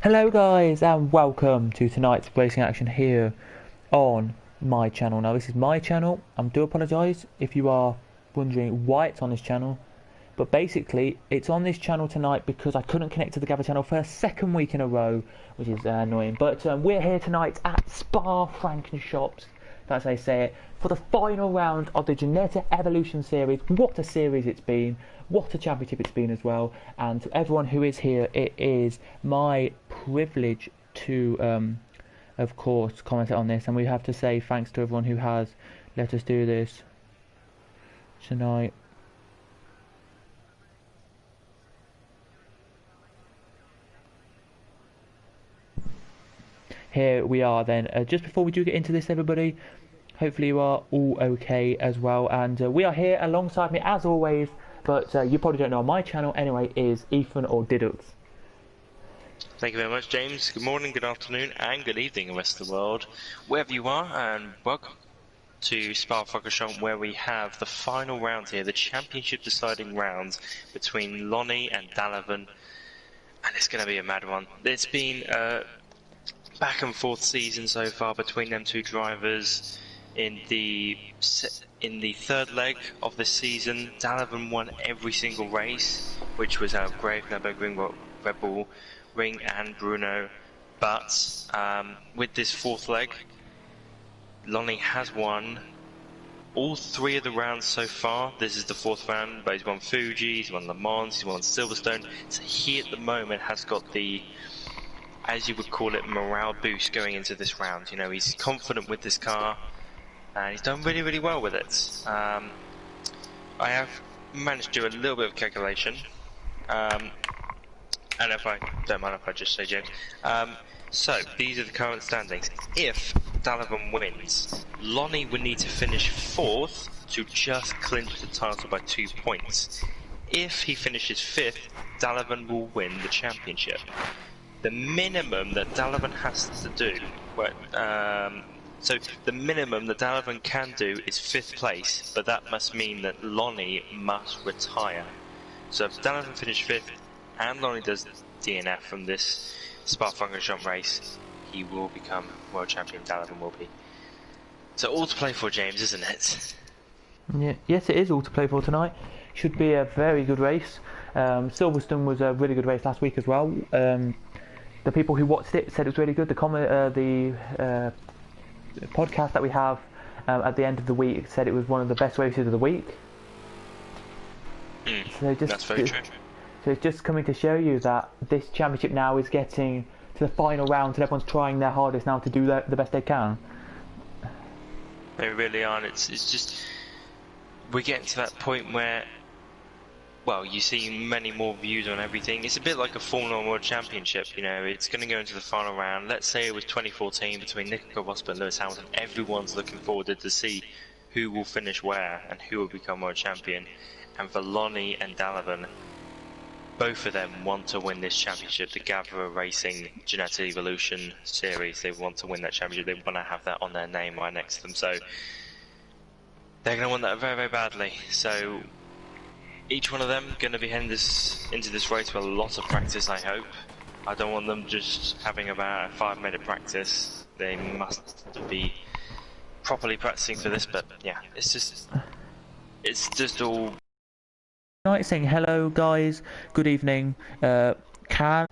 Hello guys and welcome to tonight's racing action here on my channel. Now this is my channel. I do apologise if you are wondering why it's on this channel, but basically it's on this channel tonight because I couldn't connect to the GAVRA channel for a second week in a row, which is annoying. But we're here tonight at Spa-Francorchamps, that's how they say it, for the final round of the Ginetta Evolution Series. What a series it's been. What a championship it's been as well. And to everyone who is here, it is my privilege to, of course, comment on this. And we have to say thanks to everyone who has let us do this tonight. Here we are then. Just before we do get into this, everybody, hopefully you are all okay as well. And we are here alongside me as always, but you probably don't know on my channel anyway, is Ethan or Didux. Thank you very much, James. Good morning, good afternoon, and good evening, the rest of the world, wherever you are, and welcome to Spa-Francorchamps, where we have the final round here, the championship deciding round between Lonnie and Dalavan, and it's going to be a mad one. It's been a back and forth season so far between them two drivers. In the third leg of this season, Dalavan won every single race, which was out of Grave, Nürburgring, Red Bull Ring and Bruno. But with this fourth leg, Lonnie has won all three of the rounds so far. This is the fourth round, but he's won Fuji, he's won Le Mans, he's won Silverstone. So he at the moment has got the, as you would call it, morale boost going into this round. You know, he's confident with this car, and he's done really, really well with it. I have managed to do a little bit of calculation, and if I don't mind if I just say James. So these are the current standings. If Dalavan wins, Lonnie would need to finish fourth to just clinch the title by 2 points. If he finishes fifth, Dalavan will win the championship. The minimum that Dalavan has to do, so the minimum that Dalavan can do is fifth place, but that must mean that Lonnie must retire. So if Dalavan finishes fifth and Lonnie does DNF from this Spa-Francorchamps race, he will become world champion. Dalavan will be. So all to play for, James, isn't it? Yeah, yes, it is all to play for tonight. Should be a very good race. Silverstone was a really good race last week as well. The people who watched it said it was really good. The podcast that we have at the end of the week said it was one of the best races of the week. So that's very true. So it's just coming to show you that this championship now is getting to the final round, and everyone's trying their hardest now to do the best they can. They really are. It's just, we're getting to that point where, well, you see many more views on everything. It's a bit like a Formula 1 World Championship, you know, it's going to go into the final round. Let's say it was 2014 between Nico Rosberg and Lewis Hamilton. Everyone's looking forward to see who will finish where and who will become world champion. And for Lonnie and Dalavan, both of them want to win this championship, the GAVRA Racing Ginetta Evolution Series. They want to win that championship. They want to have that on their name right next to them. So they're going to want that very, very badly. So each one of them going to be heading into this race with a lot of practice, I hope. I don't want them just having about a 5-minute practice. They must be properly practicing for this, but yeah, it's just all... Tonight saying hello guys, good evening, can...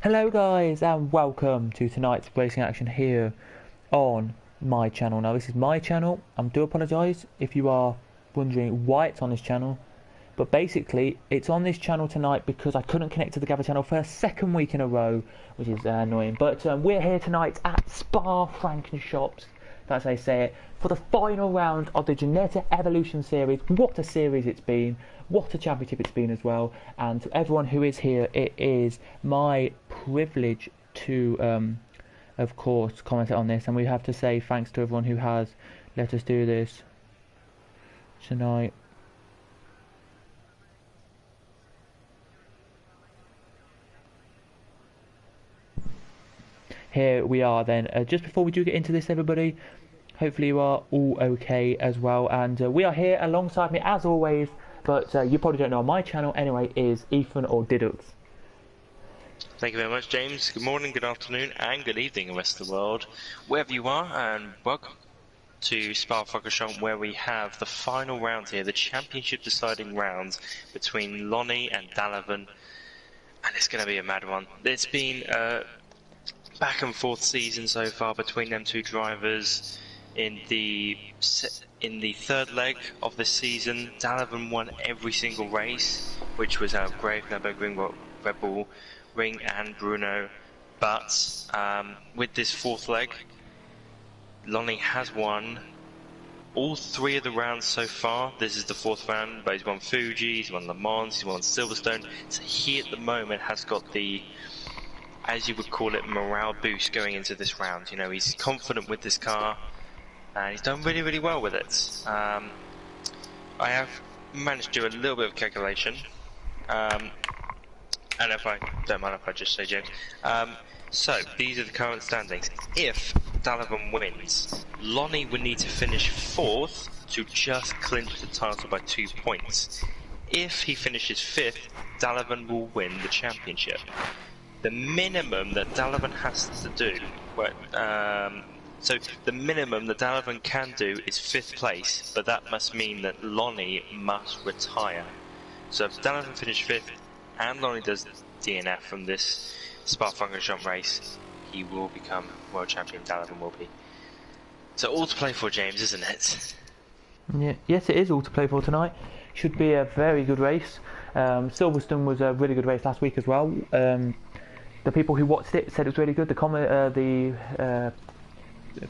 Hello guys and welcome to tonight's racing action here on my channel. Now this is my channel. I do apologise if you are wondering why it's on this channel, but basically it's on this channel tonight because I couldn't connect to the GAVRA channel for a second week in a row, which is annoying. But we're here tonight at Spa-Francorchamps, that's how they say it, for the final round of the Ginetta Evolution Series. What a series it's been. What a championship it's been as well. And to everyone who is here, it is my privilege to, of course, comment on this. And we have to say thanks to everyone who has let us do this tonight. Here we are then. Just before we do get into this, everybody, Hopefully you are all okay as well. And we are here alongside me as always, but you probably don't know on my channel anyway, is Ethan or Didux. Thank you very much, James. Good morning, good afternoon, and good evening, the rest of the world, wherever you are, and welcome to Spa-Francorchamps, where we have the final round here, the championship deciding round between Lonnie and Dalavan, and it's going to be a mad one. It's been a back and forth season so far between them two drivers. In the third leg of this season, Dalavan won every single race, which was Grave, Nürburgring, Red Bull Ring and Bruno, but with this fourth leg, Lonnie has won all three of the rounds so far. This is the fourth round, but he's won Fuji, he's won Le Mans, he's won Silverstone, so he at the moment has got the, as you would call it, morale boost going into this round. You know, he's confident with this car, and he's done really, really well with it. I have managed to do a little bit of calculation, and if I don't mind if I just say James. So these are the current standings. If Dalavan wins, Lonnie would need to finish fourth to just clinch the title by 2 points. If he finishes fifth, Dalavan will win the championship. The minimum that Dalavan has to do, so the minimum that Dalavan can do is fifth place, but that must mean that Lonnie must retire. So if Dalavan finishes fifth and Lonnie does DNF from this Spa-Francorchamps race, he will become world champion. Dalavan will be. So all to play for, James, isn't it? Yeah, yes, it is all to play for tonight. Should be a very good race. Silverstone was a really good race last week as well. The people who watched it said it was really good. The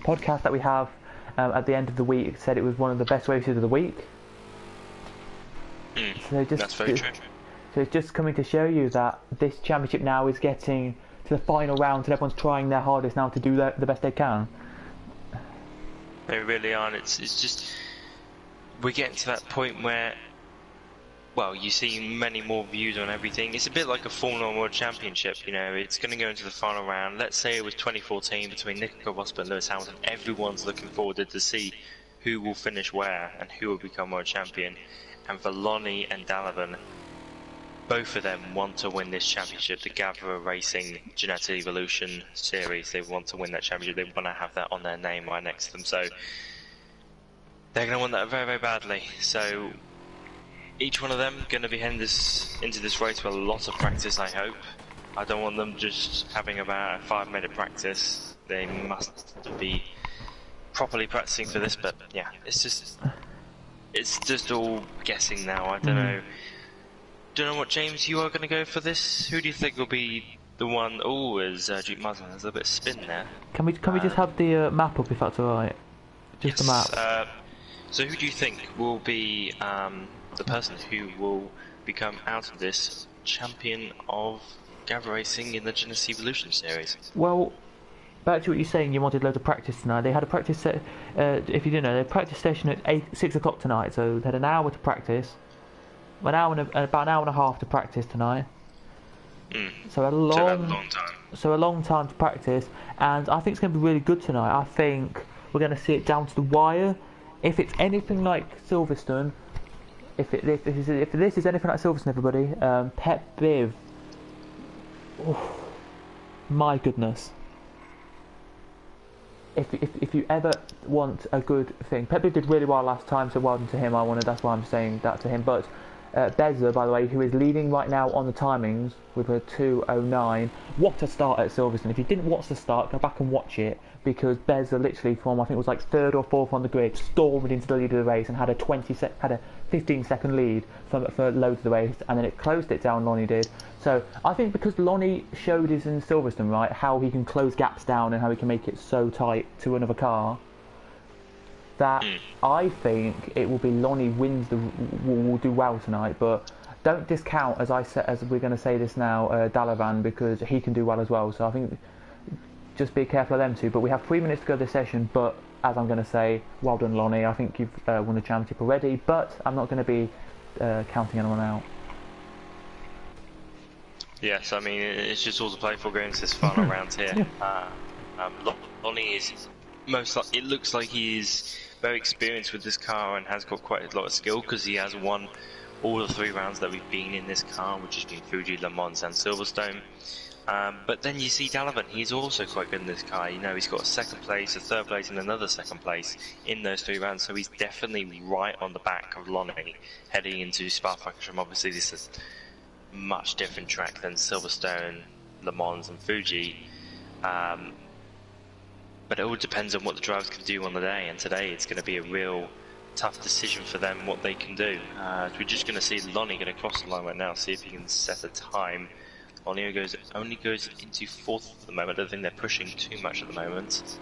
podcast that we have at the end of the week said it was one of the best races of the week. So that's very true. So it's just coming to show you that this championship now is getting to the final round, and everyone's trying their hardest now to do the best they can. They really are, and it's just, we're getting to that point where, well, you see many more views on everything. It's a bit like a Formula 1 World Championship, you know, it's going to go into the final round. Let's say it was 2014 between Nico Rosberg and Lewis Hamilton. Everyone's looking forward to see who will finish where and who will become world champion. And for Lonnie and Dalavan, both of them want to win this championship, the GAVRA Racing Ginetta Evolution Series. They want to win that championship. They want to have that on their name right next to them. So they're going to want that very, very badly. So each one of them going to be heading into this race with a lot of practice, I hope. I don't want them just having about a 5-minute practice. They must be properly practicing for this, but yeah, it's just all guessing now. I don't know. Don't know what, James, you are going to go for this. Who do you think will be the one? Oh, as Duke Muslin, there's a little bit of spin there. Can we just have the map up, if that's alright? Just the map. So who do you think will be the person who will become out of this champion of GAVRA Racing in the Ginetta Evolution Series? Well, back to what you're saying, you wanted loads of practice tonight. They had a practice set, if you didn't know, they had a practice session at 6 o'clock tonight, so they had an hour to practice. About an hour and a half to practice tonight. So a long time. So a long time to practice, and I think it's going to be really good tonight. I think we're going to see it down to the wire. If it's anything like Silverstone, if this is anything like Silverstone, everybody, Pep Biv. Oh, my goodness. If you ever want a good thing, Pep Biv did really well last time, so well done to him. That's why I'm saying that to him. But Bezza, by the way, who is leading right now on the timings with a 2:09. What a start at Silverstone. If you didn't watch the start, go back and watch it, because Bezza literally from, I think it was like 3rd or 4th on the grid, stormed into the lead of the race and had a 15-second lead for loads of the race, and then it closed it down, Lonnie did. So I think because Lonnie showed us in Silverstone, right, how he can close gaps down and how he can make it so tight to another car, that I think it will be Lonnie will do well tonight. But don't discount, as we're going to say this now, Dalavan, because he can do well as well. So I think just be careful of them two. But we have 3 minutes to go this session. But as I'm going to say, well done, Lonnie. I think you've won the championship already. But I'm not going to be counting anyone out. Yes, I mean, it's just all to play for going into this final round here. Lonnie is it looks like he's very experienced with this car and has got quite a lot of skill because he has won all the 3 rounds that we've been in this car, which has been Fuji, Le Mans, and Silverstone. But then you see Dalavan, he's also quite good in this car. You know, he's got a 2nd place, a 3rd place, and another 2nd place in those 3 rounds. So he's definitely right on the back of Lonnie heading into Spa-Francorchamps. Obviously, this is a much different track than Silverstone, Le Mans, and Fuji. But it all depends on what the drivers can do on the day, and today it's going to be a real tough decision for them what they can do. We're just going to see Lonnie going to cross the line right now, see if he can set a time. Lonnie only goes into 4th at the moment. I don't think they're pushing too much at the moment.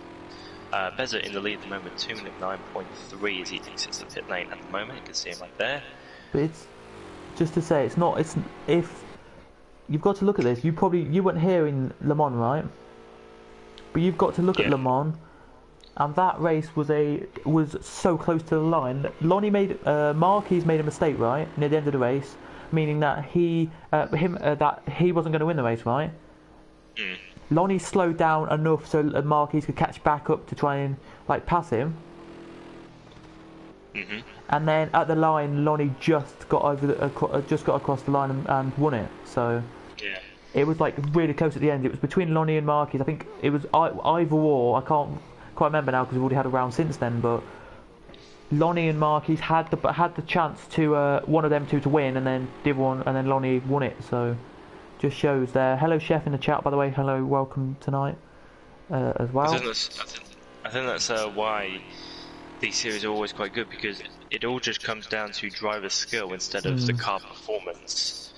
Beza in the lead at the moment, 2 minute 9.3 as he exits the pit lane at the moment. You can see him right there. But it's just to say, if you've got to look at this, you weren't here in Le Mans, right? But you've got to look at Le Mans, and that race was so close to the line. Lonnie Marquez made a mistake right near the end of the race, meaning that he wasn't going to win the race, right? Lonnie slowed down enough so Marquez could catch back up to try and pass him. And then at the line, Lonnie just got across the line and won it. So it was really close at the end. It was between Lonnie and Marquez. I think it was either or. I can't quite remember now because we've already had a round since then. But Lonnie and Marquez had the chance to one of them two to win, and then the other one, and then Lonnie won it. So just shows there. Hello, Chef, in the chat, by the way. Hello, welcome tonight as well. I think that's why these series are always quite good, because it all just comes down to driver skill instead of the car performance.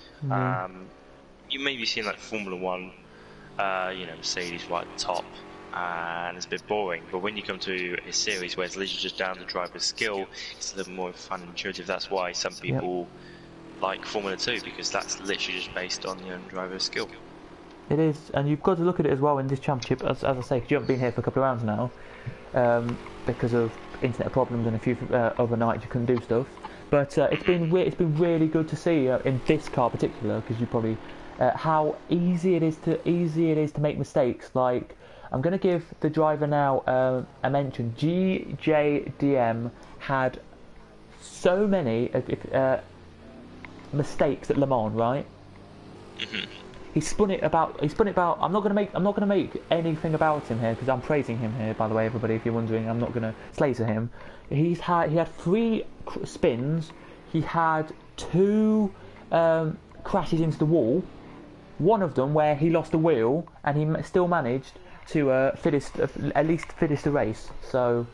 You may be seeing Formula 1, Mercedes right at the top, and it's a bit boring, but when you come to a series where it's literally just down to driver's skill, it's a little more fun and intuitive. That's why some people like Formula 2, because that's literally just based on your own driver's skill. It is, and you've got to look at it as well in this championship, as I say, because you haven't been here for a couple of rounds now, because of internet problems and a few other nights you couldn't do stuff. But it's been really good to see in this car in particular, because you probably how easy it is to make mistakes. I'm going to give the driver now a mention. GJDM had so many mistakes at Le Mans, right? He spun it about. I'm not going to make anything about him here because I'm praising him here. By the way, everybody, if you're wondering, I'm not going to slay to him. He had 3 spins. He had 2 crashes into the wall. One of them where he lost a wheel, and he still managed to at least finish the race. So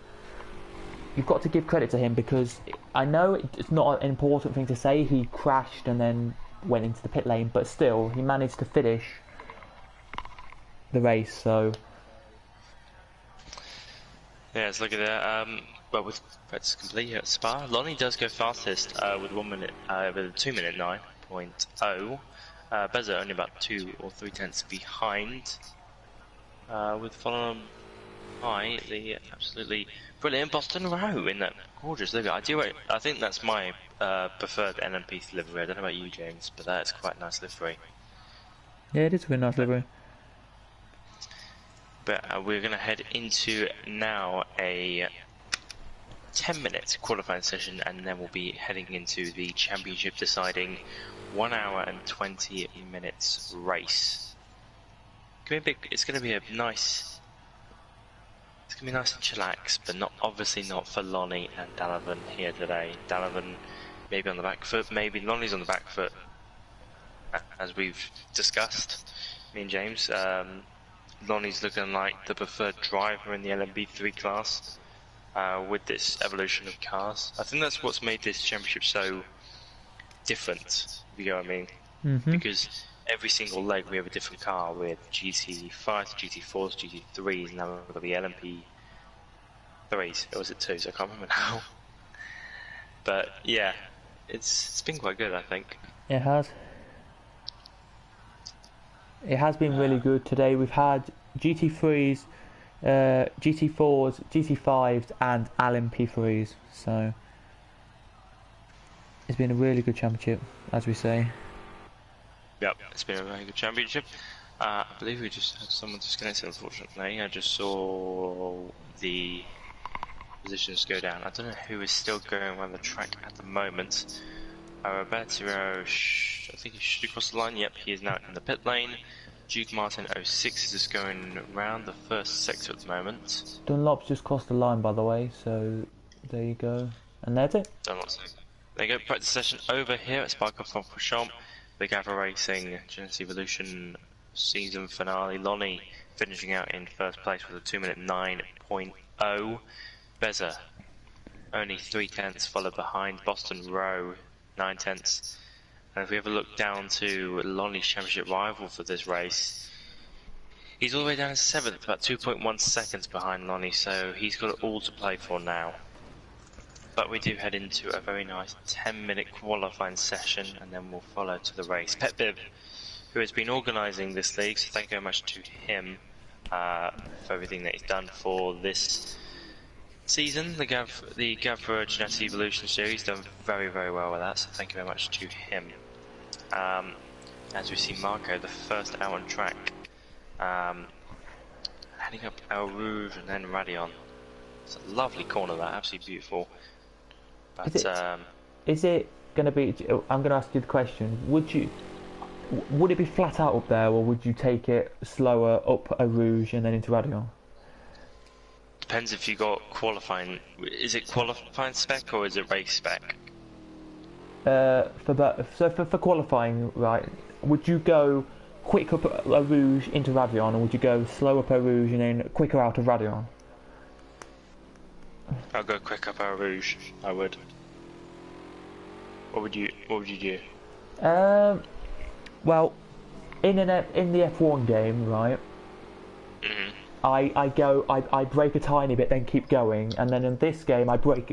you've got to give credit to him, because I know it's not an important thing to say. He crashed and then went into the pit lane, but still he managed to finish the race. So let's look at that. Well, with practice complete here at Spa, Lonnie does go fastest with 1 minute, with a 2 minute 9.0. Beza only about 2 or 3 tenths behind, with following by the absolutely brilliant Boston Row in that gorgeous livery. I think that's my preferred LMP livery. I don't know about you, James, but that's quite a nice livery. Yeah, it is a very nice livery. But we're going to head into now a 10-minute qualifying session, and then we'll be heading into the championship deciding 1 hour and 20 minutes race. It's going to be nice and chillax, but obviously not for Lonnie and Dalavan here today. Dalavan maybe on the back foot, maybe Lonnie's on the back foot, as we've discussed, me and James. Lonnie's looking like the preferred driver in the LMB3 class with this evolution of cars. I think that's what's made this championship so different, if you know what I mean. Because every single leg we have a different car with GT5s, GT4s, GT3s, and now we've got the LMP3s, or was it 2s? I can't remember now. But yeah, it's been quite good, I think. It has. It has been really good today. We've had GT3s, GT4s, GT5s, and LMP3s. So it's been a really good championship, as we say. Yep, it's been a very good championship. I believe we just had someone disconnected, unfortunately. I just saw the positions go down. I don't know who is still going around the track at the moment. Roberto, I think he should cross the line. Yep, he is now in the pit lane. Duke Martin 06 is just going around the first sector at the moment. Dunlop's just crossed the line, by the way, so there you go. And that's it. Dunlop's. There you go, practice session over here at Spa-Francorchamps. The GAVRA Racing Ginetta Evolution season finale. Lonnie finishing out in first place with a 2-minute 9.0. Beza only 3/10 followed behind. Boston Rowe 9/10. And if we have a look down to Lonnie's championship rival for this race, he's all the way down in 7th, about 2.1 seconds behind Lonnie, so he's got it all to play for now. But we do head into a very nice 10-minute qualifying session, and then we'll follow to the race. Pet Bib, who has been organising this league, so thank you very much to him for everything that he's done for this season. The GAVRA Ginetta Evolution Series done very, very well with that, so thank you very much to him. As we see Marco, the first out on track, heading up El Rouge and then Radion. It's a lovely corner, that, absolutely beautiful. But is it going to be? I'm going to ask you the question. Would it be flat out up there, or would you take it slower up El Rouge and then into Radion? Depends if you got qualifying. Is it qualifying spec or is it race spec? For qualifying, right? Would you go quick up El Rouge into Radion, or would you go slow up El Rouge and then quicker out of Radion? I'll go quick up El Rouge. I would. What would you do? Well, in the F1 game, right? Mm-hmm. I brake a tiny bit, then keep going, and then in this game I brake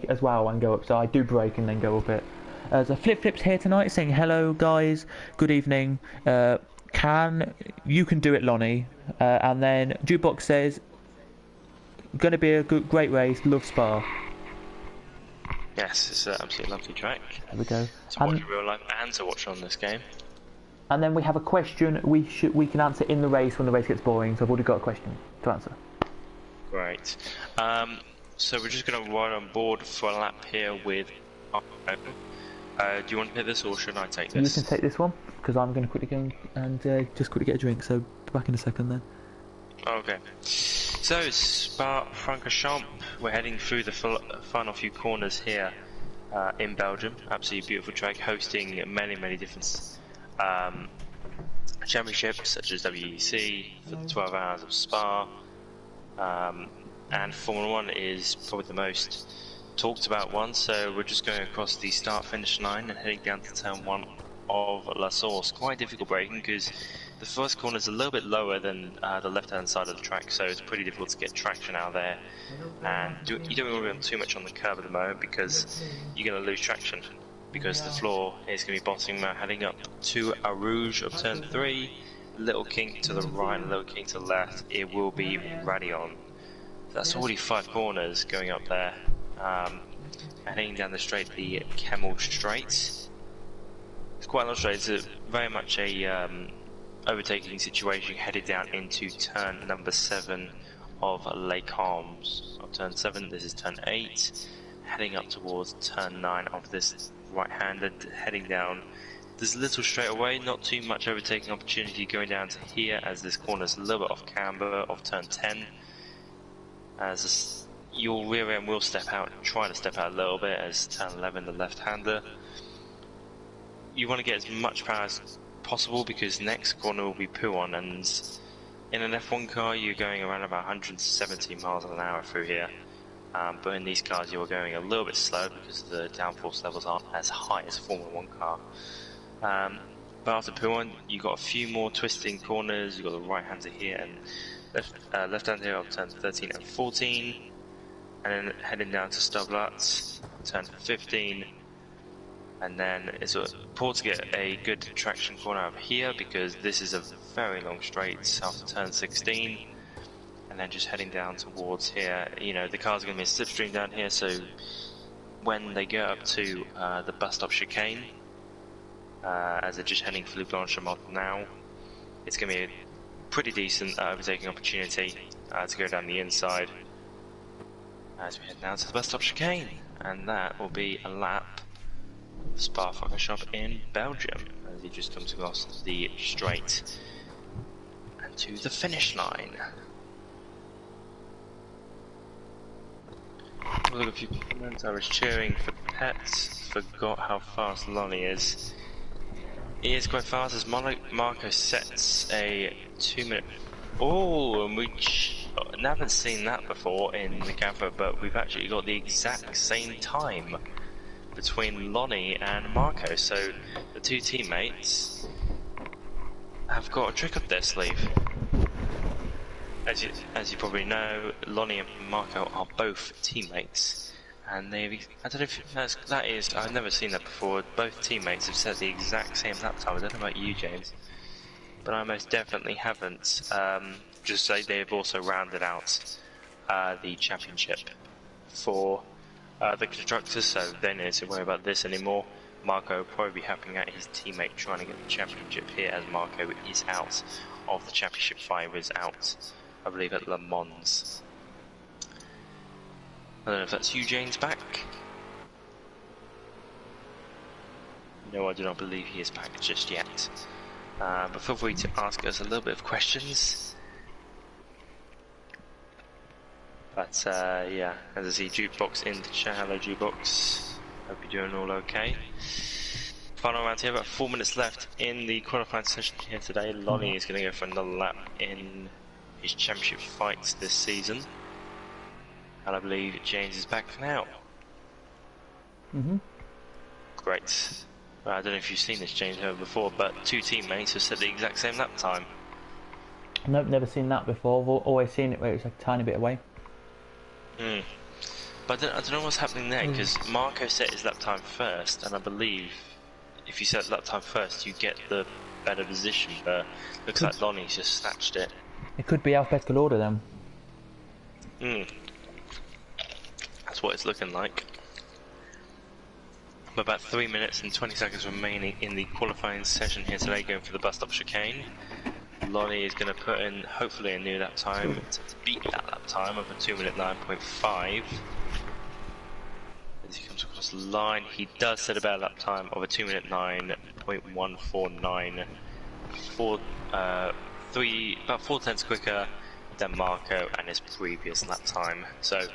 as well and go up. So I do brake and then go up it. So Flip's here tonight, saying hello guys, good evening. You can do it, Lonnie. And then Jukebox says, going to be a great race. Love Spa. Yes, it's an absolutely lovely track. There we go. To watch in real life and to watch on this game. And then we have a question we can answer in the race when the race gets boring. So I've already got a question to answer. Great. So we're just going to ride on board for a lap here with. Do you want to hit this or should I take this? You can take this one because I'm going to quickly go and just quickly get a drink. So back in a second then. Okay. So Spa-Francorchamps, we're heading through the final few corners here in Belgium. Absolutely beautiful track, hosting many different championships such as WEC for the 12 hours of Spa, and Formula 1 is probably the most talked about one. So we're just going across the start-finish line and heading down to turn 1 of La Source. Quite difficult braking because the first corner is a little bit lower than the left-hand side of the track, so it's pretty difficult to get traction out there. And you don't want to be too much on the curb at the moment because you're going to lose traction because the floor is going to be bottoming out, heading up to El Rouge of turn 3, little kink to the right and little kink to the left. It will be Radion. That's already 5 corners going up there. Heading down the straight, the Camel Straight. It's quite a long straight. It's very much a overtaking situation, headed down into turn number 7 of Lake Holmes. Of turn 7, this is turn 8, heading up towards turn 9 of this right-handed, heading down this little straight away. Not too much overtaking opportunity going down to here, as this corner is a little bit off camber of turn 10. As your rear end will step out, try to step out a little bit, as turn 11, the left-hander. You want to get as much power as possible because next corner will be Pouon, and in an F1 car you're going around about 170 miles an hour through here, but in these cars you're going a little bit slow because the downforce levels aren't as high as a Formula 1 car. But after Pouon you've got a few more twisting corners. You've got the right hander here and left hand here of turn 13 and 14, and then heading down to Stoblat, turn 15. And then it's important to get a good traction corner over here because this is a very long straight after turn 16. And then just heading down towards here, you know, the cars are going to be a slipstream down here, so when they go up to the bus stop chicane, as they're just heading for Le Blanchimont now, it's going to be a pretty decent overtaking opportunity to go down the inside as we head down to the bus stop chicane, and that will be a lap of Spa-Francorchamps in Belgium as he just comes across the straight and to the finish line. Look, a few comments. I was cheering for Pets, forgot how fast Lonnie is. He is quite fast as Marco sets a 2-minute. Oh, and we haven't seen that before in the GAVRA, but we've actually got the exact same time between Lonnie and Marco. So the two teammates have got a trick up their sleeve. As you probably know, Lonnie and Marco are both teammates, and I don't know if that is, I've never seen that before. Both teammates have set the exact same lap time. I don't know about you, James, but I most definitely haven't. Just say they've also rounded out the championship for the constructors, so they don't need to worry about this anymore. Marco will probably be helping out his teammate trying to get the championship here, as Marco is out of the championship. 5 is out, I believe, at Le Mans. I don't know if that's you, James, back. No, I do not believe he is back just yet. But feel free to ask us a little bit of questions. But yeah, as I see Jukebox in the chat. Hello, Jukebox. Hope you're doing all okay. Final round here, about 4 minutes left in the qualifying session here today. Lonnie is going to go for another lap in his championship fights this season. And I believe James is back now. Great. Well, I don't know if you've seen this, James, before, but two teammates have set the exact same lap time. Nope, never seen that before. I've always seen it where it's like a tiny bit away. But I don't know what's happening there, because Marco set his lap time first, and I believe if you set lap time first, you get the better position, but looks like Lonnie's just snatched it. It could be alphabetical order then. That's what it's looking like. About 3 minutes and 20 seconds remaining in the qualifying session here today, going for the bus stop chicane. Lonnie is going to put in, hopefully, a new lap time to beat that lap time of a 2-minute 9.5. As he comes across the line, he does set about a lap time of a 2-minute 9.149. About 4 tenths quicker than Marco and his previous lap time. So,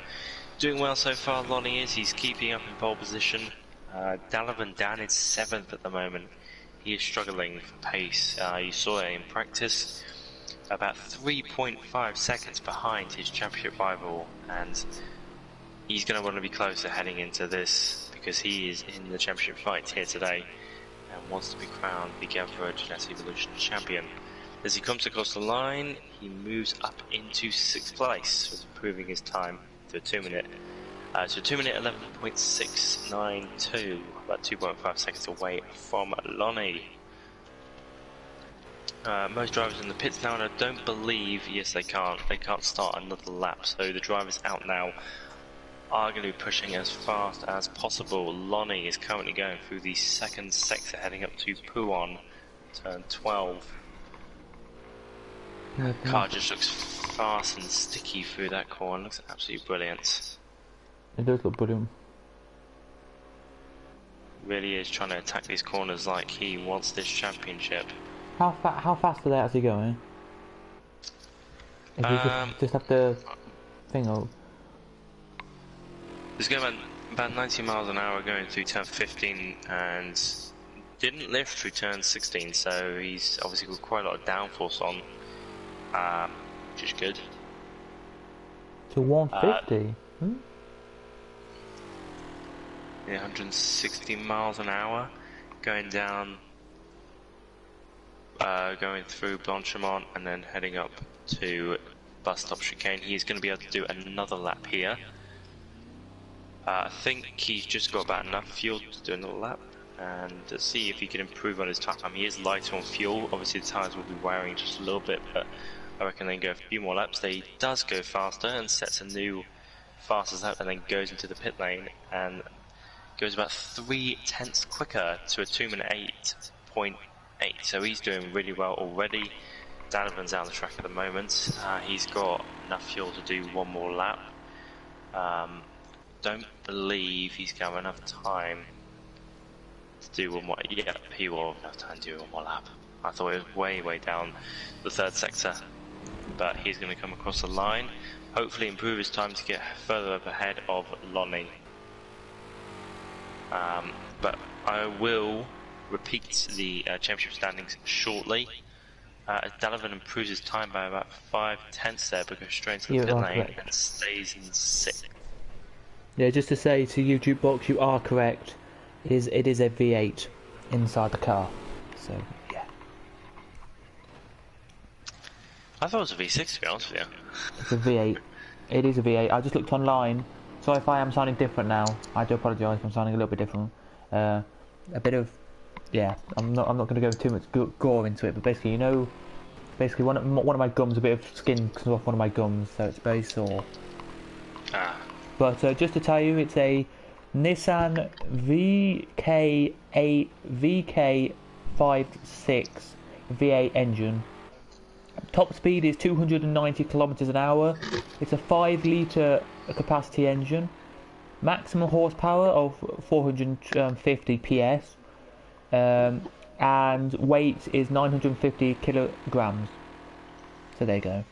doing well so far, Lonnie is. He's keeping up in pole position. Dalavan down in 7th at the moment. He is struggling for pace. You saw it in practice. About 3.5 seconds behind his championship rival, and he's going to want to be closer heading into this because he is in the championship fight here today and wants to be crowned the GAVRA Ginetta Evolution champion. As he comes across the line, he moves up into 6th place, improving his time to a 2-minute. So 2-minute 11.692, about 2.5 seconds away from Lonnie. Most drivers in the pits now, and I don't believe, yes they can't start another lap, so the drivers out now are going to be pushing as fast as possible. Lonnie is currently going through the 2nd sector, heading up to Pouon, turn 12. Car just looks fast and sticky through that corner, looks absolutely brilliant. It does look brilliant. Really is trying to attack these corners like he wants this championship. How fast are they actually going? If you just have to thing up. It's going about 90 miles an hour going through turn 15 and didn't lift through turn 16, so he's obviously got quite a lot of downforce on, which is good. To 150? Yeah, 160 miles an hour going down, going through Blanchimont and then heading up to bus stop chicane. He's going to be able to do another lap here. I think he's just got about enough fuel to do another lap and to see if he can improve on his time. He is lighter on fuel, obviously the tyres will be wearing just a little bit, but I reckon they can go a few more laps. He does go faster and sets a new fastest lap and then goes into the pit lane and goes about 3 tenths quicker to a 2-minute 8.8, so he's doing really well already. Danovan's out of the track at the moment. He's got enough fuel to do one more lap. Don't believe he's got enough time to do one more. Yeah, he will have enough time to do one more lap. I thought it was way down the third sector, but he's going to come across the line. Hopefully improve his time to get further up ahead of Lonnie. But I will repeat the championship standings shortly. As Dalavan improves his time by about 5/10 there, but goes straight into the pit lane and stays in 6th. Yeah, just to say to YouTube box, you are correct. It is a V8 inside the car. So yeah. I thought it was a V6 to be honest with you. It's a V8. It is a V8. I just looked online. So if I am sounding different now, I do apologise if I'm sounding a little bit different. A bit of, yeah. I'm not going to go too much gore into it, but basically, you know, one of my gums, a bit of skin comes off one of my gums, so it's very sore. But just to tell you, it's a Nissan VK56 V8 engine. Top speed is 290 kilometers an hour. It's a 5 litre capacity engine. Maximum horsepower of 450 PS. And weight is 950 kilograms. So there you go.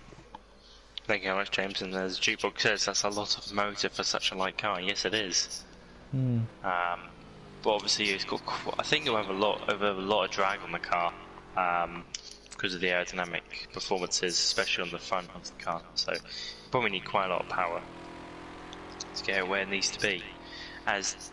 Thank you very much, James. And as Jukebox says, that's a lot of motor for such a light car. Yes, it is. But obviously, it's got. I think you'll have a lot of drag on the car because of the aerodynamic performances, especially on the front of the car. So, probably need quite a lot of power to get where it needs to be. Is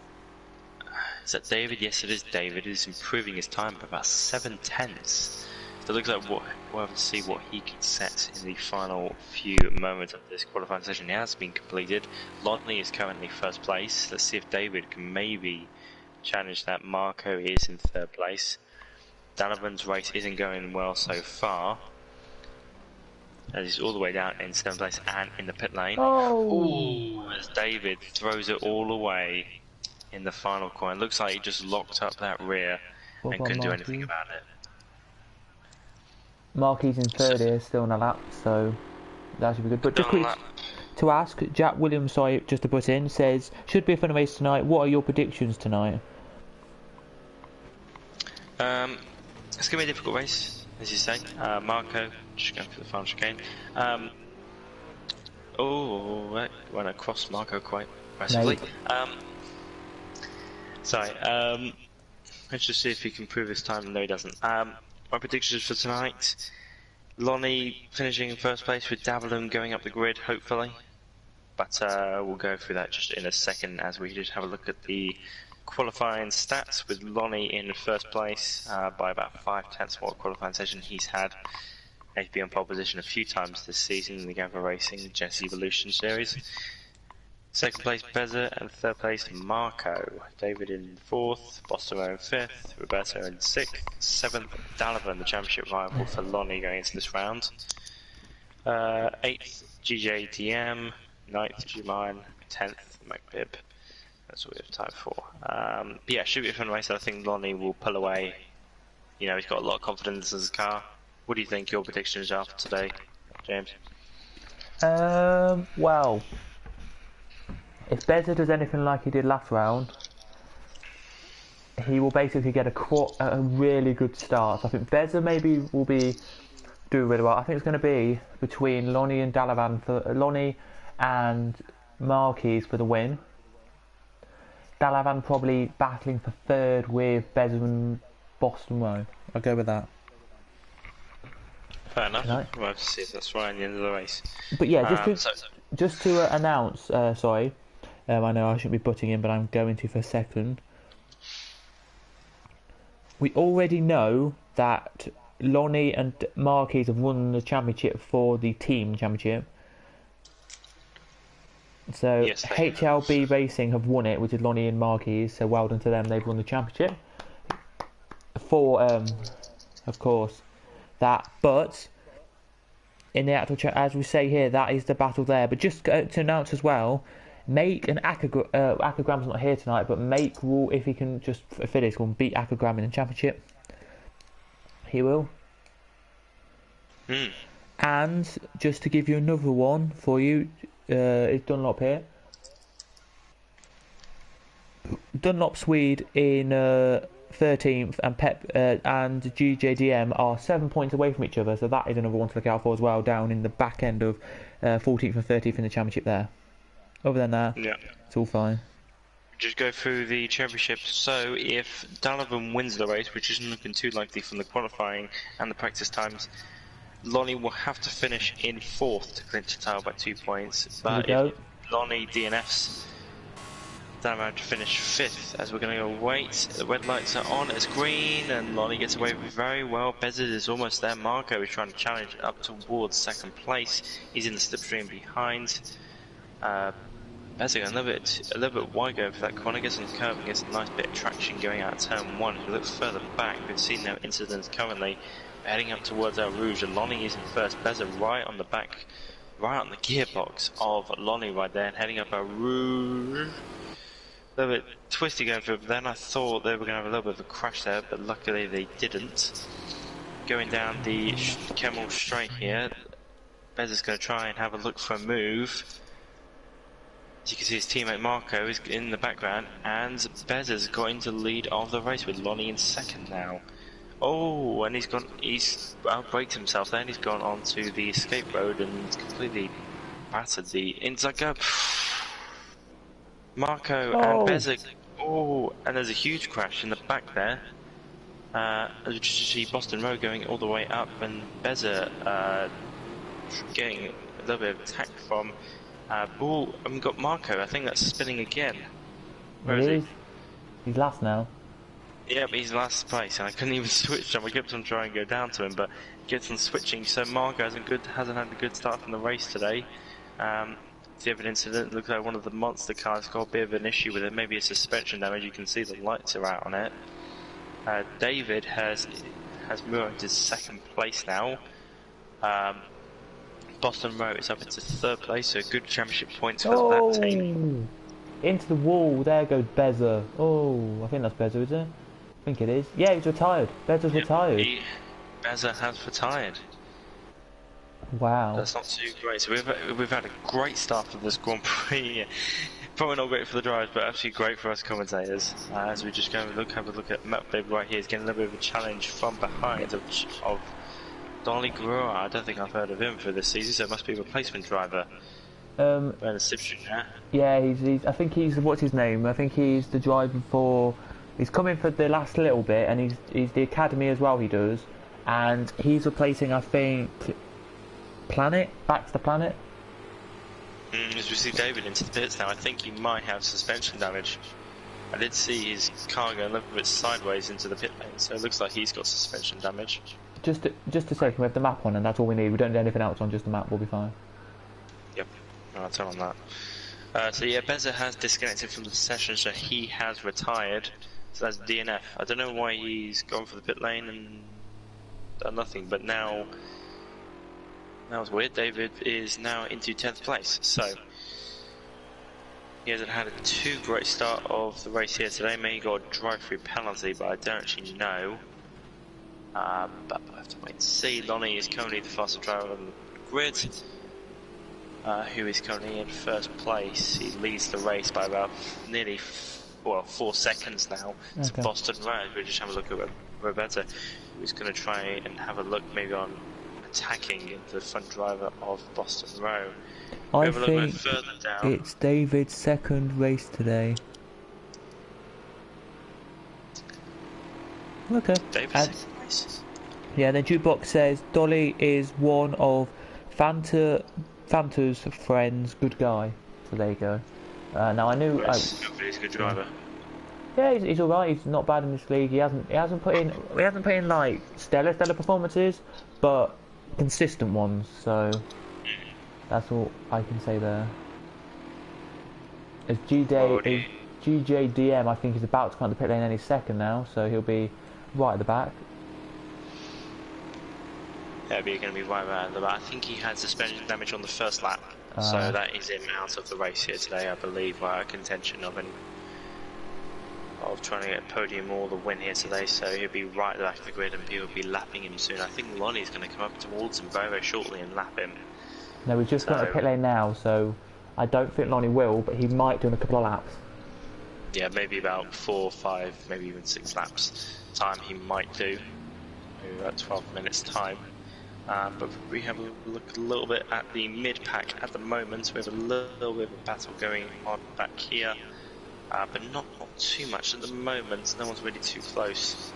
that David? Yes, it is David. Is improving his time by about 7/10. So it looks like we'll have to see what he can set in the final few moments of this qualifying session. It has been completed. Lonnie is currently first place. Let's see if David can maybe challenge that. Marco is in third place. Danovan's race isn't going well so far, as he's all the way down in 7th place and in the pit lane. Oh! As David throws it all away in the final corner. Looks like he just locked up that rear and couldn't do anything about it. Marquis in third here, still in a lap, so that should be good. But just quick to ask, Jack Williams, sorry, just to put in, says, should be a fun race tonight. What are your predictions tonight? It's going to be a difficult race, as you say. Marco, just going for the final chicane. Went across Marco quite massively. Let's just see if he can prove his time. No, he doesn't. My predictions for tonight: Lonnie finishing in first place with Davalum going up the grid, hopefully. But we'll go through that just in a second as we just have a look at the qualifying stats with Lonnie in first place by about 5/10 more qualifying session he's had. He's been on pole position a few times this season in the GAVRA Racing Jesse Evolution Series. Second place Beza and third place Marco. David in fourth, Bostero in fifth, Roberto in sixth, seventh Dalavan, the championship rival for Lonnie going into this round. Eighth GJDM, ninth Juman, 10th McBib. That's what we have time for. But yeah, should be a fun race. I think Lonnie will pull away. You know, he's got a lot of confidence in his car. What do you think your predictions are for today, James? Well, if Beza does anything like he did last round, he will basically get a really good start. So I think Beza maybe will be doing really well. I think it's going to be between Lonnie and Dalavan for Lonnie and Marquis for the win. Dalavan probably battling for third with Beza and Boston Row. I'll go with that. Fair enough. Right. We'll have to see if that's right at the end of the race. But yeah, just to announce, sorry, I know I shouldn't be butting in, but I'm going to for a second. We already know that Lonnie and Marquis have won the championship for the team championship. So yes, HLB Racing have won it, which is Lonnie and Marquis. So well done to them; they've won the championship. For of course, that. But in the actual as we say here, that is the battle there. But just to announce as well, Make and Akagram's not here tonight, but Make will, if he can just finish, will beat Akagram in the championship. He will. Mm. And just to give you another one for you, it's Dunlop here. Dunlop Swede in 13th and Pep and GJDM are 7 points away from each other, so that is another one to look out for as well, down in the back end of 14th and 13th in the championship there. Other than that, Yeah. it's all fine. Just go through the championship. So if Donovan wins the race, which isn't looking too likely from the qualifying and the practice times, Lonnie will have to finish in 4th to clinch the title by 2 points. But if Lonnie DNFs, Donovan to finish 5th, as we're going to go wait. The red lights are on, it's green, and Lonnie gets away very well. Bezzard is almost there. Marco is trying to challenge up towards 2nd place. He's in the slipstream behind. Bezzard a little bit wide going for that corner, gets on the curve and gets a nice bit of traction going out of turn 1. If we look further back, we've seen no incidents currently. We're heading up towards El Rouge, and Lonnie is in 1st. Bezzard right on the back, right on the gearbox of Lonnie right there, and heading up El Rouge. A little bit twisty going through, but then I thought they were going to have a little bit of a crash there, but luckily they didn't. Going down the Kemmel straight here, Bezzard's going to try and have a look for a move. As you can see, his teammate Marco is in the background, and Bezzard's got into the lead of the race with Lonnie in 2nd now. Oh, and he's outbraked himself there, and he's gone onto the escape road and completely battered the inside curb. Marco and Bezzard. Oh, and there's a huge crash in the back there. As you see Boston Road going all the way up, and Bezzard getting a little bit of attack from Bull. And we've got Marco, I think that's spinning again. Where is he? He's last now. Yeah, but he's last place, and I couldn't even switch him. I kept on trying to go down to him, but he kept on switching, so Marco hasn't had a good start from the race today. The other incident looks like one of the monster cars got a bit of an issue with it, maybe a suspension damage. You can see the lights are out on it. David has moved to 2nd place now. Boston Road is up into 3rd place, so good championship points for that team. Into the wall, there goes Bezzard. Oh, I think that's Bezzard, is it? I think it is. Yeah, he's retired. Bezzard's retired. Bezzard has retired. Wow. That's not too great. So we've had a great start for this Grand Prix. Probably not great for the drivers, but actually great for us commentators. As we just go and have a look at Matt Bibb right here. He's getting a little bit of a challenge from behind of Dolly Guerrero. I don't think I've heard of him for this season, so it must be a replacement driver. Yeah, he's. I think he's. What's his name? I think he's the driver for. He's coming for the last little bit, and he's the academy as well. He does, and he's replacing, I think, Planet. Back to the Planet. As we see David into the pits now, I think he might have suspension damage. I did see his car go a little bit sideways into the pit lane, so it looks like he's got suspension damage. Just a second, we have the map on, and that's all we need. We don't need anything else on, just the map. We'll be fine. Yep, I'll tell him that. So yeah, Bezzard has disconnected from the session, so he has retired. So that's DNF. I don't know why he's gone for the pit lane and done nothing, but now that was weird. David is now into 10th place, so he hasn't had a too great start of the race here today. Maybe he got a drive-through penalty, but I don't actually know. But we'll have to wait and see. Lonnie is currently the fastest driver on the grid, who is currently in 1st place. He leads the race by about nearly 4 seconds now. It's Boston Road. We'll just have a look at Roberta, who's going to try and have a look maybe on attacking the front driver of Boston Road. I think it's David's 2nd race today. Okay. David's 2nd race. Yeah, then Jukebox says Dolly is one of Fanta's friends, good guy. So there you go. Now I knew. Yes, he's a good driver. Yeah, he's alright. He's not bad in this league. He hasn't put in like stellar performances, but consistent ones. So that's all I can say there. As GJDM, I think he's about to come out the pit lane any second now, so he'll be right at the back. Yeah, he's going to be right at the back. I think he had suspension damage on the 1st lap, so that is him out of the race here today, I believe, by a contention of of trying to get a podium or the win here today, so he'll be right at the back of the grid and people will be lapping him soon. I think Lonnie's going to come up towards him very, very shortly and lap him. No, we've just got a pit lane now, so I don't think Lonnie will, but he might do in a couple of laps. Yeah, maybe about 4, 5, maybe even 6 laps time he might do. Maybe about 12 minutes time. But we have a look a little bit at the mid-pack at the moment. We have a little bit of a battle going on back here. But not too much at the moment. No one's really too close.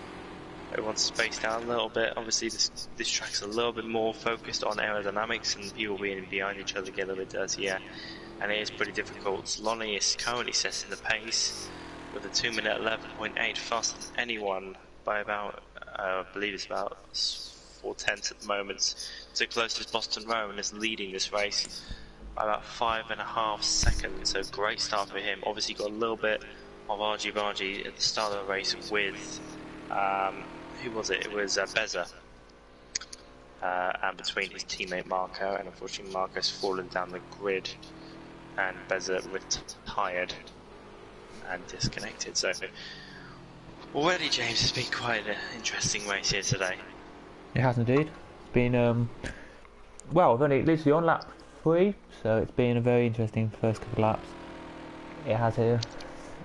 Everyone's spaced out a little bit. Obviously this track's a little bit more focused on aerodynamics and people being behind each other get a little bit dirtier. And it is pretty difficult. Lonnie is currently setting the pace with a 2-minute 11.8 faster than anyone by about, I believe it's about 4/10 at the moment. So closest Boston Rowan is leading this race by about 5.5 seconds. So great start for him. Obviously got a little bit of argy-bargy at the start of the race with, who was it? It was Beza. And between his teammate Marco, and unfortunately Marco's fallen down the grid and Beza retired and disconnected. So already, James, it's been quite an interesting race here today. It has indeed. It's been well, I've only literally on lap 3, so it's been a very interesting first couple of laps. It has here.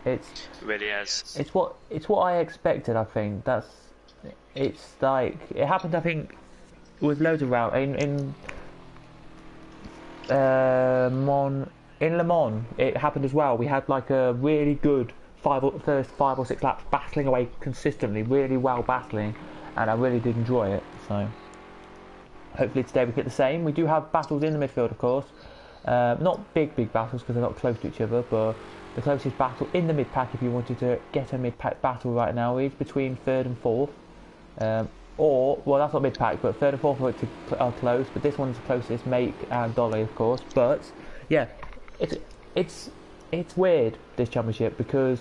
It really has. It's what I expected. I think it's like it happened. I think with loads of rounds in Le Mans. It happened as well. We had like a really good first 5 or 6 laps battling away consistently, really well battling, and I really did enjoy it. So hopefully today we get the same. We do have battles in the midfield, of course. Not big battles because they're not close to each other, but the closest battle in the mid-pack, if you wanted to get a mid-pack battle right now, is between 3rd and 4th. Well, that's not mid-pack, but 3rd and 4th are close, but this one's the closest, Make and Dolly, of course. But yeah, it's weird, this championship, because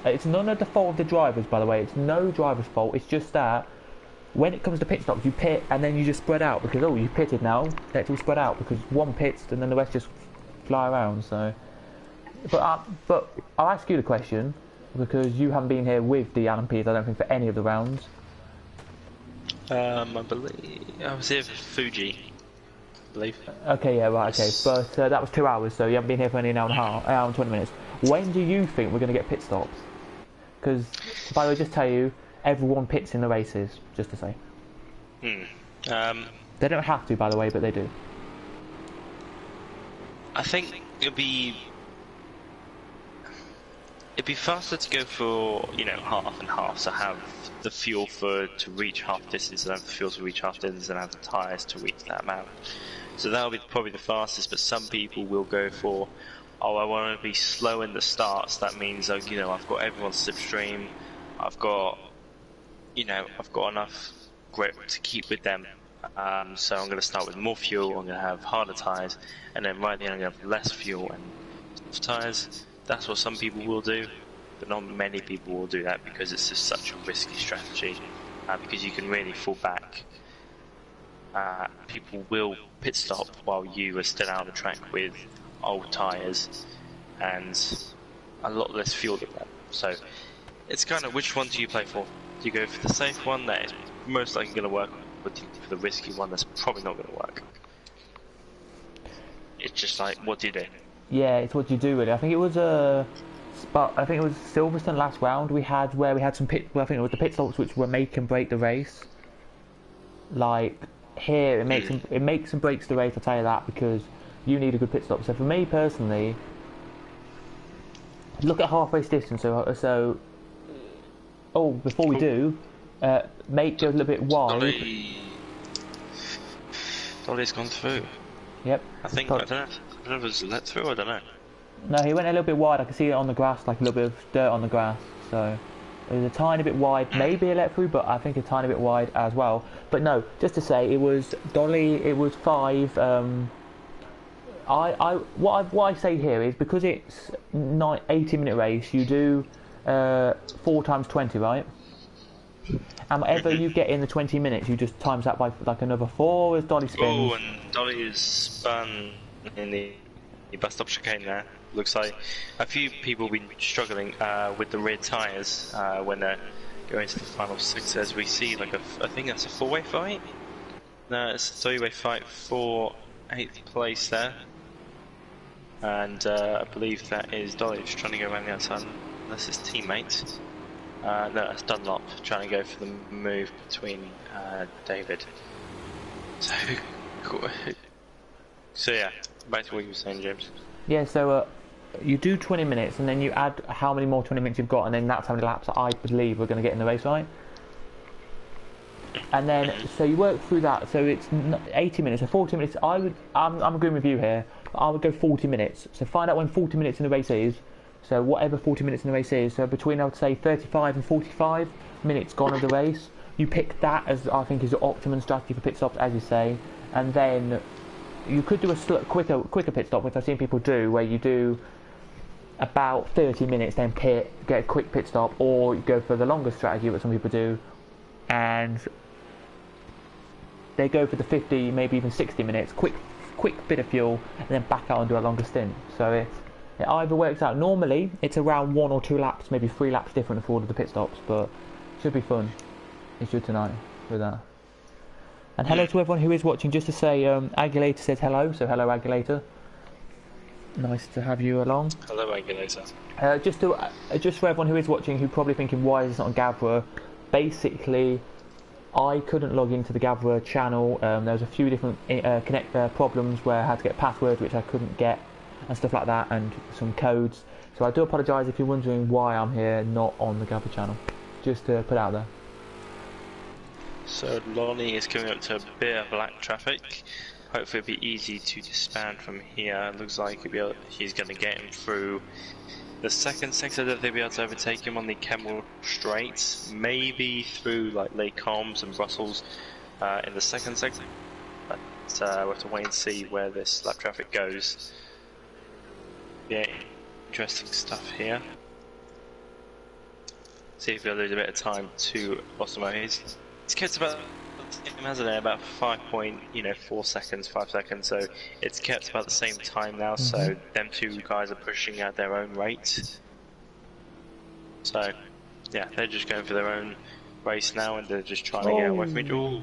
it's none of the fault of the drivers, by the way. It's no driver's fault. It's just that when it comes to pit stops, you pit and then you just spread out because, oh, you've pitted now, let's all spread out, because one pits and then the rest just fly around. So but I'll ask you the question, because you haven't been here with the LMPs, I don't think, for any of the rounds. I believe I was here for Fuji, I believe. Okay, yeah, right, okay, but that was 2 hours, so you haven't been here for only an hour and a half, hour and 20 minutes. When do you think we're going to get pit stops? Because, by the way, just tell you, everyone pits in the races, just to say. They don't have to, by the way, but they do. I think it'd be faster to go for, you know, half and half, so have the fuel to reach half distance and have the fuel to reach half distance and have the tyres to reach that amount. So that'll be probably the fastest, but some people will go for, oh, I want to be slow in the starts. That means, you know, I've got everyone's slipstream, I've got enough grip to keep with them. So I'm going to start with more fuel, I'm going to have harder tyres, and then right at the end I'm going to have less fuel and soft tyres. That's what some people will do, but not many people will do that because it's just such a risky strategy, because you can really fall back. People will pit stop while you are still out on the track with old tyres and a lot less fuel than that. So it's kind of, which one do you play for? Do you go for the safe one that is most likely going to work, or do you go for the risky one that's probably not going to work? It's just like, what do you do? Yeah, it's what you do, really. I think it was Silverstone last round we had some pit. Well, I think it was the pit stops which were make and break the race. Like here, it makes and breaks the race. I'll tell you that, because you need a good pit stop. So for me personally, look at half race distance. So before we do, Make goes a little bit wide. Dolly's gone through. Yep. I don't know if it was let through, I don't know. No, he went a little bit wide. I can see it on the grass, like a little bit of dirt on the grass. So it was a tiny bit wide, maybe a let through, but I think a tiny bit wide as well. But no, just to say, it was Dolly. It was 5. What I say here is, because it's 80-minute race, you do 4 times 20, right? And whatever you get in the 20 minutes, you just times that by like another 4 as Dolly spins. Oh, and Dolly is spun in the bus stop chicane there. Looks like a few people have been struggling with the rear tyres when they're going to the final 6, as we see like I think that's a 4-way fight? No, it's a 3-way fight for 8th place there. And I believe that is Dodge trying to go around the outside. That's his teammate. No, that's Dunlop trying to go for the move between David. So yeah, back to what you were saying, James. Yeah, so you do 20 minutes and then you add how many more 20 minutes you've got, and then that's how many laps I believe we're going to get in the race, right? And then, so you work through that, so it's 80 minutes, so 40 minutes. I'm agreeing with you here, but I would go 40 minutes. So find out when 40 minutes in the race is, so whatever 40 minutes in the race is, so between, I would say, 35 and 45 minutes gone of the race. You pick that as, I think, is your optimum strategy for pit stops, as you say, and then you could do a quicker pit stop, which I've seen people do, where you do about 30 minutes, then pit, get a quick pit stop, or you go for the longer strategy, what some people do, and they go for the 50, maybe even 60 minutes, quick bit of fuel, and then back out and do a longer stint. So it either works out. Normally, it's around 1 or 2 laps, maybe 3 laps different for all of the pit stops, but it should be fun. It should tonight with that. And hello to everyone who is watching. Just to say, Agulator says hello, so hello Agulator. Nice to have you along. Hello Agulator. Just for everyone who is watching, who probably thinking, why is this not on GAVRA? Basically, I couldn't log into the GAVRA channel. There was a few different problems where I had to get passwords which I couldn't get and stuff like that, and some codes. So I do apologise if you're wondering why I'm here, not on the GAVRA channel. Just to put it out there. So Lonnie is coming up to a bit of black traffic. Hopefully it'll be easy to disband from here. It looks like he's going to get him through the second sector, that they'll be able to overtake him on the Kemmel Straight. Maybe through like Lake Holmes and Brussels in the second sector. But we'll have to wait and see where this lap traffic goes. Yeah, interesting stuff here. See if we'll lose a bit of time to Boston. It's kept about, hasn't it, about 5 seconds, 5 seconds, so it's kept about the same time now, so them two guys are pushing at their own rate. So, yeah, they're just going for their own race now, and they're just trying to get away from each other. Ooh.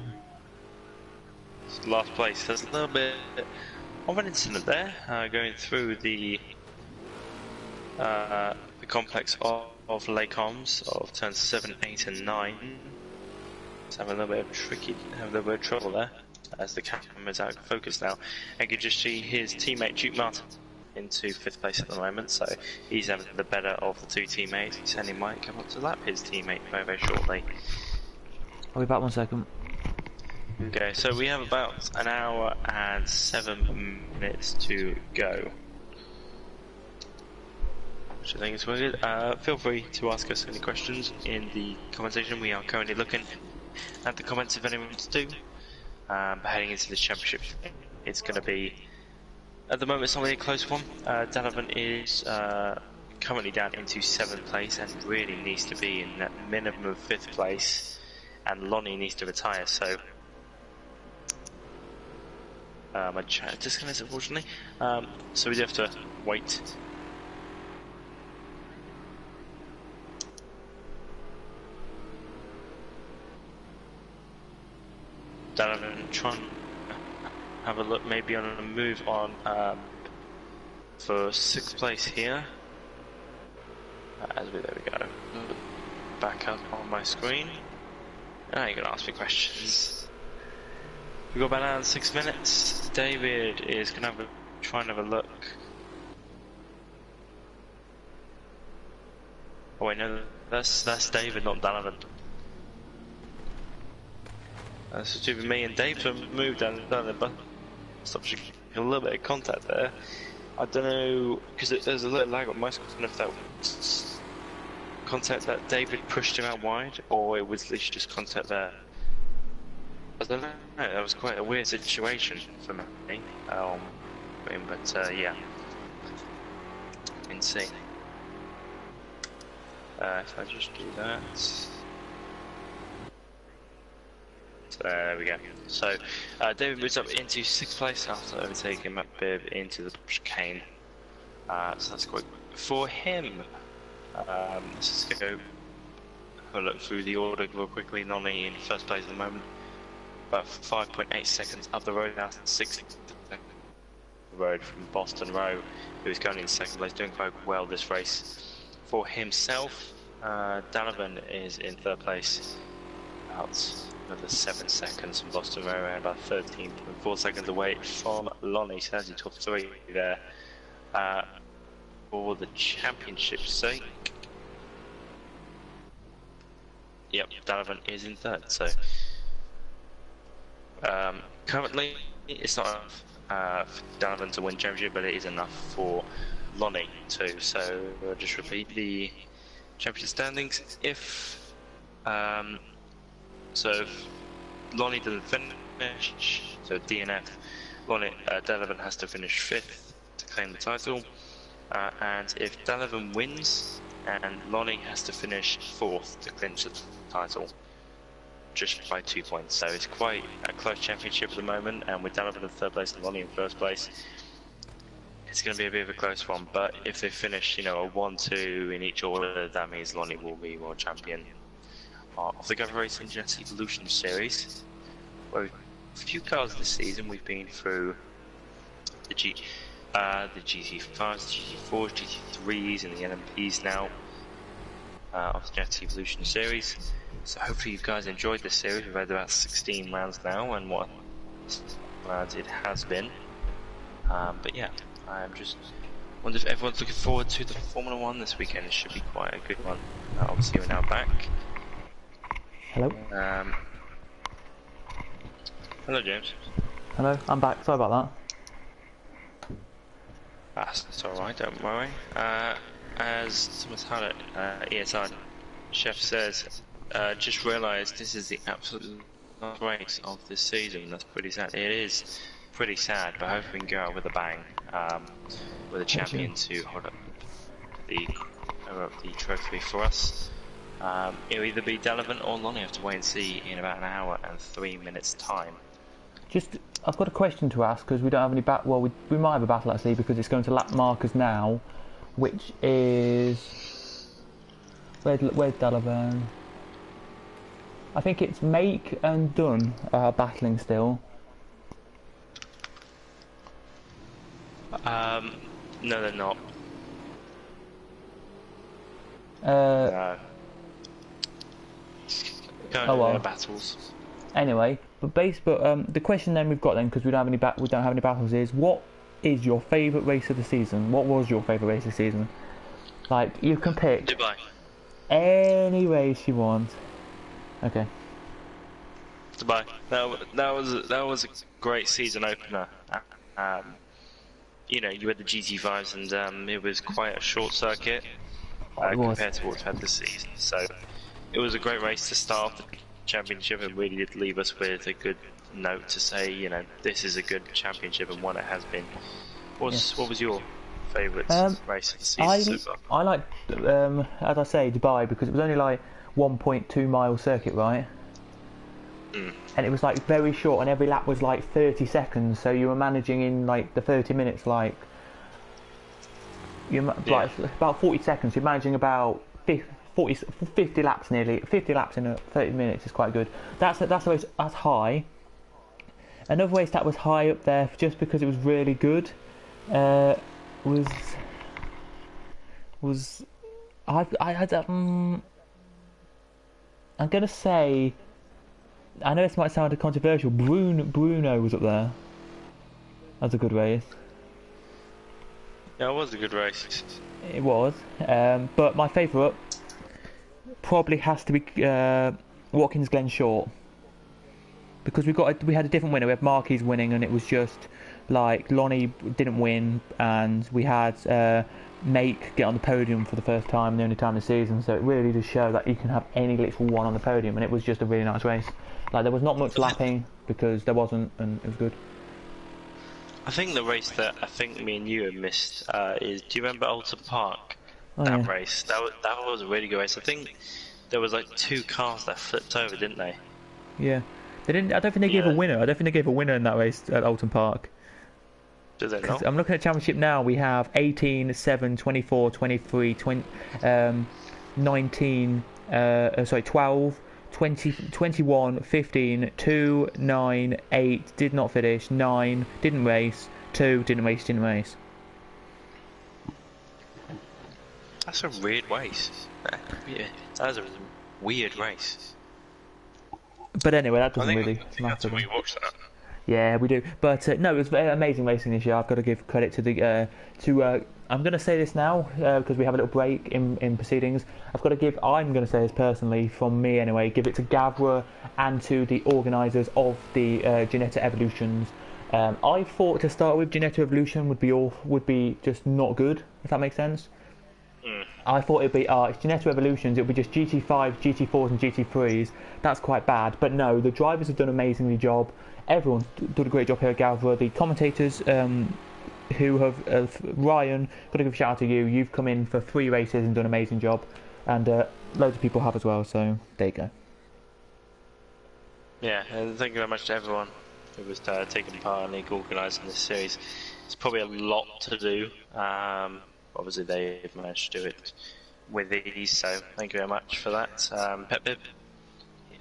Last place, there's a little bit of an incident there, going through the complex of Lake Holmes, of turns 7, 8 and 9. Having a little bit of trouble there, as the camera's out of focus now. And you can just see his teammate Duke Martin into 5th place at the moment, so he's having the better of the two teammates, and he might come up to lap his teammate very, very shortly. I'll be back 1 second. Okay, so we have about an hour and 7 minutes to go, which I think is really good. Feel free to ask us any questions in the comment section. We are currently looking at the comments if anyone wants to. But heading into this championship, it's going to be, at the moment it's not really a close one. Donovan is currently down into 7th place and really needs to be in that minimum of 5th place, and Lonnie needs to retire, so my chat disconnected unfortunately, so we do have to wait. Donovan trying to have a look maybe on a move on for 6th place here. There we go. Back up on my screen. Now you're gonna ask me questions. We've got about an hour and 6 minutes. David is gonna try and have a look. Oh wait, no, that's David, not Donovan. That's stupid me and Dave to move down there, but stop a little bit of contact there. I don't know, because there's a little lag on my screen, if that was contact that David pushed him out wide, or it was literally just contact there. I don't know, that was quite a weird situation for me. But yeah, insane. If I just do that. There we go. So David moves up into 6th place after overtaking Matt Bibb into the chicane. So that's quite for him. Let's just go have a look through the order real quickly. Nonny in first place at the moment, about 5.8 seconds up the road now. 6 the road from Boston Row, who is going in second place, doing quite well this race. For himself, Donovan is in third place, about another 7 seconds from Boston Row, and about 13.4 seconds away from Lonnie. So that's your top three there. For the championship's sake, yep, Donovan is in third. So currently, it's not enough for Donovan to win championship, but it is enough for Lonnie too. So I'll just repeat the championship standings. If Lonnie doesn't finish, so DNF, Donovan has to finish 5th to claim the title. And if Donovan wins, and Lonnie has to finish 4th to clinch the title, just by 2 points. So it's quite a close championship at the moment, and with Donovan in third place and Lonnie in first place, it's going to be a bit of a close one. But if they finish, a 1-2 in each order, that means Lonnie will be world champion of the GAVRA Racing Ginetta Evolution Series. Where a few cars this season, we've been through the GT5s, the GT4s, GT3s, and the LMPs now of the Ginetta Evolution Series. So hopefully you guys enjoyed this series. We've had about 16 rounds now, and what rounds it has been. But yeah, I'm just wonder if everyone's looking forward to the Formula 1 this weekend. It should be quite a good one. Obviously we're now back. Hello. Hello, James. Hello, I'm back. Sorry about That's alright, don't worry. As Thomas Hallett, ESI chef says, just realised this is the absolute last race of this season. That's pretty sad. It is pretty sad, but hopefully we can go out with a bang, with a champion to hold up the trophy for us. It'll either be Donovan or Lonnie. I have to wait and see in about an hour and 3 minutes time. I've got a question to ask, because we don't have any well, we might have a battle actually, because it's going to lap markers now, which is where's Donovan? I think it's Make and Dunn are battling still. No, they're not. No. Oh well. Battles. Anyway, but the question then we've got then, because we don't have any battles, is what is your favourite race of the season? What was your favourite race of the season? Like, you can pick Dubai. Any race you want. Okay. Dubai. That was a great season opener. You had the GT5s, and it was quite a short circuit compared to what we've had this season. So it was a great race to start the championship, and really did leave us with a good note to say, this is a good championship and one it has been. What was your favourite race of the season so far? I liked, as I say, Dubai, because it was only like 1.2 mile circuit, right? And it was like very short, and every lap was like 30 seconds, so you were managing in like the 30 minutes, like about 40 seconds, you're managing about 50 laps nearly. 50 laps in 30 minutes is quite good. That's high. Another race that was high up there just because it was really good was I'm gonna say, I know this might sound controversial, Bruno was up there. That's a good race. Yeah, it was a good race. It was, but my favourite probably has to be Watkins Glen Short, because we had a different winner. We had Marquis winning, and it was just like Lonnie didn't win, and we had Make get on the podium for the first time, the only time this season. So it really does show that you can have any little one on the podium, and it was just a really nice race. Like, there was not much lapping because there wasn't, and it was good. I think the race that I think me and you have missed is, do you remember Alton Park? Race. That was a really good race. I think there was like 2 cars that flipped over, didn't they? Yeah. They didn't. I don't think they gave a winner. I don't think they gave a winner in that race at Alton Park. Do they not? I'm looking at championship now. We have 18, 7, 24, 23, 20, 19, sorry, 12, 20, 21, 15, 2, 9, 8, did not finish, 9, didn't race, 2, didn't race. That's a weird race. Yeah, that was a weird race. But anyway, that doesn't really That's matter. we watched that. Yeah, we do. But no, it was amazing racing this year. I've got to give credit to the I'm going to say this now because we have a little break in proceedings. I'm going to say this personally, from me anyway, give it to GAVRA and to the organisers of the Ginetta Evolutions. I thought to start with Ginetta Evolution would be just not good, if that makes sense. I thought it'd be Ginetta Evolutions, it'll be just GT5s, GT4s and GT3s. That's quite bad, but no, the drivers have done an amazingly job. Everyone's done a great job here at GAVRA. The commentators who have Ryan, got to give a shout out to you. You've come in for 3 races and done an amazing job, and loads of people have as well, so there you go. Yeah, and thank you very much to everyone who was taking part in organising this series. It's probably a lot to do. Obviously they've managed to do it with ease, so thank you very much for that. Pep,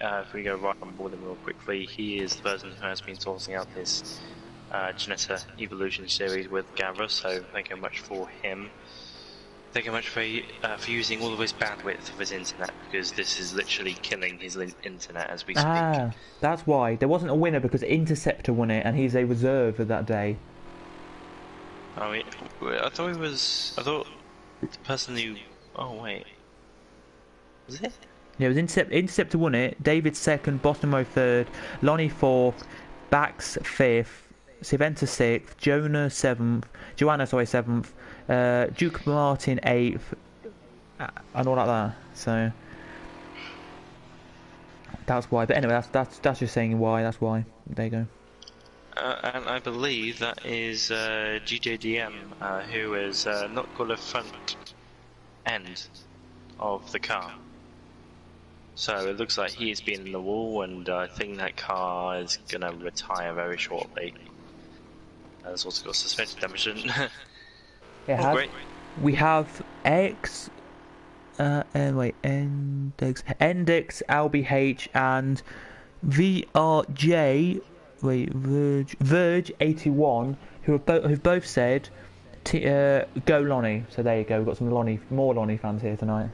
if we go right on board him real quickly, he is the person who has been sorting out this Ginetta Evolution series with GAVRA, so thank you very much for him. Thank you very much for using all of his bandwidth of his internet, because this is literally killing his internet as we speak. Ah, that's why. There wasn't a winner because Interceptor won it, and he's a reserve for that day. Oh, I thought the person who... Oh, wait. Was it? Yeah, it was Interceptor won it, David 2nd, Boston Rowe 3rd, Lonnie 4th, Bax 5th, Siventa 6th, Joanna 7th, Duke Martin 8th, and all like that. So that's why. But anyway, that's just saying why. That's why. There you go. And I believe that is GJDM, who has not got a front end of the car. So it looks like he's been in the wall, and I think that car is going to retire very shortly. It's also got suspension damage. Great. We have X, Index, LBH, and VRJ. Verge 81, who've both said go Lonnie. So there you go. We've got some more Lonnie fans here tonight.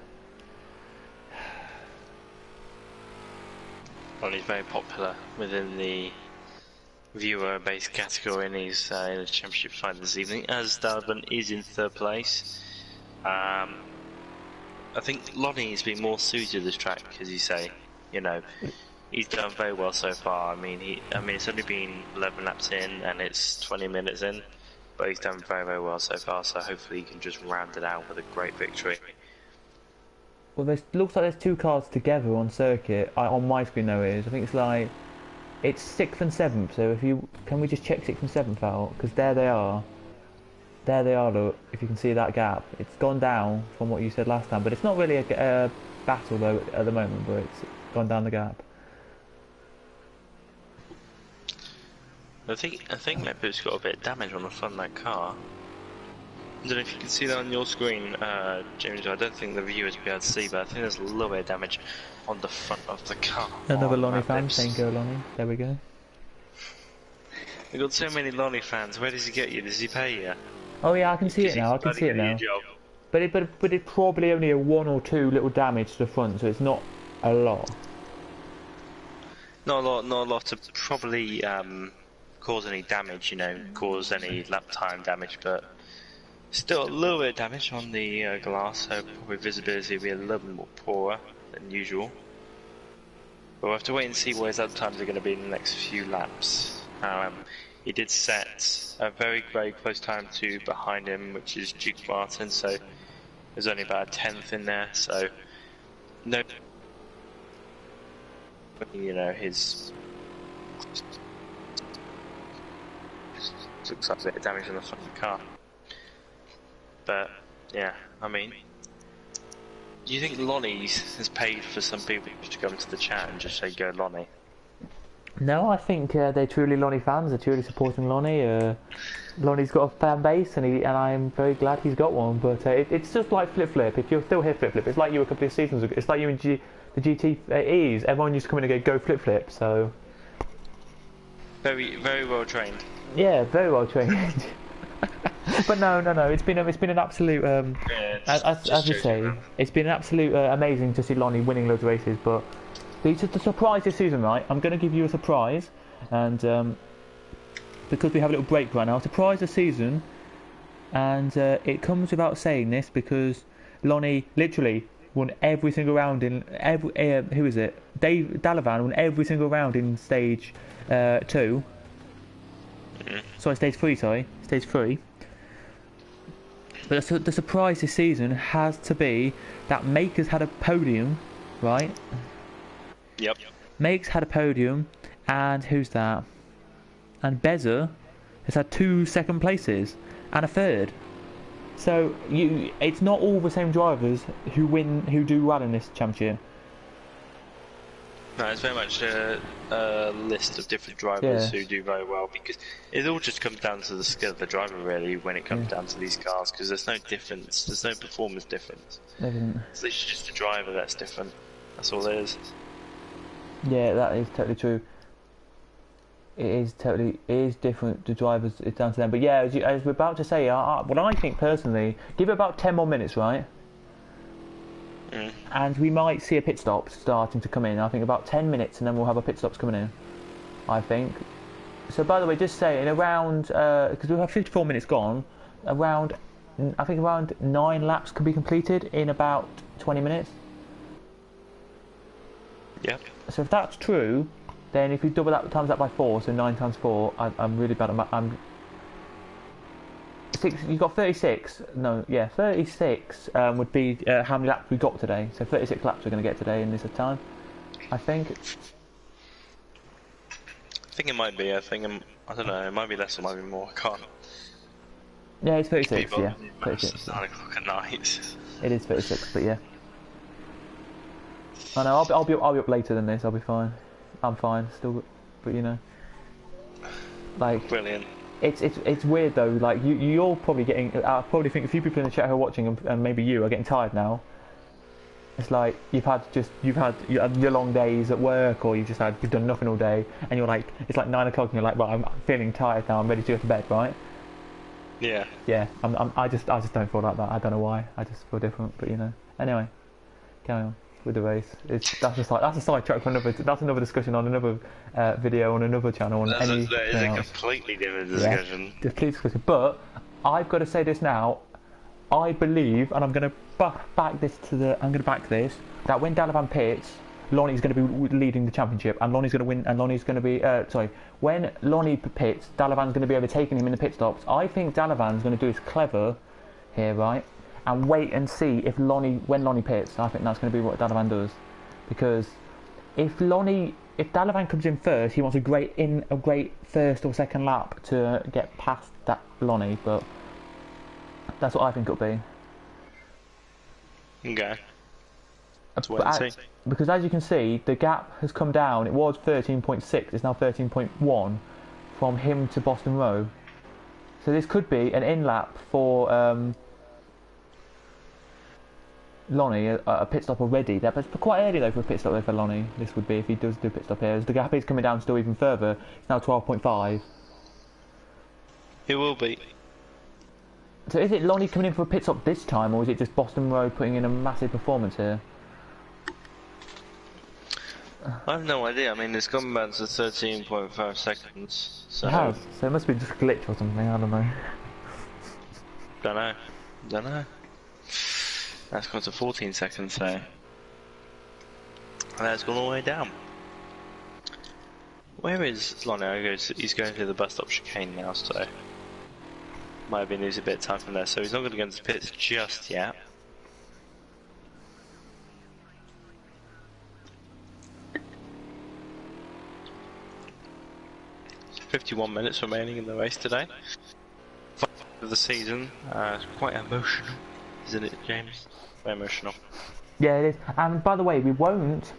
Lonnie's very popular within the viewer-based category, and he's in the championship fight this evening. As Darwin is in 3rd place. I think Lonnie's been more suited to this track, as you say. You know, he's done very well so far. I mean, it's only been 11 laps in, and it's 20 minutes in, but he's done very, very well so far. So hopefully, he can just round it out with a great victory. Well, looks like there's 2 cars together on circuit. On my screen, though, I think it's 6th and 7th. So can we just check 6th and 7th out? Because there they are. There they are. Look, if you can see that gap, it's gone down from what you said last time. But it's not really a battle though at the moment. But it's gone down the gap. I think maybe it's got a bit of damage on the front of that car. I don't know if you can see that on your screen, James. I don't think the viewers will be able to see, but I think there's a little bit of damage on the front of the car. Another Lonnie fan saying go Lonnie. There we go. We've got so many Lonnie fans. Where does he get you? Does he pay you? Oh yeah, I can see it now. I can see it now. But it's probably only a 1 or 2 little damage to the front, so it's not a lot. Not a lot to probably cause any damage, cause any lap time damage, but still a little bit of damage on the glass, so probably visibility will be a little bit more poorer than usual. But we'll have to wait and see where his lap times are going to be in the next few laps. He did set a very, very close time to behind him, which is Duke Martin, so there's only about a 10th in there, so no, his looks like a bit of damage on the front of the car. But yeah, I mean, do you think Lonnie has paid for some people to come into the chat and just say go Lonnie? No, I think they're truly Lonnie fans. They're truly supporting Lonnie. Lonnie's got a fan base, and I am very glad he's got one. But it's just like Flip Flip. If you're still here, Flip Flip, it's like you were a couple of seasons ago. It's like you in the GTEs. Everyone used to come in and go Flip Flip. So very, very well trained. yeah, very well trained. But no. It's been an absolute as you say, it's been an absolute amazing to see Lonnie winning loads of races. But the surprise this season, right? I'm going to give you a surprise, and because we have a little break right now, surprise this season, and it comes without saying this because Lonnie literally won every single round in every. Who is it? Dave Dalavan won every single round in stage 2. Sorry, stage 3. Sorry, stage 3. But the surprise this season has to be that Maker's had a podium, right? Yep. Make's had a podium, and who's that? And Beza has had 2 second places and a third. So it's not all the same drivers who do well in this championship. No, it's very much a list of different drivers who do very well, because it all just comes down to the skill of the driver really when it comes down to these cars, because there's no difference, there's no performance difference. It's literally just a driver that's different, that's all there is. Yeah, that is totally true. It is different, the drivers, it's down to them. But yeah, as we're about to say, what I think personally, give it about 10 more minutes, right? And we might see a pit stop starting to come in. I think about 10 minutes, and then we'll have a pit stops coming in, I think. So by the way, just saying, around because we have 54 minutes gone, I think around 9 laps can be completed in about 20 minutes. Yep. So if that's true, then if you double that times that by 4, so 9 times 4, I'm really bad at I'm 6. You've got 36. No, yeah, 36 would be how many laps we got today. So 36 laps we're going to get today in this time, I think. I think it might be. I don't know. It might be less or might be more. I can't. Yeah, it's 36. Yeah, 36. It's 9 o'clock at night. It is 36, but yeah. I know. I'll be up later than this. I'll be fine. I'm fine still, but you know, like brilliant. It's weird though. Like you're probably getting. I probably think a few people in the chat who are watching, and maybe you are getting tired now. It's like you've had your long days at work, or you've done nothing all day, and you're like, it's like 9 o'clock, and you're like, well, I'm feeling tired now. I'm ready to go to bed, right? Yeah. Yeah. I just don't feel like that. I don't know why. I just feel different. But you know. Anyway, carry on with the race. That's a sidetrack for another. That's another discussion on another video on another channel. On that is a completely different discussion. Yeah, complete discussion. But I've got to say this now. I believe, and I'm going to back this that when Dalavan pits, Lonnie's going to be leading the championship, and Lonnie's going to win, and Lonnie's going to be when Lonnie pits, Dalavan's going to be overtaking him in the pit stops. I think Dalavan's going to do his clever here, right? And wait and see when Lonnie pits. I think that's going to be what Dalavan does, because if Dalavan comes in first, he wants a great first or second lap to get past that Lonnie. But that's what I think it'll be. Okay. Let's wait and see. Because as you can see, the gap has come down. It was 13.6. It's now 13.1 from him to Boston Row. So this could be an in lap for. Lonnie, a pit stop already. That's quite early though for a pit stop there for Lonnie. This would be if he does do a pit stop here. As the gap is coming down still even further. It's now 12.5. It will be. So is it Lonnie coming in for a pit stop this time, or is it just Boston Road putting in a massive performance here? I have no idea. I mean, it's gone back to 13.5 seconds. So it has. So it must be just a glitch or something. I don't know. Don't know. That's gone to 14 seconds, so... And that's gone all the way down. Where is Lonnie? He's going to the bus stop chicane now, so... Might have been losing a bit of time from there, so he's not going to go into pits just yet. There's 51 minutes remaining in the race today. Of the season, it's quite emotional, isn't it, James? Very emotional. Yeah, it is. And by the way, we won't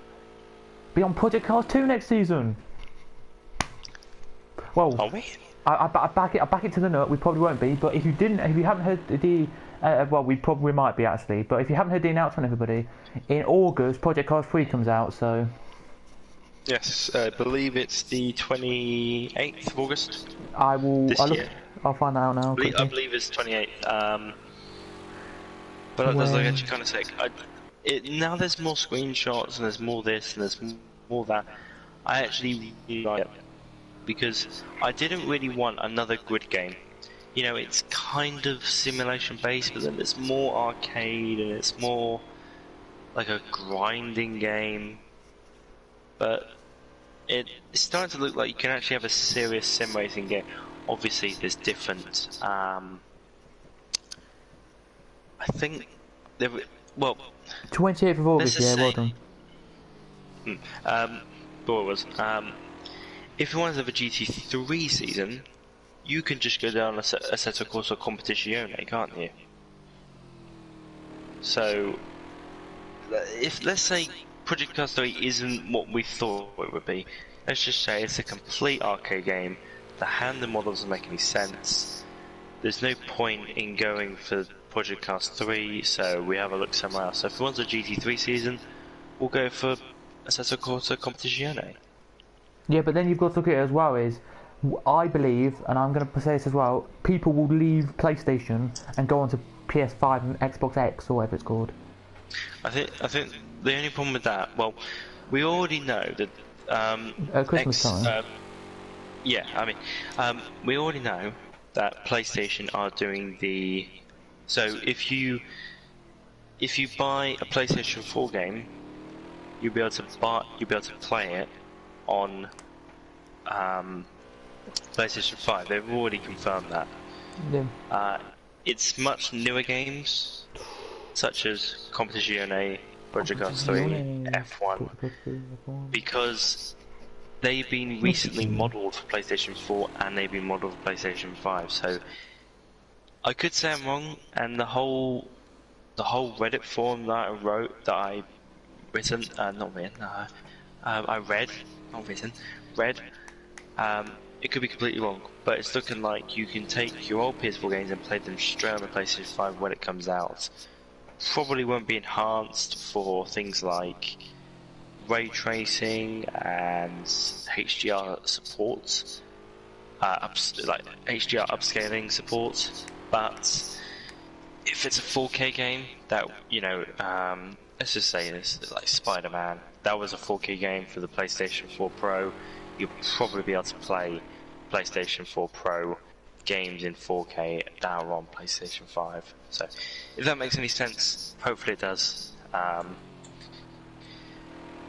be on Project Cars 2 next season. Well, Are we? I back it to the nut. We probably won't be, but if you haven't heard the well, we might be actually. But if you haven't heard the announcement, everybody, in August, Project Cars 3 comes out. So Yes, I believe it's the 28th of August. I'll find that out now. I believe it's 28th. But that's like actually kind of sick. Now there's more screenshots and there's more this and there's more that. I actually really like it because I didn't really want another grid game. You know, it's kind of simulation based, but then it's more arcade and it's more like a grinding game. But it's starting to look like you can actually have a serious sim racing game. Obviously, there's different. I think there. Well, 28th of August. Yeah, well done. What was if you want to have a GT3 season, you can just go down a Spa-Francorchamps Competizione, can't you? So, if let's say Project Cars 3 isn't what we thought it would be, let's just say it's a complete arcade game. The hand models don't make any sense. There's no point in going for Project Cars 3, so we have a look somewhere else. So if we want a GT3 season, we'll go for a Spa-Francorchamps Competizione. Yeah, but then you've got to look at it as well. I believe, and I'm going to say this as well, people will leave PlayStation and go onto PS5 and Xbox X or whatever it's called. I think the only problem with that, well, we already know that Christmas time. Yeah, I mean, we already know that PlayStation are doing the. So if you buy a PlayStation 4 game, you'll be able to play it on PlayStation 5. They've already confirmed that. Yeah. It's much newer games, such as Competizione, Project Cars 3, F1, because they've been recently modelled for PlayStation 4 and they've been modelled for PlayStation 5. So I could say I'm wrong, and the whole Reddit forum that I wrote, that I written, not written, I read, not written, read. It could be completely wrong, but it's looking like you can take your old PS4 games and play them straight on the PlayStation 5 when it comes out. Probably won't be enhanced for things like ray tracing and HDR support, like HDR upscaling support. But if it's a 4K game, that let's just say this, like Spider-Man, that was a 4K game for the PlayStation 4 Pro. You'll probably be able to play PlayStation 4 Pro games in 4K that are on PlayStation 5. So, if that makes any sense, hopefully it does. But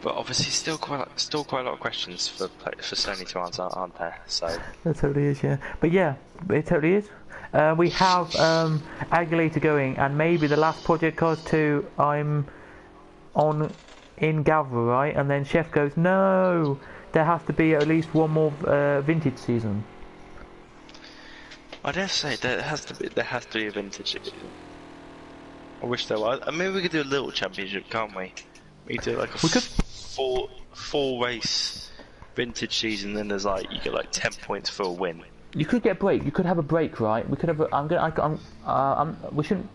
obviously, still quite a lot of questions for Sony to answer, aren't there? So that totally is, yeah. But yeah, it totally is. We have Aguilita going, and maybe the last Project Cars 2 I'm on in GAVRA, right? And then Chef goes, no, there has to be at least one more vintage season. I dare say there has to be a vintage season. I wish there was. I mean, we could do a little championship, can't we? We could do like a four race vintage season. Then there's like you get like 10 points for a win. You could get a break. You could have a break, right? We could have. We shouldn't.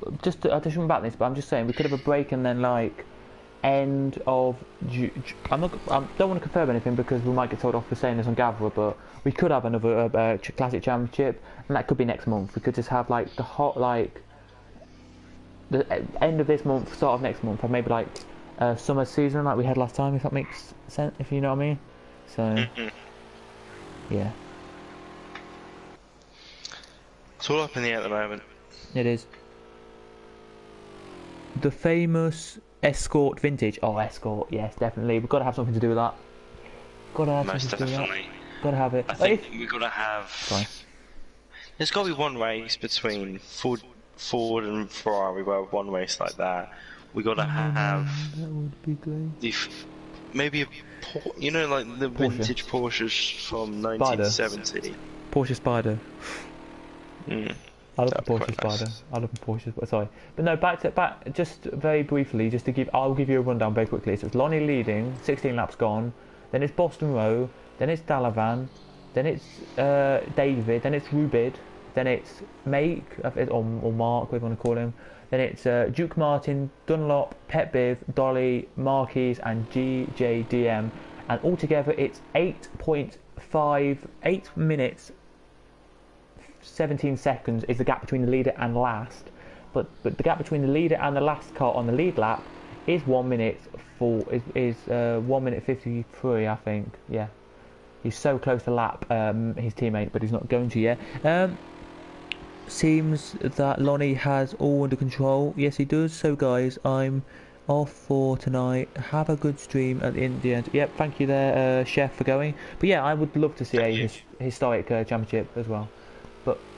I shouldn't back this, but I'm just saying we could have a break and then like end of. I don't want to confirm anything because we might get told off for saying this on GAVRA, but we could have another classic championship, and that could be next month. We could just have like the end of this month, start of next month, or maybe like summer season like we had last time. If that makes sense, if you know what I mean. So yeah. It's all up in the air at the moment. It is. The famous Escort Vintage. Oh, Escort. Yes, definitely. We've got to have something to do with that. Got to have Most something definitely. to do with that. Got to have it. I think we've got to have. Sorry. There's got to be one race between Ford and Ferrari. Where one race like that. We got to have. That would be great. Maybe like the Porsche. vintage Porsches from 1970. Porsche Spider. I love the Porsche Spider. Nice. I love the Porsche. Sorry, but no. Back. Just very briefly, just to give. I'll give you a rundown very quickly. So it's Lonnie leading, 16 laps gone. Then it's Boston Row. Then it's Dalavan. then it's David, then it's Rubid, then it's Make, or Mark, whatever you want to call him. Then it's Duke Martin, Dunlop, Pet Biv, Dolly, Marquis, and GJDM. And altogether it's 8 minutes 17 seconds is the gap between the leader and last. But the gap between the leader and the last car on the lead lap is 1 minute 1 minute 53, I think. Yeah, he's so close to lap his teammate, but he's not going to yet. Seems that Lonnie has all under control. Yes, he does. So guys, I'm off for tonight. Have a good stream at the end. Yep, thank you there, Chef, for going. But yeah, I would love to see a historic championship as well.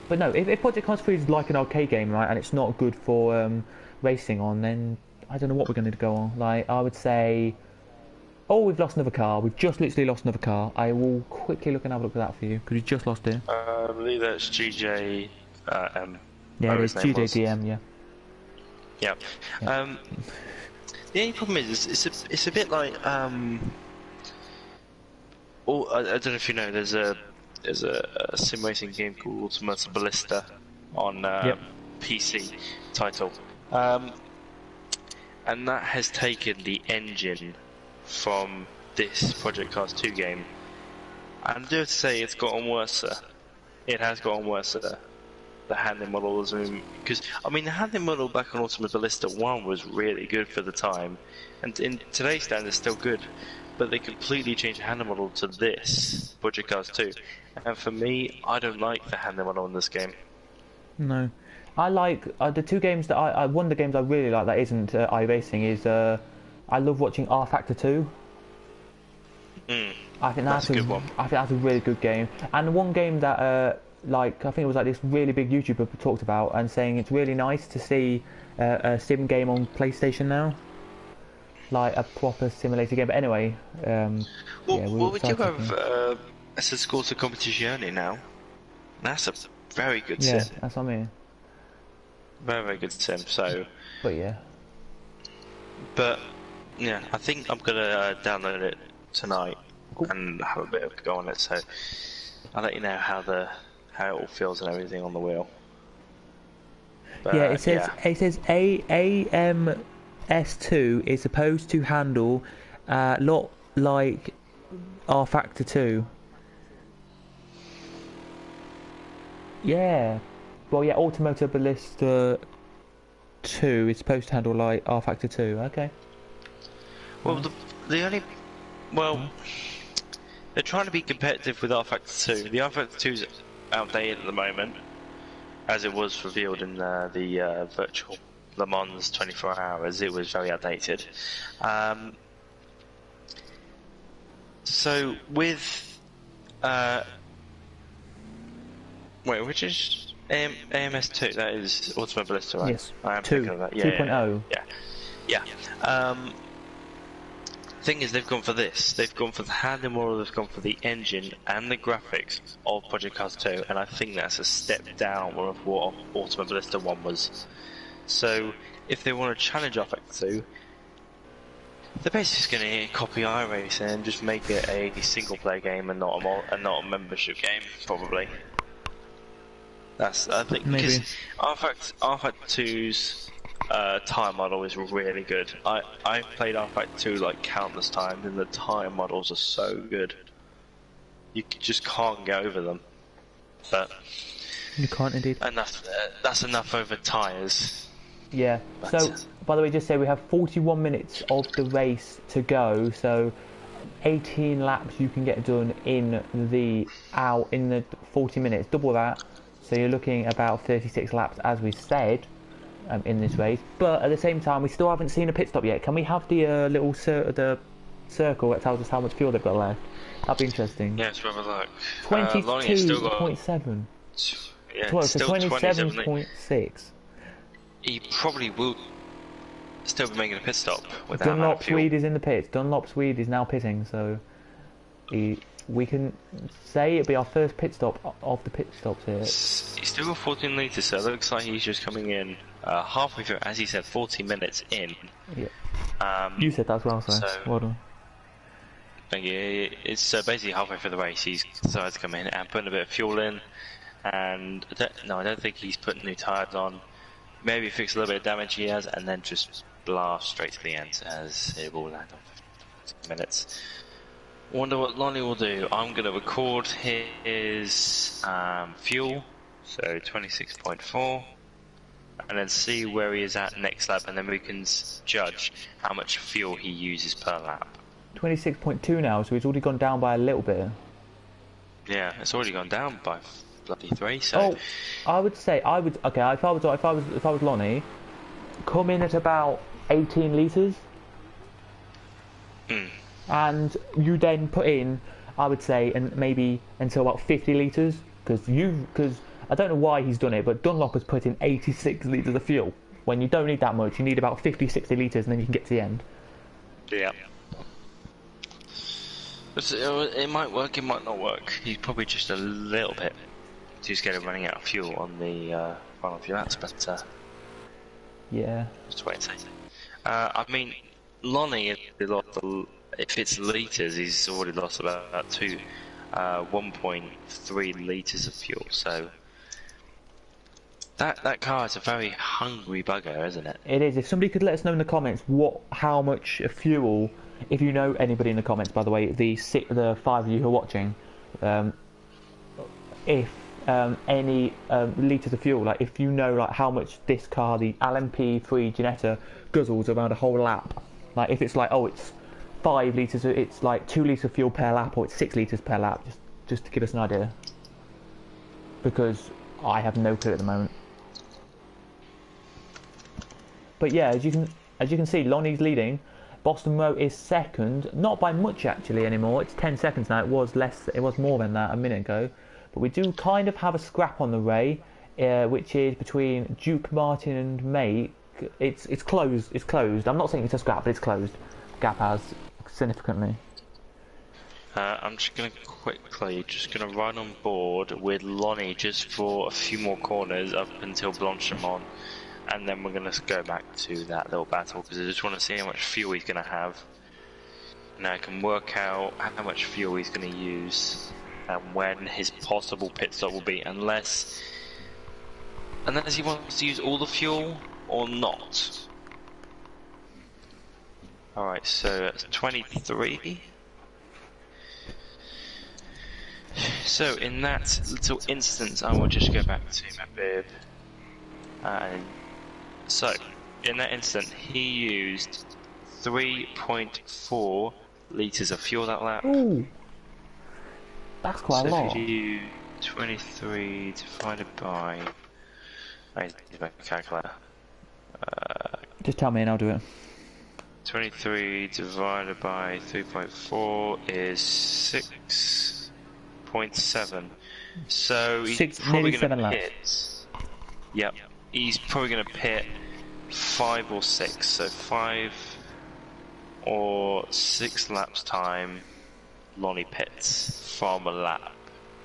But no, if Project Cars 3 is like an arcade game, right, and it's not good for racing on, then I don't know what we're going to go on. Like, I would say, oh, we've lost another car. We've just literally lost another car. I will quickly look and have a look at that for you, because we just lost it. I believe that's GJ. Yeah, it's GJDM. Yeah. Yeah. The only problem is, it's a bit like I don't know if you know, there's a sim racing game called Ultimate Ballista on PC title, and that has taken the engine from this Project Cars 2 game, and I do have to say it's gotten worse. It has gotten worse. The handling model is, because I mean the handling model back on Ultimate Ballista 1 was really good for the time, and in today's standards still good, but they completely changed the handling model to this Project Cars 2, and for me, I don't like the handling model in this game. No, I like the two games that one of the games I really like that isn't iRacing is I love watching R Factor 2. I think that's a good one. I think that's a really good game, and one game that like I think it was like this really big YouTuber talked about and saying it's really nice to see a sim game on PlayStation now, like a proper simulator game. But anyway, we do have a Scorsa Competizione now. That's a very good sim. Yeah, that's what I mean. Very, very good sim. So, but yeah, I think I'm gonna download it tonight and have a bit of a go on it. So I'll let you know how it all feels and everything on the wheel. But, it says AMS2 is supposed to handle a lot like R Factor 2. Yeah. Well, yeah, Automotive Ballista 2 is supposed to handle like R Factor 2. Okay. Well, they're trying to be competitive with R Factor 2. The R Factor 2 is outdated at the moment, as it was revealed in the virtual Le Mans 24 hours. It was very outdated. So with which is AMS2? That is Ultimate Ballista, right? Yes. I am 2. thinking of that. 2.0. Yeah. Thing is, they've gone for this. They've gone for the handling model. They've gone for the engine and the graphics of Project Cars 2, and I think that's a step down of what Ultimate Ballista 1 was. So, if they want to challenge R Factor 2, they're basically going to copy iRacing and just make it a single-player game and not a membership game, probably. That's, I think, because R Factor 2's tire model is really good. I've played R Factor 2 like countless times, and the tire models are so good. You just can't get over them. But you can't indeed. And that's enough over tires. Yeah. So, by the way, just say we have 41 minutes of the race to go. So, 18 laps you can get done in the 40 minutes. Double that. So you're looking about 36 laps, as we said. In this race, but at the same time we still haven't seen a pit stop yet. Can we have the little circle that tells us how much fuel they've got left? That'd be interesting. Yeah, let's have a look. 22.7. Yeah, so still 27.6. He probably will still be making a pit stop without Dunlop Swede is in the pits. Dunlop Swede is now pitting, so we can say it'll be our first pit stop of the pit stops here. He's still got 14 litres, so it looks like he's just coming in halfway through, as he said, 40 minutes in. Yeah. You said that as well, so well done. Thank you. It's basically halfway through the race. He's decided to come in and put a bit of fuel in, and I don't think he's put new tyres on. Maybe fix a little bit of damage he has, and then just blast straight to the end as it will land on 15 minutes. Wonder what Lonnie will do. I'm going to record his fuel, so 26.4, and then see where he is at next lap, and then we can judge how much fuel he uses per lap. 26.2 now, so he's already gone down by a little bit. Yeah, it's already gone down by bloody 3. So oh, I would say if I was Lonnie, come in at about 18 litres, and you then put in, I would say, and maybe until about 50 litres, because I don't know why he's done it, but Dunlop has put in 86 litres of fuel when you don't need that much. You need about 50-60 litres, and then you can get to the end. Yeah. It might work, it might not work. He's probably just a little bit too scared of running out of fuel on the final few laps, but yeah. Just wait and see. I mean, Lonnie, if it's litres, he's already lost about 1.3 litres of fuel, so that car is a very hungry bugger, isn't it? It is. If somebody could let us know in the comments how much fuel, if you know anybody in the comments, by the way, the 5 of you who are watching, if any litres of fuel, like if you know like how much this car, the LMP3 Ginetta, guzzles around a whole lap, like if it's like, oh, it's 5 litres, it's like 2 litres of fuel per lap, or it's 6 litres per lap, just to give us an idea, because I have no clue at the moment. But yeah, as you can see, Lonnie's leading. Boston Row is second, not by much actually anymore. It's 10 seconds now. It was more than that a minute ago. But we do kind of have a scrap on the Ray, which is between Duke Martin and Make. It's closed. It's closed. I'm not saying it's a scrap, but it's closed. Gap has significantly. I'm just gonna quickly run on board with Lonnie just for a few more corners up until Blanchimont, and then we're gonna go back to that little battle because I just want to see how much fuel he's gonna have. Now I can work out how much fuel he's gonna use and when his possible pit stop will be, unless he wants to use all the fuel or not. Alright, so that's 23. So in that little instance, I will just go back to my bib. So in that instant, he used 3.4 litres of fuel that lap. Ooh, that's quite a lot. So if you do 23 divided by... I need my calculator. Just tell me and I'll do it. 23 divided by 3.4 is 6.7. So he's probably going to pit. Yep, he's probably going to pit 5 or 6. So 5 or 6 laps time, Lonnie pits from a lap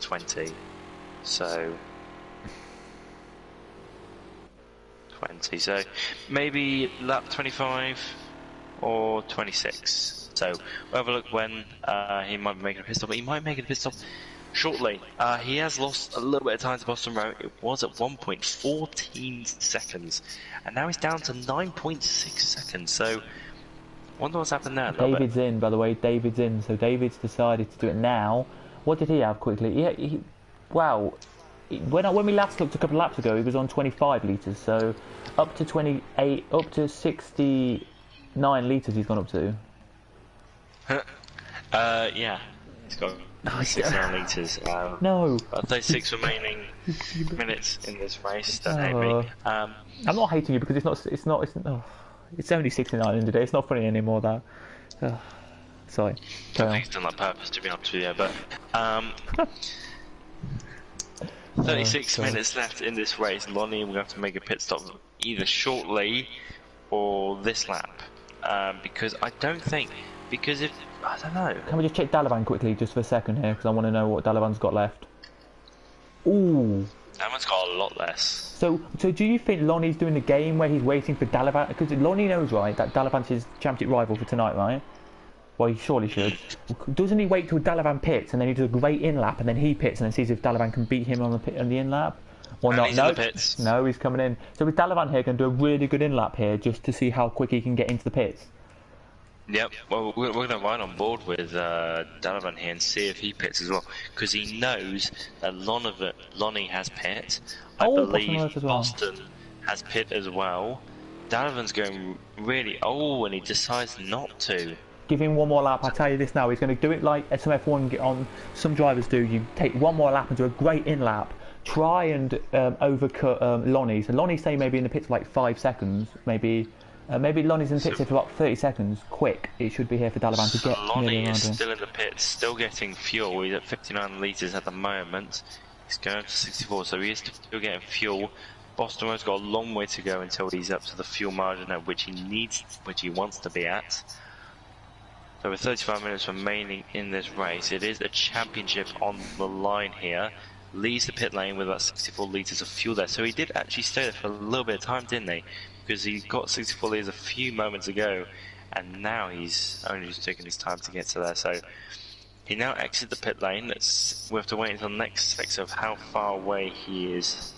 20. So 20. So maybe lap 25. Or 26. So we'll have a look when he might be making a pit stop. But he might make a pit stop shortly. He has lost a little bit of time to Boston Row. It was at 1.14 seconds, and now he's down to 9.6 seconds. So wonder what's happened there. David's in, by the way. David's in. So David's decided to do it now. What did he have quickly? Wow. When we last looked a couple of laps ago, he was on 25 litres. So up to 28, up to 69 litres he's gone up to. Yeah. He's got 69 litres. No. 36 remaining minutes in this race. Don't hate me. I'm not hating you because it's only 69 in today. It's not funny anymore, that. Sorry. I think it's done on purpose, to be honest with you, but 36 minutes left in this race. Lonnie will have to make a pit stop either shortly or this lap. Because I don't know. Can we just check Dalavan quickly, just for a second here, because I want to know what Dalavan's got left. Ooh. Dalavan's got a lot less. So do you think Lonnie's doing the game where he's waiting for Dalavan? Because Lonnie knows, right, that Dalavan's his championship rival for tonight, right? Well, he surely should. Doesn't he wait till Dalavan pits and then he does a great in lap and then he pits and then sees if Dalavan can beat him on the in lap? Or And not? he's No, in the pits. no, he's coming in. So with Dalavan here, going to do a really good in lap here just to see how quick he can get into the pits. Yep, well, we're going to ride on board with Dalavan here and see if he pits as well, because he knows that Lonnie has pit. I believe Boston has pit as well. Dalavan's going really... Oh, and he decides not to. Give him one more lap. I tell you this now, he's going to do it like some F1 on some drivers do. You take one more lap and do a great in lap. Try and overcut Lonnie. So Lonnie, say maybe in the pits for like 5 seconds, maybe Lonnie's in the pits for about 30 seconds. Quick, it should be here for Dalavan to get. Lonnie is still in the pits, still getting fuel. He's at 59 litres at the moment. He's going up to 64, so he is still getting fuel. Boston has got a long way to go until he's up to the fuel margin at which he wants to be at. So with 35 minutes remaining in this race, it is a championship on the line here. Leaves the pit lane with about 64 litres of fuel there. So he did actually stay there for a little bit of time, didn't he? Because he got 64 litres a few moments ago, and now he's only just taking his time to get to there. So he now exits the pit lane. We have to wait until the next sector of how far away he is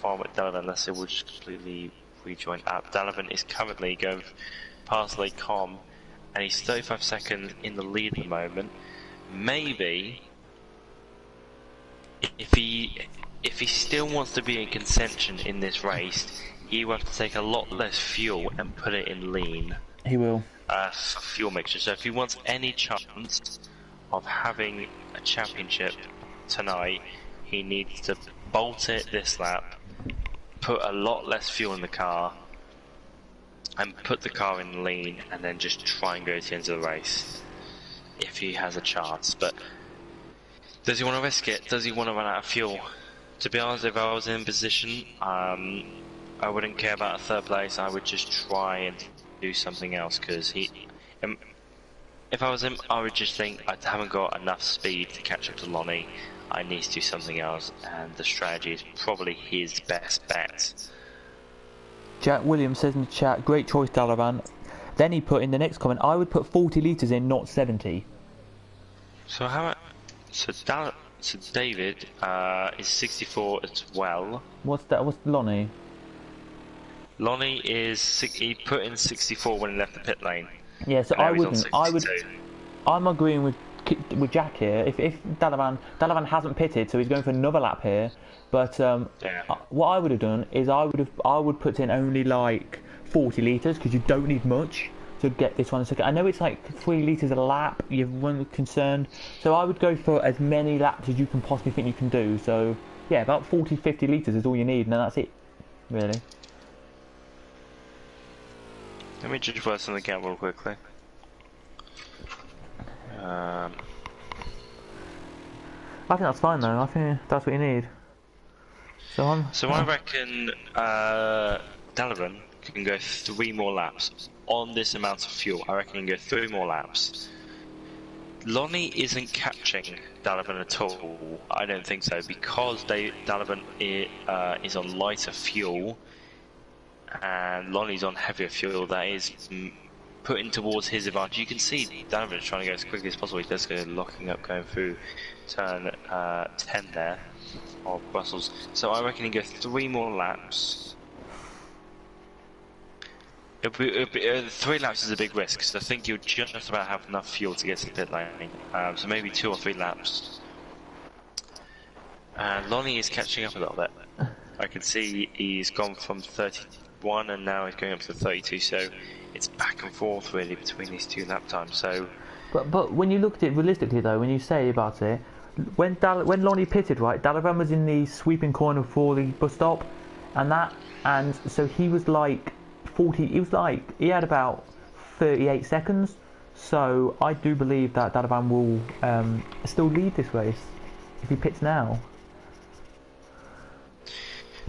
from Dalavan, unless it will just completely rejoin up. Dalavan is currently going past Lake Com, and he's 35 seconds in the lead at the moment. Maybe if he still wants to be in contention in this race, he will have to take a lot less fuel and put it in lean. He will. For fuel mixture. So if he wants any chance of having a championship tonight, he needs to bolt it this lap, put a lot less fuel in the car, and put the car in lean, and then just try and go to the end of the race if he has a chance. But does he want to risk it? Does he want to run out of fuel? To be honest, if I was in position, I wouldn't care about a third place. I would just try and do something else, because if I was him, I would just think, I haven't got enough speed to catch up to Lonnie. I need to do something else, and the strategy is probably his best bet. Jack Williams says in the chat, great choice, Dalavan. Then he put in the next comment, I would put 40 litres in, not 70. So so David is 64 as well. What's Lonnie? Lonnie he put in 64 when he left the pit lane. Yeah, so I'm agreeing with Jack here. If Dalavan hasn't pitted, so he's going for another lap here. But what I would have done is I would put in only like 40 litres, because you don't need much to get this one second. I know it's like 3 litres a lap. You're one concerned, so I would go for as many laps as you can possibly think you can do. So yeah, about 40-50 litres is all you need, and then that's it, really. Let me just work something out real quickly. I think that's fine though. I think that's what you need. So I reckon Dalavan can go 3 more laps on this amount of fuel. I reckon he can go 3 more laps. Lonnie isn't catching Dalavan at all. I don't think so, because Dalavan is on lighter fuel and Lonnie's on heavier fuel. That is putting towards his advantage. You can see Dalavan is trying to go as quickly as possible. He does go locking up going through turn 10 there of Brussels. So I reckon he can go 3 more laps. 3 laps is a big risk, because I think you'll just about have enough fuel to get to the pit lane. So maybe 2 or 3 laps. And Lonnie is catching up a little bit. I can see he's gone from 31 and now he's going up to 32. So it's back and forth really between these 2 lap times. So, but when you look at it realistically though, when you say about it, when Lonnie pitted, right, Dalavan was in the sweeping corner for the bus stop, and so he was like 40. He had about 38 seconds. So I do believe that Dalavan will still lead this race if he pits now.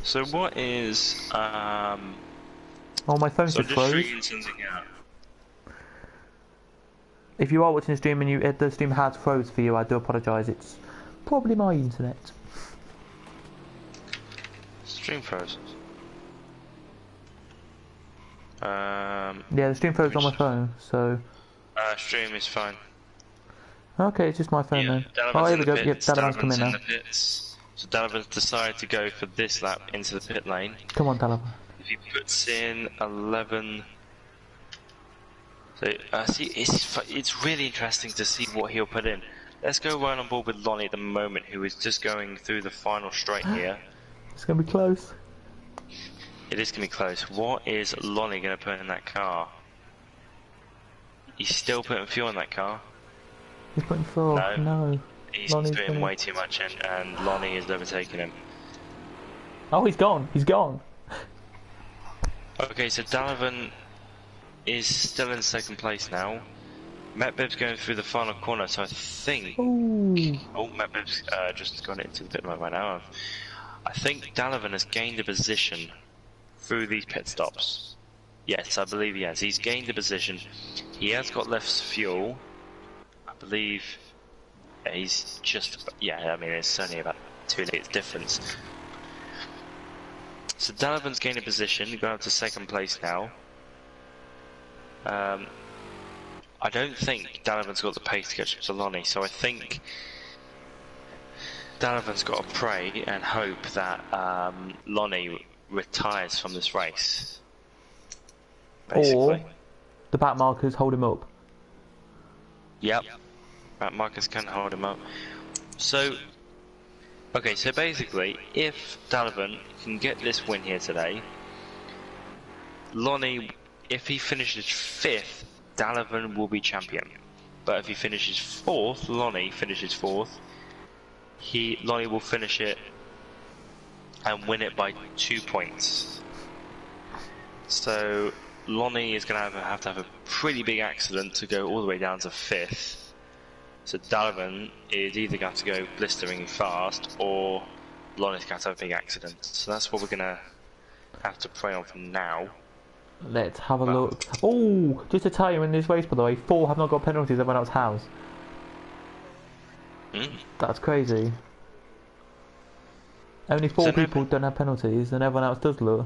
So what is oh, my phone just froze. If you are watching the stream and the stream has froze for you, I do apologise. It's probably my internet. Stream froze. Yeah, the stream froze on my phone, so Stream is fine. Okay, it's just my phone then. Dalavan's Oh, here in we the go. pits. Yep, Dalavan's come in in now. the pits. So Dalavan's decided to go for this lap into the pit lane. Come on, Dalavan. If he puts in 11... So, see, it's really interesting to see what he'll put in. Let's go right on board with Lonnie at the moment, who is just going through the final straight here. It's gonna be close. It is going to be close. What is Lonnie going to put in that car? He's still putting fuel in that car. He's putting full. No. He's Lonnie's doing gonna... way too much, and Lonnie is overtaking him. Oh, he's gone. He's gone. Okay, so Dalavan is still in second place now. Metbib's going through the final corner, so I think... Ooh. Oh, Metbib's just gone into the pit lane right now. I think Dalavan has gained a position through these pit stops. Yes, I believe he has. He's gained a position. He has got less fuel. I believe he's just... Yeah, I mean, it's only about 2 litres difference. So Dalavan's gained a position, going up to second place now. I don't think Dalavan's got the pace to catch up to Lonnie, so I think Dalavan's got to pray and hope that Lonnie retires from this race. Basically. Or the back markers hold him up. Yep. Back markers can hold him up. So, okay, so basically, if Dalavan can get this win here today, Lonnie, if he finishes 5th, Dalavan will be champion. But if he finishes 4th, Lonnie finishes 4th, Lonnie will finish it and win it by 2 points. So Lonnie is going to have a pretty big accident to go all the way down to 5th. So Dalavan is either going to go blistering fast, or Lonnie's going to have a big accident. So that's what we're going to have to pray on for now. Let's have a look. Oh, just to tell you, in this race, by the way, 4 have not got penalties. Everyone else has. That's crazy. Only 4 people don't have penalties, and everyone else does, look.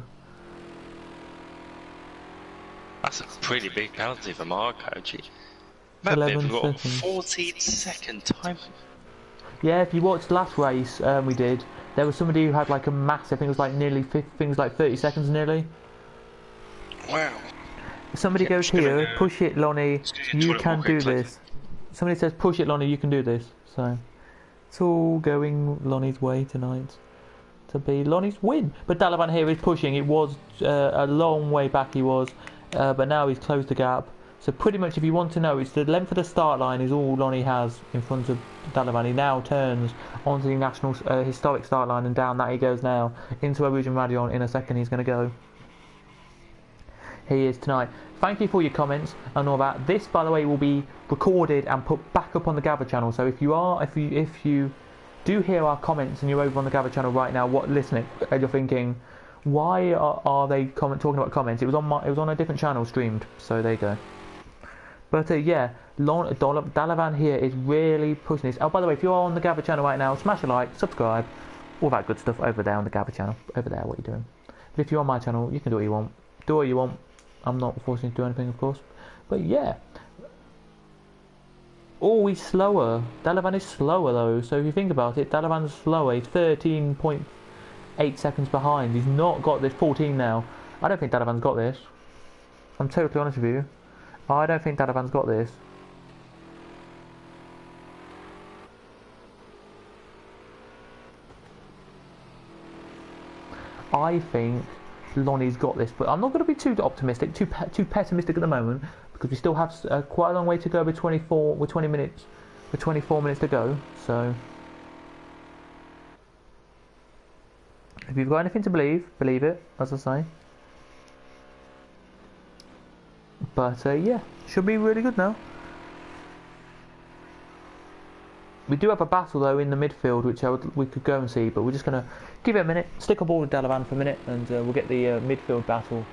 That's a pretty big penalty for Marco, gee. 11 we've got seconds. 14-second time. Yeah, if you watched the last race, we did. There was somebody who had like a massive, I think it was like nearly, things like 30 seconds nearly. Wow. Somebody goes here, push it, Lonnie, you can do this. Somebody says, push it, Lonnie, you can do this. So, it's all going Lonnie's way tonight to be Lonnie's win. But Dalavan here is pushing. It was a long way back he was, but now he's closed the gap. So pretty much, if you want to know, it's the length of the start line is all Lonnie has in front of Dalavan. He now turns onto the national historic start line, and down that he goes now into Rouge and Radion. In a second, he's going to go. He is tonight. Thank you for your comments and all that. This, by the way, will be recorded and put back up on the GAVRA channel. So if you do hear our comments and you're over on the GAVRA channel right now, listening, and you're thinking, why are they talking about comments? It was on a different channel streamed. So there you go. But yeah, Dalavan here is really pushing this. Oh, by the way, if you're on the GAVRA channel right now, smash a like, subscribe, all that good stuff over there on the GAVRA channel. Over there, what you're doing. But if you're on my channel, you can do what you want. Do what you want. I'm not forcing you to do anything, of course. But yeah. Oh, he's slower. Dalavan is slower though. So if you think about it, Dalavan's slower. He's 13.8 seconds behind. He's not got this 14 now. I don't think Dalavan's got this. I'm totally honest with you. I don't think Dalavan's got this. I think Lonnie's got this, but I'm not going to be too optimistic, too pessimistic at the moment, because we still have quite a long way to go with 24 minutes to go. So if you've got anything to believe it, as I say. But yeah, should be really good now. We do have a battle though in the midfield, which we could go and see, but we're just going to give it a minute, stick on board with Dalavan for a minute, and we'll get the midfield battle,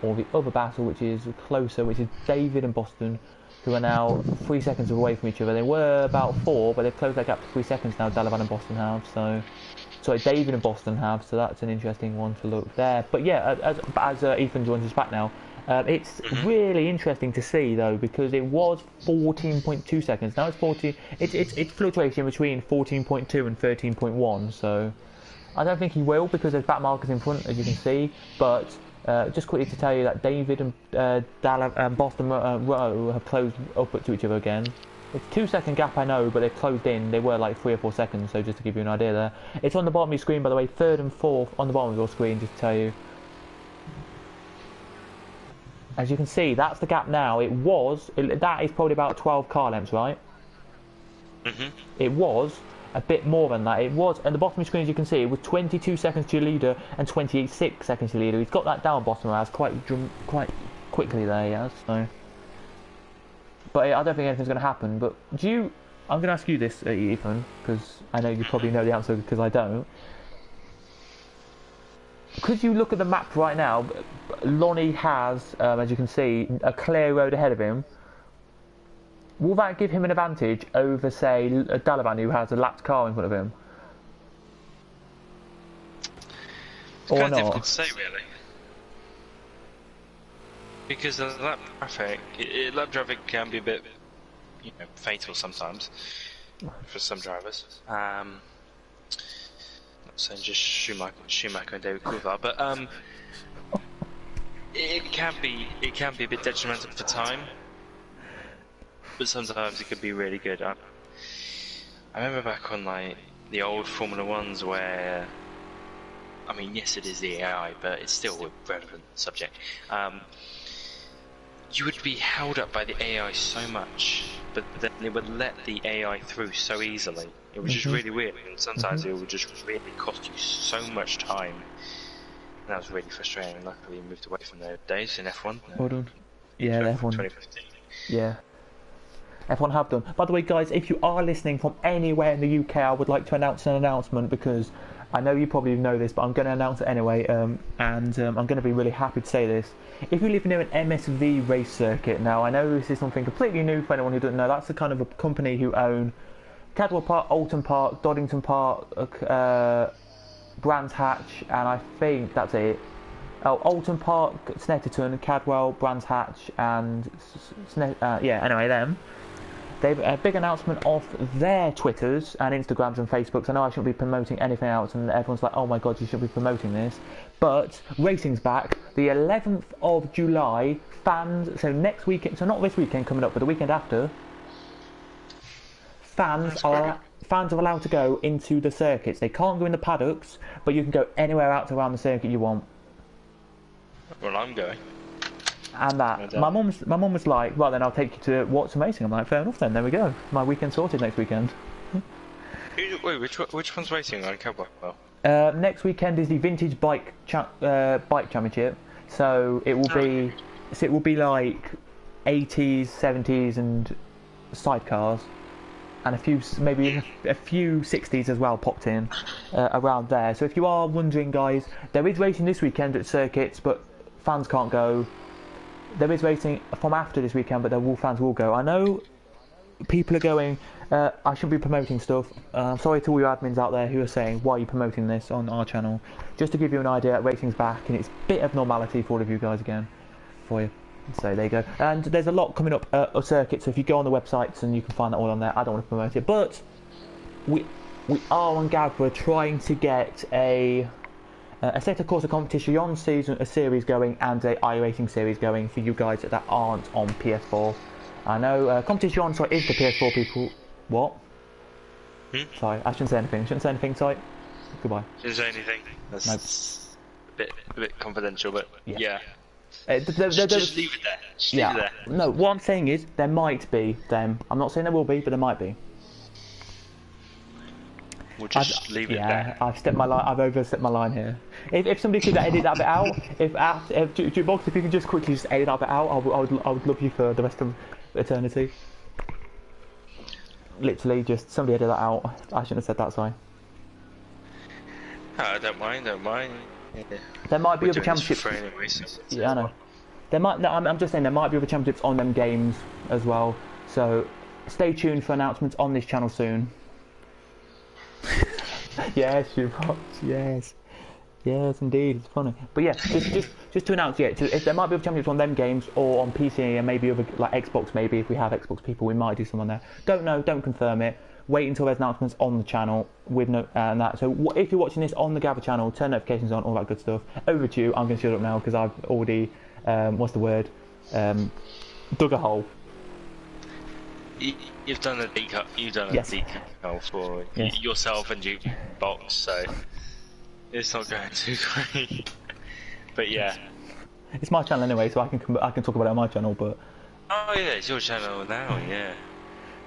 or the other battle, which is closer, which is David and Boston, who are now 3 seconds away from each other. They were about 4, but they've closed that gap to 3 seconds now, Dalavan and Boston have, so sorry, David and Boston have, so that's an interesting one to look there. But yeah, as Ethan joins us back now, it's really interesting to see though, because it was 14.2 seconds. Now it's 40. It's fluctuating between 14.2 and 13.1. So I don't think he will, because there's back markers in front, as you can see. But just quickly to tell you that David and Boston Row have closed up to each other again. It's a 2-second gap, I know, but they've closed in. They were like 3 or 4 seconds, so just to give you an idea there. It's on the bottom of your screen, by the way, 3rd and 4th on the bottom of your screen, just to tell you. As you can see, that's the gap now. That is probably about 12 car lengths, right? It was a bit more than that. It was, at the bottom of the screen, as you can see, it was 22 seconds to your leader and 28.6 seconds to your leader. He's got that down, Boston Raz, quite quickly there, yes. So. But I don't think anything's going to happen. But I'm going to ask you this, Ethan, because I know you probably know the answer because I don't. Could you look at the map right now? Lonnie has, as you can see, a clear road ahead of him. Will that give him an advantage over, say, Dalavan, who has a lapped car in front of him? It's kind of difficult to say, really. Because the lap traffic can be a bit, fatal sometimes for some drivers. Not saying just Schumacher and David Coulthard, but it can be a bit detrimental for time. But sometimes it could be really good. I remember back on like the old Formula Ones where, I mean, yes, it is the AI, but it's still a relevant subject. You would be held up by the AI so much, but then it would let the AI through so easily. It was just really weird, and sometimes it would just really cost you so much time. And that was really frustrating. Luckily, we moved away from those days in F1. Hold on. Yeah, F1. 2015. Yeah. F1 have done. By the way, guys, if you are listening from anywhere in the UK, I would like to announce an announcement, because I know you probably know this, but I'm going to announce it anyway, and I'm going to be really happy to say this. If you live near an MSV race circuit, now I know this is something completely new for anyone who doesn't know. That's the kind of a company who own Cadwell Park, Alton Park, Doddington Park, Brands Hatch, and I think that's it. Oh, Alton Park, Snetterton, Cadwell, Brands Hatch, and anyway, them. They've a big announcement of their Twitters and Instagrams and Facebooks. I know I shouldn't be promoting anything else, and everyone's like, oh my god, you should be promoting this. But racing's back. The 11th of July, fans, so next weekend, so not this weekend coming up, but the weekend after, fans are allowed to go into the circuits. They can't go in the paddocks, but you can go anywhere out around the circuit you want. Well, I'm going. And that, my mum was like, well then I'll take you to Watson Racing. I'm like, fair enough then, there we go. My weekend sorted next weekend. Wait, which one's racing on Cadwell? Next weekend is the Vintage Bike Championship. So it will be like 80s, 70s and sidecars, and maybe a few 60s as well popped in around there. So if you are wondering, guys, there is racing this weekend at circuits, but fans can't go. There is racing from after this weekend, but fans will go. I know people are going, I shouldn't be promoting stuff. Sorry to all your admins out there who are saying, why are you promoting this on our channel? Just to give you an idea, racing's back, and it's a bit of normality for all of you guys again. For you. So there you go. And there's a lot coming up of circuits, so if you go on the websites, and you can find that all on there. I don't want to promote it, but we are on GAVRA trying to get a set of Corsa Competition series going, and a iRacing series going for you guys that aren't on PS4. I know Competition is the PS4 people. What? Sorry, I shouldn't say anything. Sorry. Goodbye. Shouldn't say anything. That's a bit confidential, but yeah. Just leave it there. Leave it there. No, what I'm saying is there might be them. I'm not saying there will be, but there might be. We'll just leave it there. I've overstepped my line here. If somebody could edit that bit out, if Jukebox, if you could just quickly just edit that bit out, I would love you for the rest of eternity. Literally, just somebody edit that out. I shouldn't have said that. Sorry. Don't mind. Yeah. There might be other championships. Anyway, so I know. There might. No, I'm just saying there might be other championships on them games as well. So stay tuned for announcements on this channel soon. Yes, shoebox. Yes. Yes, indeed, it's funny. But yeah, just to announce, yeah, if there might be other championships on them games or on PC and maybe other like Xbox, maybe if we have Xbox people, we might do some on there. Don't know, don't confirm it. Wait until there's announcements on the channel with no and that. So if you're watching this on the GAVRA channel, turn notifications on, all that good stuff. Over to you. I'm going to shut up now because I've already, what's the word, dug a hole. You've done a deep cut. You've done a deep cut for yourself and Jukebox, so it's not going too great. But yeah, it's my channel anyway, so I can talk about it on my channel. But oh yeah, it's your channel now. Yeah.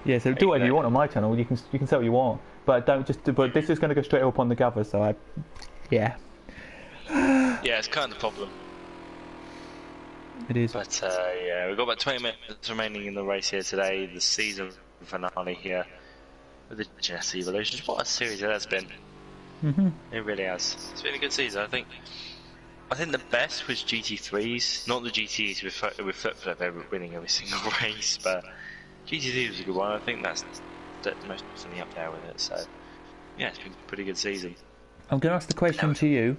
Yeah, so do whatever you want on my channel. You can say what you want, but don't just. But this is going to go straight up on the GAVRA, so yeah. Yeah, it's kind of the problem. It is. But yeah, we've got about 20 minutes remaining in the race here today. The season finale here with the Ginetta Evolutions. What a series it has been. It really has. It's been a good season, I think. I think the best was GT3s, not the GTs with flip-flip winning every single race, but GT3 was a good one. I think that's most definitely up there with it. So yeah, it's been a pretty good season. I'm going to ask the question to you.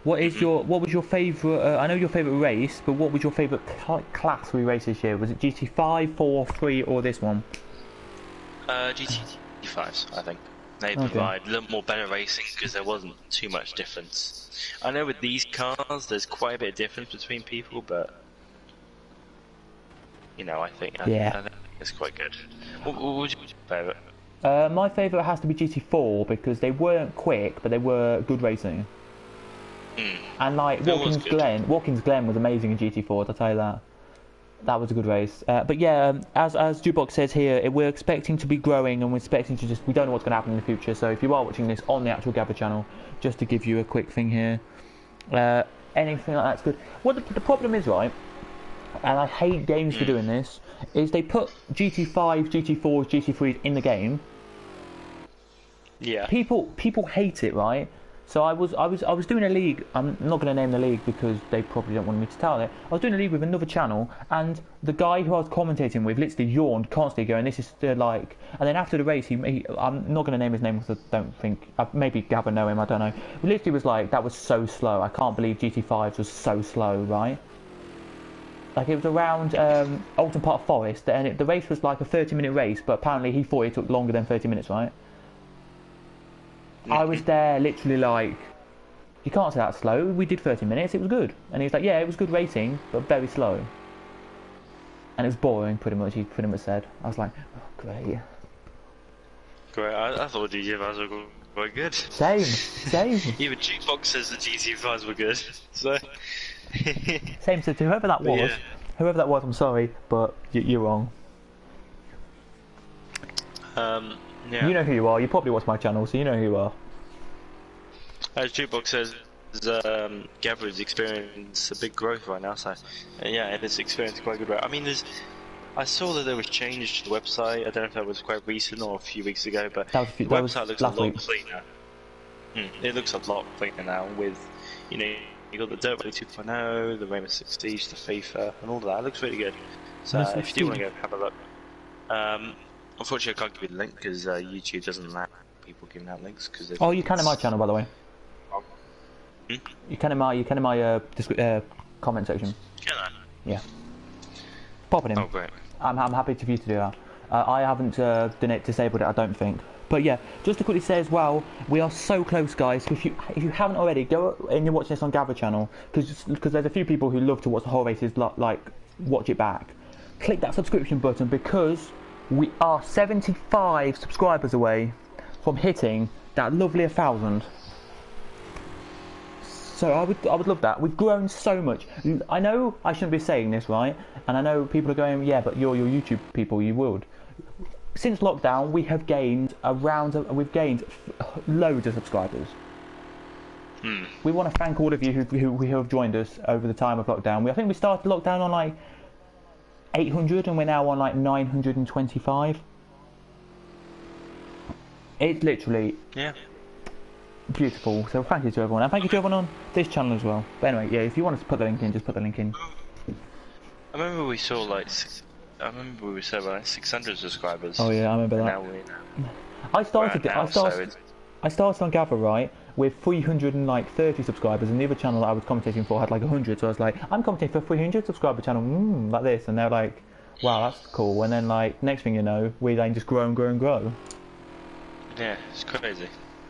What was your favourite? I know your favourite race, but what was your favourite class we raced this year? Was it GT5, 4, 3, or this one? GT5s, I think. They provide a little more better racing because there wasn't too much difference. I know with these cars, there's quite a bit of difference between people, but you know, I think it's quite good. What was your favourite? My favourite has to be GT4 because they weren't quick, but they were good racing. And like Watkins Glen was amazing in GT4. I'll tell you that. That was a good race. But yeah, as Jukebox says here, we're expecting to be growing, and we're expecting to we don't know what's going to happen in the future. So if you are watching this on the actual GAVRA channel, just to give you a quick thing here, anything like that's good. What the problem is, right? And I hate games for doing this. Is they put GT5, GT4s, GT3s in the game. Yeah. People hate it, right? So I was doing a league. I'm not going to name the league because they probably don't want me to tell it. I was doing a league with another channel, and the guy who I was commentating with literally yawned constantly, going, "This is like." And then after the race, I'm not going to name his name because I don't think maybe Gavin know him. I don't know. He literally was like, "That was so slow. I can't believe GT5s was so slow, right?" Like it was around Alton Park Forest, and the race was like a 30-minute race, but apparently he thought it took longer than 30 minutes, right? I was there literally like, you can't say that slow, we did 30 minutes, it was good. And he was like, yeah, it was good racing, but very slow. And it was boring, pretty much, he pretty much said. I was like, oh, great. Great, I thought GT5s were quite good. Same. Even Jukebox says the GT5s were good, so... Same to whoever that was. Whoever that was, I'm sorry, but you're wrong. Yeah. You know who you are. You probably watch my channel, so you know who you are. As Jukebox says, GAVRA's experienced a big growth right now, so yeah, and it's experienced quite good growth. I mean, I saw that there was change to the website. I don't know if that was quite recent or a few weeks ago, but the website looks a lot cleaner. It looks a lot cleaner now with, you know, you got the Dirt Rally 2.0, the Rainbow Six Siege, the FIFA, and all of that. It looks really good. So if you do want to go have a look. Unfortunately, I can't give you the link because YouTube doesn't allow people giving out links. Oh, you can in my channel, by the way. You can in my comment section. Can I? Yeah. Pop it in. Oh, great. I'm happy for you to do that. I haven't disabled it, I don't think. But yeah, just to quickly say as well, we are so close, guys. So if you haven't already, go and you're watching this on GAVRA channel, because there's a few people who love to watch the whole races, like watch it back. Click that subscription button because we are 75 subscribers away from hitting that lovely 1,000. So I would love that. We've grown so much. I know I shouldn't be saying this, right? And I know people are going, yeah, but you're YouTube people, you would. Since lockdown, we have gained we've gained loads of subscribers. We want to thank all of you who have joined us over the time of lockdown. I think we started lockdown on like 800 and we're now on like 925. It's literally beautiful. So thank you to everyone, and thank you to everyone on this channel as well. But anyway, yeah, if you want us to put the link in, just put the link in. I remember we saw like we were saying about 600 subscribers. Oh yeah, I remember that. Now I started I started on GAVRA, right, with 330 subscribers, and the other channel that I was commentating for had like 100. So I was like, I'm commentating for 300 subscriber channel, like this, and they're like, wow, that's cool. And then like next thing you know, we then just grow and grow and grow. Yeah, it's crazy.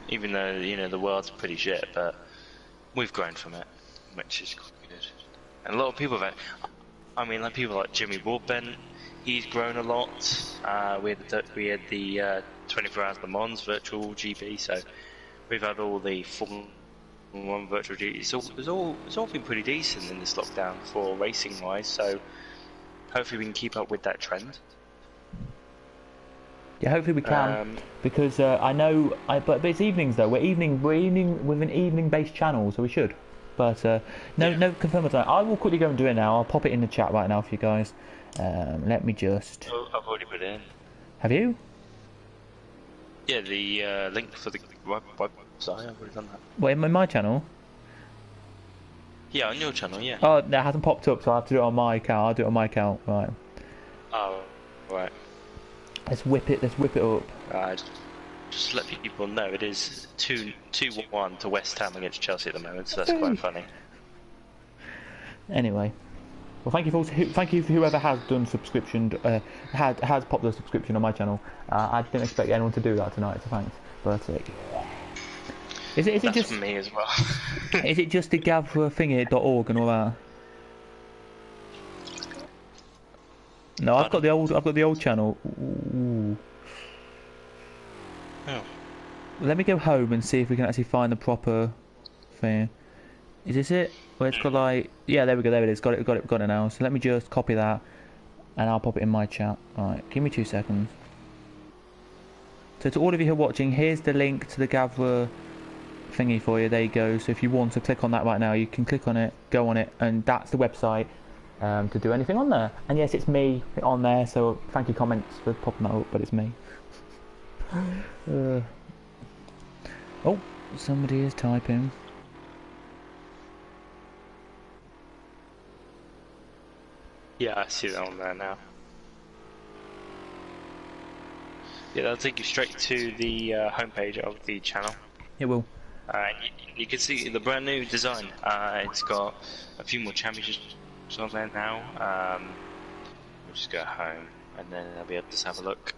Even though the world's pretty shit, but we've grown from it, which is quite good. And a lot of people have. I mean, like people like Jimmy Broadbent, he's grown a lot. We had the 24 Hours Le Mans virtual GP, so we've had all the Formula 1 virtual GP. It's all been pretty decent in this lockdown for racing wise. So hopefully we can keep up with that trend. Yeah, hopefully we can, because I know, but it's evenings though. We're evening with an evening-based channel, so we should. But no confirmed time. I will quickly go and do it now. I'll pop it in the chat right now for you guys. Let me just. Oh, I've already put it in. Have you? Yeah, the link for the website. I've already done that. What, in my channel? Yeah, on your channel. Yeah. Oh, that hasn't popped up, so I have to do it on my account. I'll do it on my account, right? Oh, right. Let's whip it up. Just let people know it is 2-1 to West Ham against Chelsea at the moment, so that's quite funny. Anyway, well, thank you for whoever has done subscription, has popped the subscription on my channel. I didn't expect anyone to do that tonight, so thanks. But is it that's just for me as well? Is it just the GAVRA.org and all that? No, I've got the old channel. Ooh. Oh. Let me go home and see if we can actually find the proper thing. Is this it? Where it's got like, yeah, there we go. There it is. Got it now. So let me just copy that, and I'll pop it in my chat. All right, give me 2 seconds. So to all of you who are watching, here's the link to the GAVRA thingy for you. There you go. So if you want to click on that right now, you can click on it, go on it, and that's the website. To do anything on there, and yes, it's me on there, so thank you comments for popping that up, but it's me. Oh, somebody is typing. Yeah, I see that on there now. Yeah, that'll take you straight to the homepage of the channel. It will. You can see the brand new design. It's got a few more championships on there now. We'll just go home and then I'll be able to just have a look.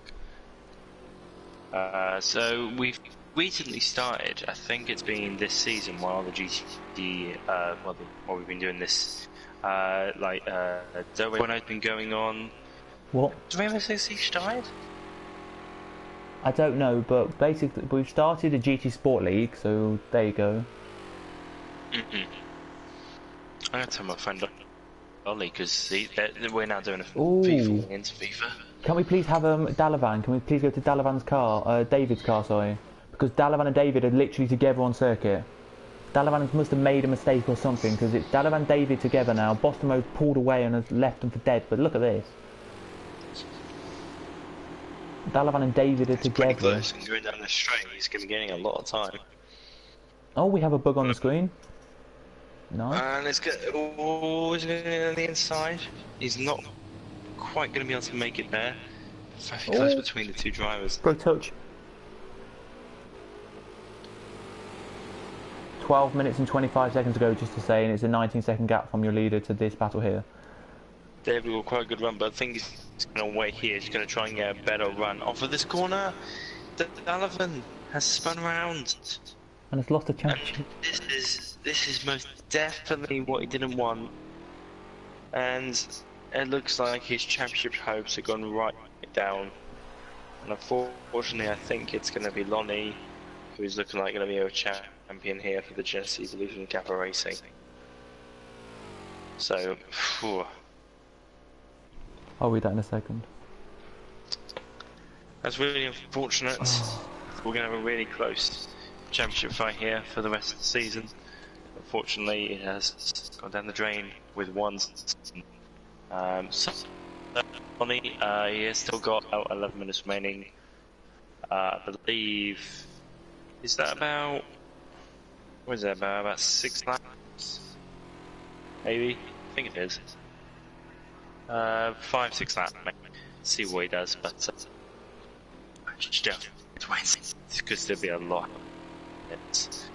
So we've recently started, I think it's been this season while the GT, while we've been doing this, when I've been going on. What? Do we ever say Siege died? I don't know, but basically we've started a GT Sport League, so there you go. I'm gonna tell my friend Ollie, because we're now doing a FIFA into FIFA. Can we please have Dalavan? Can we please go to Dalavan's car, David's car, sorry, because Dalavan and David are literally together on circuit. Dalavan must have made a mistake or something, because it's Dalavan and David together now. Boston Road pulled away and has left them for dead. But look at this. Dalavan and David are together. Pretty close, and going down the straight, he's going to be getting a lot of time. Oh, we have a bug on the screen. Nice. And it's always going on the inside. He's not quite going to be able to make it there. Very close between the two drivers. Bro, touch. 12 minutes and 25 seconds ago, just to say, and it's a 19-second gap from your leader to this battle here. David will quite a good run, but I think he's going to wait here. He's going to try and get a better run off of this corner. Dalavan has spun around. And has lost a championship. This is most definitely what he didn't want. And it looks like his championship hopes have gone right down. And unfortunately, I think it's going to be Lonnie, who's looking like going to be a champion here for the Genesis Evolution GAVRA Racing. So, phew. I'll read that in a second. That's really unfortunate. We're going to have a really close championship fight here for the rest of the season. Unfortunately, it has gone down the drain with one. Lonnie, he has still got about 11 minutes remaining. I believe. Is that about? What is that about? About 6 laps? Maybe. I think it is. 5-6 laps. See what he does, but still, 20. This could still be a lot. minutes.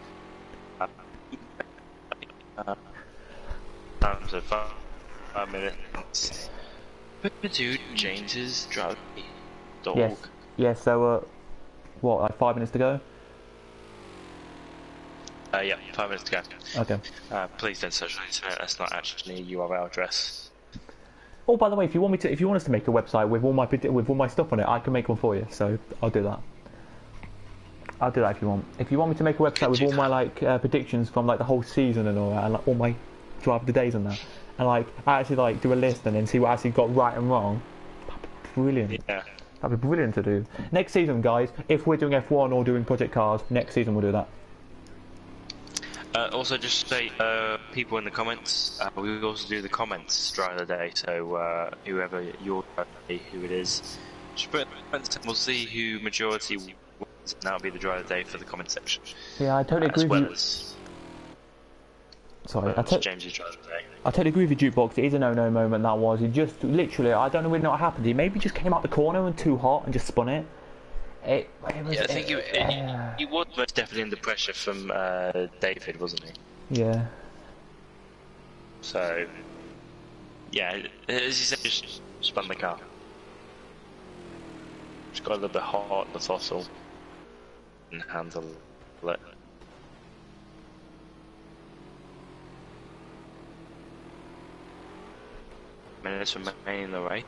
Times of 5 minutes. Dude, James's drug dog. Yes. Yes. So, what? Like 5 minutes to go. Yeah, 5 minutes to go. Okay. Please don't search on the internet. That's not actually a URL address. Oh, by the way, if you want us to make a website with all my stuff on it, I can make one for you. So I'll do that. I'll do that if you want. If you want me to make a website with all my like predictions from like the whole season and all that, and like all my drive of the days and that, and like I actually like do a list and then see what I actually got right and wrong. That'd be brilliant. Yeah. That'd be brilliant to do. Next season, guys, if we're doing F1 or doing Project Cars, next season we'll do that. Also, just say, people in the comments, we will also do the comments drive of the day, so whoever your drive of the day, who it is, just put it in the comments and we'll see who majority wins, and that'll be the drive of the day for the comment section. Yeah, I totally agree with you. Sorry, James's drive of the day. I totally agree with you, Jukebox. It is a no-no moment, that was. He just, literally, I don't know really know what happened. He maybe just came out the corner and too hot and just spun it. It was, yeah, I think he was most definitely under pressure from David, wasn't he? Yeah. So, yeah, as you said, just spun the car. Just got a little bit hot, the throttle, and handle it. Minutes remaining though, right?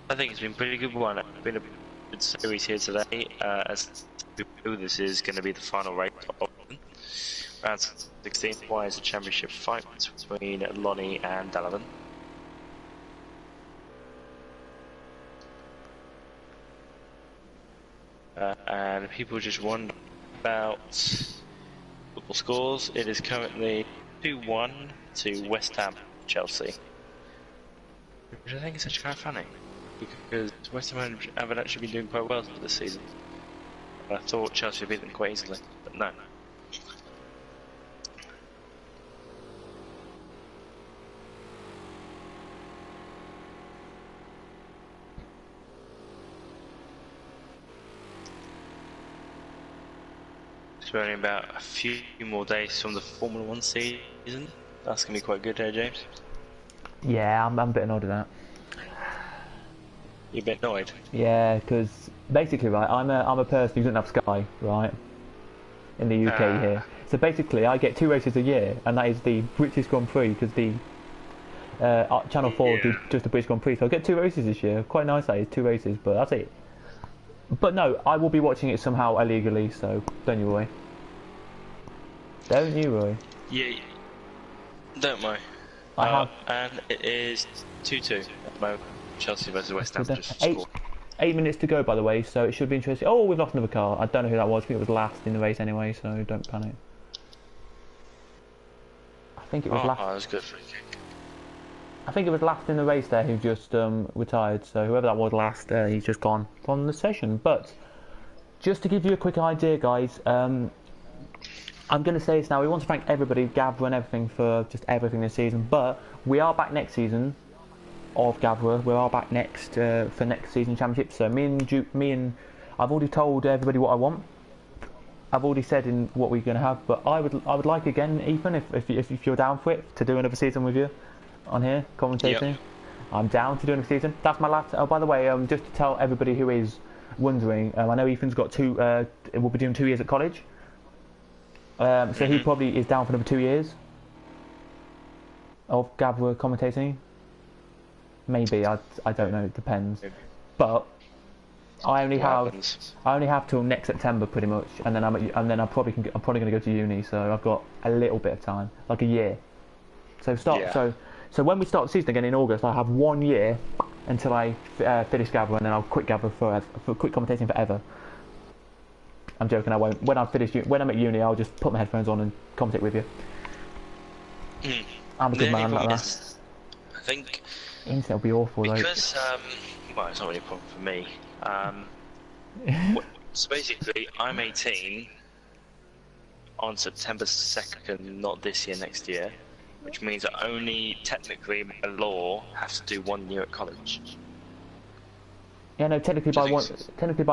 I think it's been a pretty good one. It's been a good series here today. As this is going to be the final race of round 16. Why is a championship fight between Lonnie and Dalavan? And people just wonder about football scores. It is currently 2-1 to West Ham Chelsea, which I think is actually kind of funny, because West Ham haven't actually been doing quite well this season. I thought Chelsea beat them quite easily, but no. It's only about a few more days from the Formula 1 season. That's going to be quite good, James? Yeah, I'm a bit annoyed with that. You're a bit annoyed? Yeah, because basically, right, I'm a person who doesn't have Sky, right, in the UK here. So basically, I get 2 races a year, and that is the British Grand Prix, because the Channel 4 did just the British Grand Prix. So I get 2 races this year. Quite nice, that is, 2 races, but that's it. But no, I will be watching it somehow illegally, so don't you worry. Don't you worry. Yeah, don't worry. And it is 2-2 at the moment. Chelsea versus West Ham just scored. 8 minutes to go, by the way, so it should be interesting. Oh, we've lost another car. I don't know who that was. I think it was last in the race anyway, so don't panic. I think it was last. Oh, that was good for a kick. I think it was last in the race there who just retired. So whoever that was last, he's just gone from the session. But just to give you a quick idea, guys, I'm going to say this now. We want to thank everybody, GAVRA and everything, for just everything this season. But we are back next season of GAVRA. We are back next for next season championship. So me and I've already told everybody what I want. I've already said in what we're going to have. But I would like again, Ethan, if you're down for it, to do another season with you on here commentating. Yep. I'm down to do another season. That's my last. Oh, by the way, just to tell everybody who is wondering, I know Ethan's got 2. Will be doing 2 years at college. So he probably is down for another 2 years of GAVRA commentating. Maybe, I don't know, it depends. Maybe. But I only have till next September pretty much, and then I'm probably going to go to uni, so I've got a little bit of time, like a year. So so when we start the season again in August, I have 1 year until I finish GAVRA, and then I'll quit GAVRA quit commentating forever. I'm joking, I won't. When I'm at uni, I'll just put my headphones on and commentate with you. I'm a good man like that. I think Internet will be awful though. Because, well, it's not really a problem for me. So basically, I'm 18 on September 2nd, not this year, next year, which means I only technically, by law, have to do 1 year at college. Yeah, no, technically by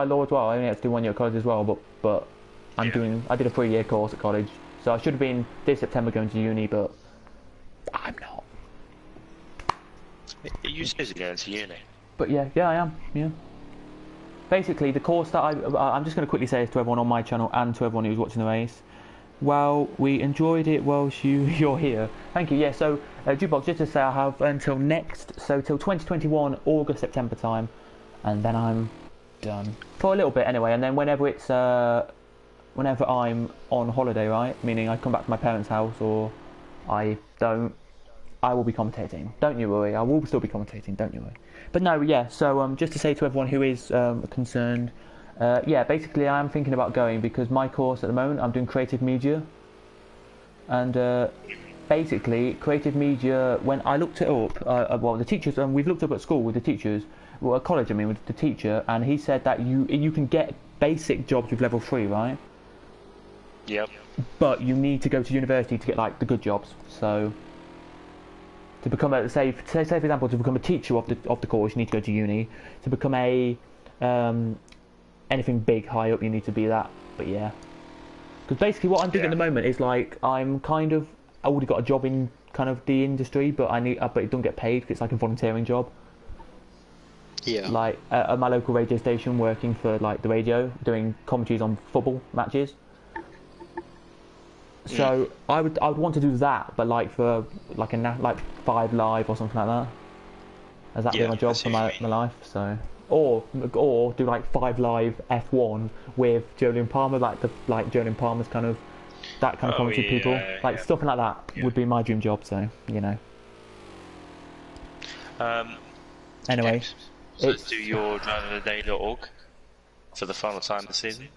law as well, I only have to do 1 year at college as well, but I did a 3-year course at college, so I should have been this September going to uni, but I'm not. You supposed to go into uni? But yeah, I am. Yeah. Basically, the course that I'm just going to quickly say this to everyone on my channel and to everyone who's watching the race. Well, we enjoyed it whilst you're here. Thank you. Yeah. So, Jukebox, just to say, I have until till 2021 August September time, and then I'm done for a little bit anyway. And then whenever I'm on holiday, right? Meaning I come back to my parents' house or I don't, I will be commentating. Don't you worry, I will still be commentating, don't you worry. But no, yeah, so just to say to everyone who is concerned, yeah, basically I am thinking about going because my course at the moment, I'm doing creative media. And basically, creative media, when I looked it up, well, the teachers, we've looked up at school with the teachers, well, at college, I mean, with the teacher, and he said that you can get basic jobs with level 3, right? Yep. But you need to go to university to get like the good jobs. So to become a say for example, to become a teacher of the course, you need to go to uni. To become a anything big high up, you need to be that. But yeah, because basically what I'm doing at the moment is like I already got a job in kind of the industry, but but it don't get paid because it's like a volunteering job. Yeah. Like at my local radio station, working for like the radio, doing commentaries on football matches. So I would want to do that, but like for like like 5 Live or something like that. As that be my job for my life. So or do like 5 Live F1 with Jolyon Palmer, like Jolyon Palmer's kind of that kind of commentary people, like stuff like that would be my dream job. So you know. Anyway, so let's do your driveoftheday.org for the final time this season.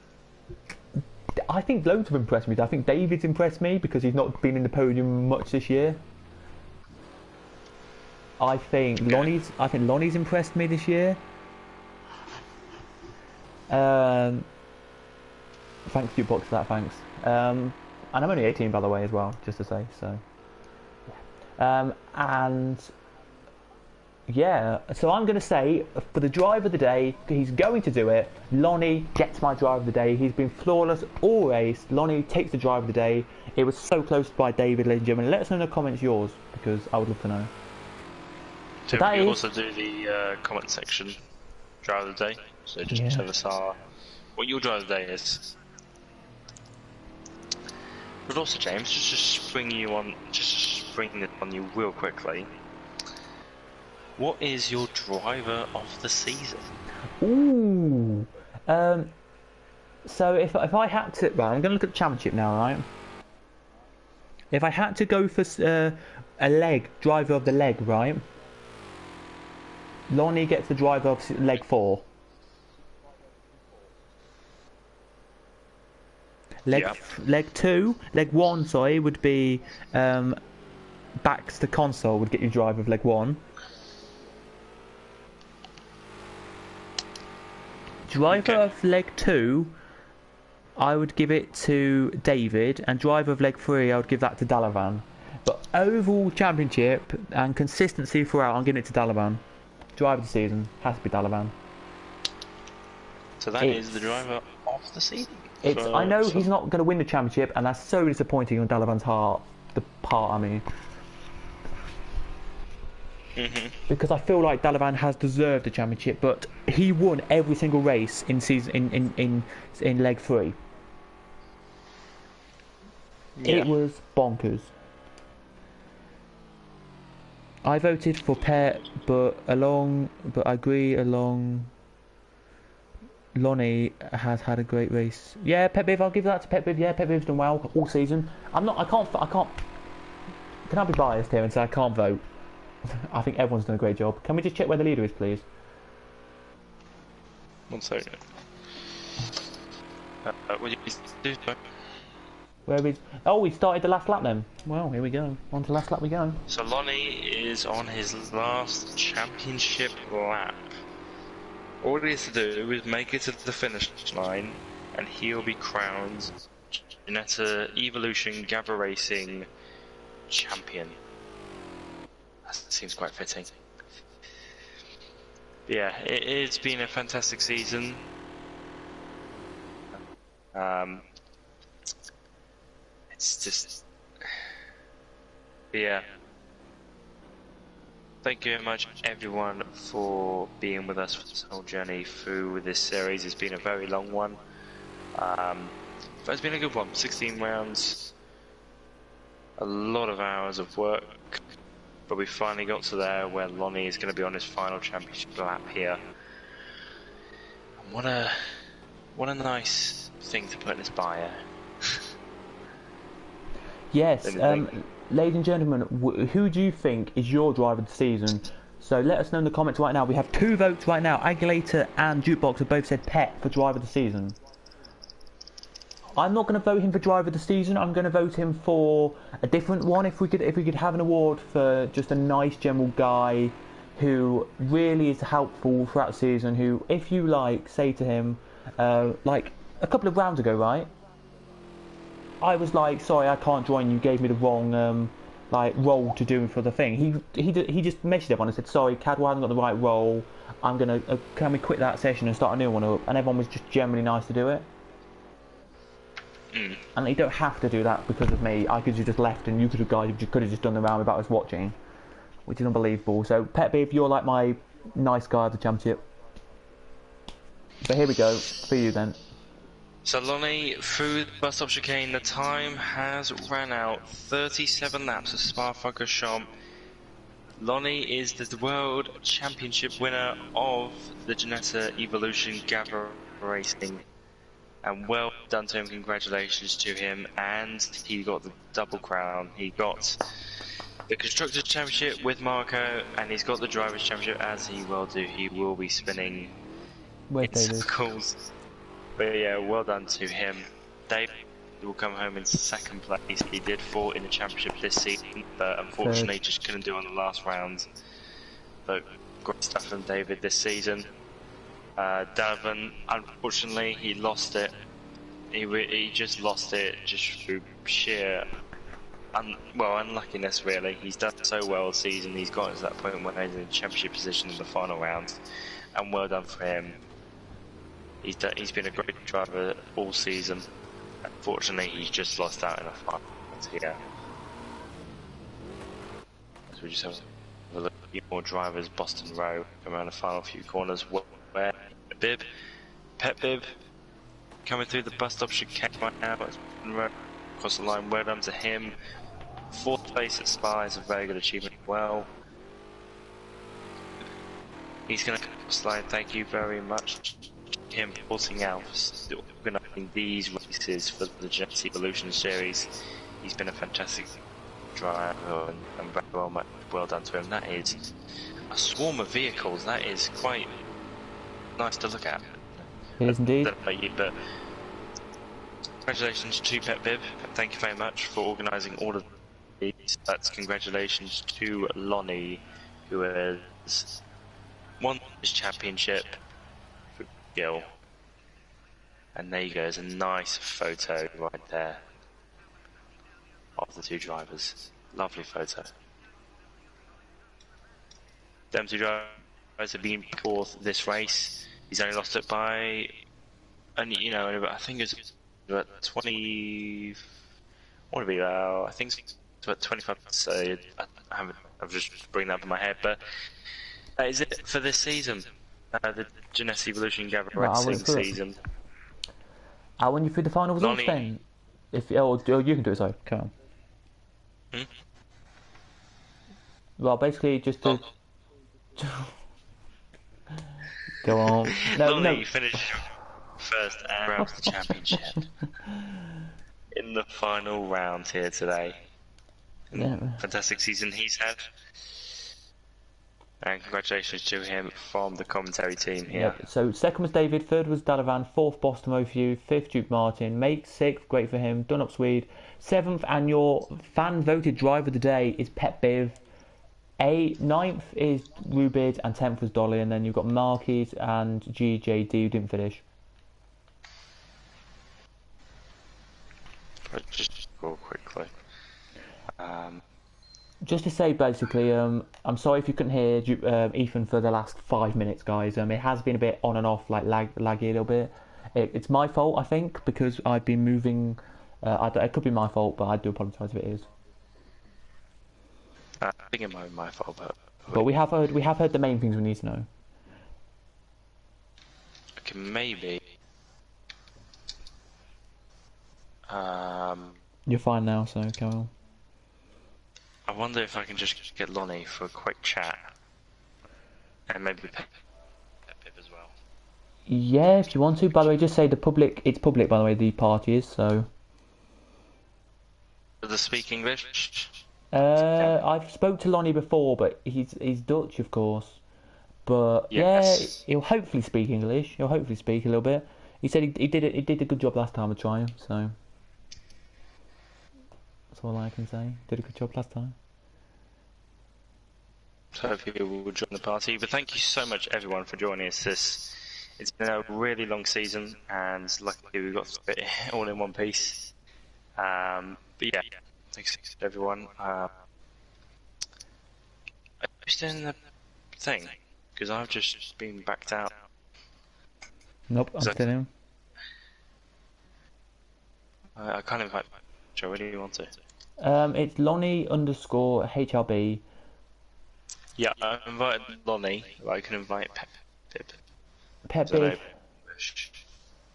I think loads have impressed me. I think David's impressed me because he's not been in the podium much this year. I think Lonnie's impressed me this year. Thanks Jukebox for that, thanks. And I'm only 18 by the way as well, just to say, so. And yeah, so I'm going to say, for the drive of the day, he's going to do it. Lonnie gets my drive of the day. He's been flawless all race. Lonnie takes the drive of the day. It was so close by David, ladies and gentlemen. Let us know in the comments yours, because I would love to know. So we also do the comment section drive of the day. So just tell us what your drive of the day is. But also, James, just to spring it on you real quickly. What is your driver of the season? Ooh. So if I had to, right, I'm going to look at the championship now, right? If I had to go for a driver of the leg, right? Lonnie gets the driver of leg 4. Leg 1, sorry, would be backs to console would get you driver of leg 1. Driver of leg 2, I would give it to David, and driver of leg 3, I would give that to Dalavan. But overall championship and consistency throughout, I'm giving it to Dalavan. Driver of the season has to be Dalavan. So that is the driver of the season. I know he's not going to win the championship, and that's so disappointing on Dalavan's part. I mean. Because I feel like Dalavan has deserved the championship, but he won every single race in in leg 3. Yeah. It was bonkers. I voted for Pet, but I agree Lonnie has had a great race. Yeah, Pet Biv, I'll give that to Pet Biv. Yeah, Pet Biv's done well all season. I can't. Can I be biased here and say I can't vote? I think everyone's done a great job. Can we just check where the leader is, please? 1 second. What do you do? Where is? Oh, we started the last lap then. Well, here we go. On to last lap we go. So Lonnie is on his last championship lap. All he has to do is make it to the finish line, and he'll be crowned Ginetta Evolution GAVRA Racing champion. That seems quite fitting. Yeah, it's been a fantastic season. it's just, yeah. Thank you very much, everyone, for being with us for this whole journey through this series. It's been a very long one, but it's been a good one. 16 rounds, a lot of hours of work, but we finally got to there where Lonnie is going to be on his final championship lap here. And what a nice thing to put in his bio. Yes, ladies and gentlemen, who do you think is your driver of the season? So let us know in the comments right now. We have 2 votes right now. Agulator and Jukebox have both said Pet for driver of the season. I'm not going to vote him for driver of the season. I'm going to vote him for a different one. If we could have an award for just a nice general guy who really is helpful throughout the season. Who, if you like, say to him, like a couple of rounds ago, right? I was like, sorry, I can't join. You gave me the wrong like role to do for the thing. He just messaged everyone and said, sorry, Cadwell hasn't got the right role. I'm gonna can we quit that session and start a new one up? And everyone was just generally nice to do it. And you don't have to do that because of me. I could have just left, and you could have just done the round without us watching, which is unbelievable. So, Pet Beef, you're like my nice guy of the championship. But here we go for you then. So Lonnie, through the bus stop chicane, the time has ran out. 37 laps of Spa-Francorchamps. Lonnie is the World Championship winner of the Ginetta Evolution GAVRA Racing. And well done to him, congratulations to him. And he got the double crown. He got the Constructors' Championship with Marco, and he's got the Drivers' Championship, as he will do. He will be spinning in circles. But yeah, well done to him. Dave will come home in 2nd place. He did fall in the championship this season, but unfortunately just couldn't do on the last round. But great stuff from David this season. Davin, unfortunately, he lost it. He just lost it just through sheer unluckiness, really. He's done so well this season. He's gotten to that point where he's in championship position in the final round, and well done for him. He's been a great driver all season. Unfortunately, he's just lost out in the final here. So we just have a look at more drivers. Boston Row come around the final few corners. Where Pet Bib, coming through the bus stop chicane right now. Boston Row across the line. Well done to him. 4th place at Spa is a very good achievement as well. He's going to slide. Thank you very much. Him porting out organising these races for the Ginetta Evolution series. He's been a fantastic driver and very well done to him. That is a swarm of vehicles. That is quite nice to look at. It is indeed. But congratulations to Pet Bib. Thank you very much for organising all of these. That's congratulations to Lonnie, who has won his championship. Gil. And there you go, there's a nice photo right there of the 2 drivers. Lovely photo. Them 2 drivers have been 4th this race. He's only lost it by, I think it's about 20. I think it's about 25. So I'm just bringing that up in my head, but that is it for this season. The Ginetta Evolution GAVRA Racing season. I'll run you through the final results then. Or you can do it, sorry. Come on. Well, basically, just to... Go on. No. You finished 1st round of the championship. In the final round here today. Fantastic season he's had. And congratulations to him from the commentary team here. Yep. So 2nd was David, 3rd was Dalavan, 4th Boston Row, 5th Duke Martin, Mate 6th, great for him, Dunlop Swede, 7th, and your fan voted driver of the day is Pet Biv. 9th is Rubid, and 10th was Dolly, and then you've got Marquis and GJD who didn't finish. Just go quickly. Just to say, basically, I'm sorry if you couldn't hear Ethan for the last 5 minutes, guys. It has been a bit on and off, like laggy a little bit. It's my fault, I think, because I've been moving It could be my fault, but I do apologise if it is. I think it might be my fault, but we have heard the main things we need to know. Okay, maybe. You're fine now, so go on. I wonder if I can just get Lonnie for a quick chat, and maybe Pep as well. Yeah, if you want to. By the way, just say it's public. By the way, the party is so. Does they speak English? I've spoke to Lonnie before, but he's Dutch, of course. But yes. Yeah, he'll hopefully speak English. He'll hopefully speak a little bit. He said he did a good job last time I tried him, so that's all I can say. Did a good job last time. So hopefully we'll join the party. But thank you so much, everyone, for joining us. It's been a really long season, and luckily we got it all in one piece. But yeah, thanks everyone. Are you still in the thing? Because I've just been backed out. Nope, I'm still in. I can't invite Joe. Where do you want to? It's Lonnie_HRB. Yeah, I invited Lonnie, but I can invite Pep Biv.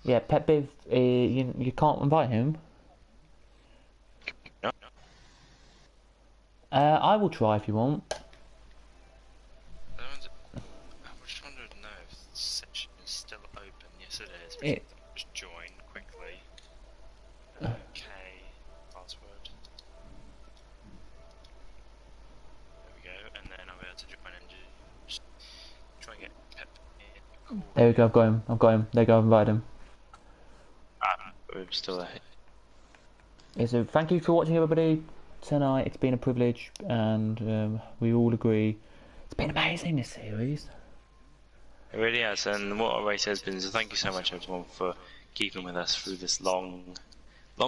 Yeah, Pep Biv. You can't invite him. No. I will try if you want. I just wanted to know if the session is still open. Yes, it is. Just join quickly. Okay, password. There we go, and then I'll be able to join and just try and get Pep in. There we go. I've got him. There you go. I've invited him. We're still there. Yeah, so thank you for watching, everybody. Tonight, it's been a privilege, and we all agree it's been amazing, this series. It really has, and what a race has been. So thank you so much, everyone, for keeping with us through this long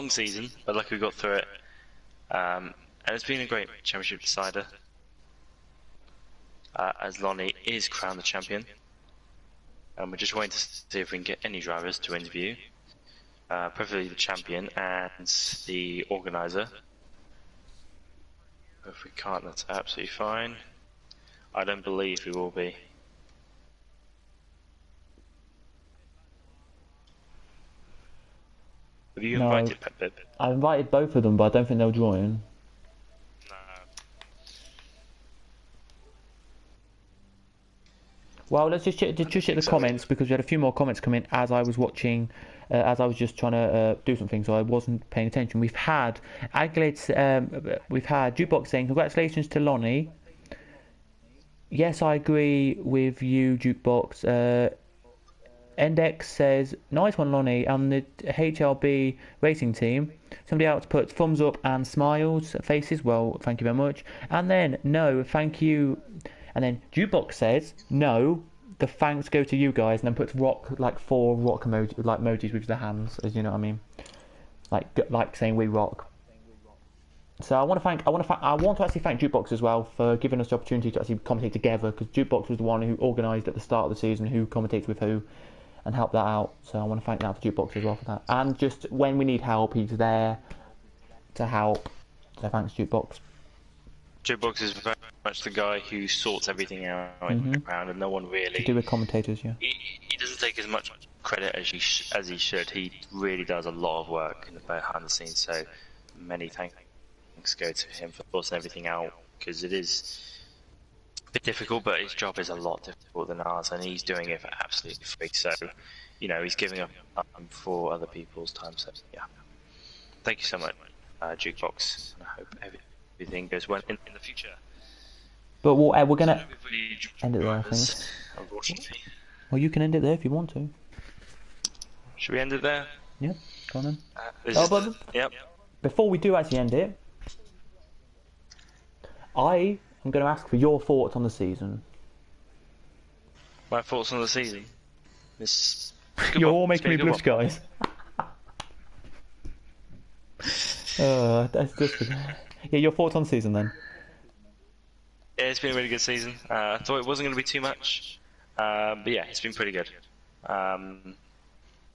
season. But luckily we got through it, and it's been a great championship decider. As Lonnie is crowned the champion, and we're just waiting to see if we can get any drivers to interview, preferably the champion and the organizer. If we can't, that's absolutely fine. I don't believe we will be. Have you invited Pep? I've invited both of them, but I don't think they'll join. No. Well, let's just check the comments, because we had a few more comments come in as I was watching, as I was just trying to do something, so I wasn't paying attention. We've had Jukebox saying congratulations to Lonnie. Yes, I agree with you, Jukebox. Endex says nice one, Lonnie, and the HLB racing team. Somebody else puts thumbs up and smiles faces. Well, thank you very much. And then no, thank you. And then Jukebox says no, the thanks go to you guys, and then puts rock, like 4 rock emojis with the hands, as you know what I mean, like saying we rock. So I want to actually thank Jukebox as well for giving us the opportunity to actually commentate together, because Jukebox was the one who organised at the start of the season who commentates with who, and helped that out. So I want to thank that for Jukebox as well for that. And just when we need help, he's there to help. So thanks, Jukebox. Jukebox is very much the guy who sorts everything out in the background, and no one really. To do with commentators, yeah. He doesn't take as much credit as he should. He really does a lot of work in the behind the scenes. So many thanks go to him for sorting everything out, because it is a bit difficult, but his job is a lot difficult than ours, and he's doing it for absolutely free. So, you know, he's giving up time for other people's time. So, yeah, thank you so much, Jukebox. I hope everything goes well in the future. But we're gonna end it there, I think. Unfortunately. Well, you can end it there if you want to. Should we end it there? Yeah, go on then. But yep. Before we do actually end it, I am going to ask for your thoughts on the season. My thoughts on the season? You're all making me blush, guys. That's just... Yeah, your thoughts on the season then? Yeah, it's been a really good season. I thought it wasn't going to be too much, but yeah, it's been pretty good.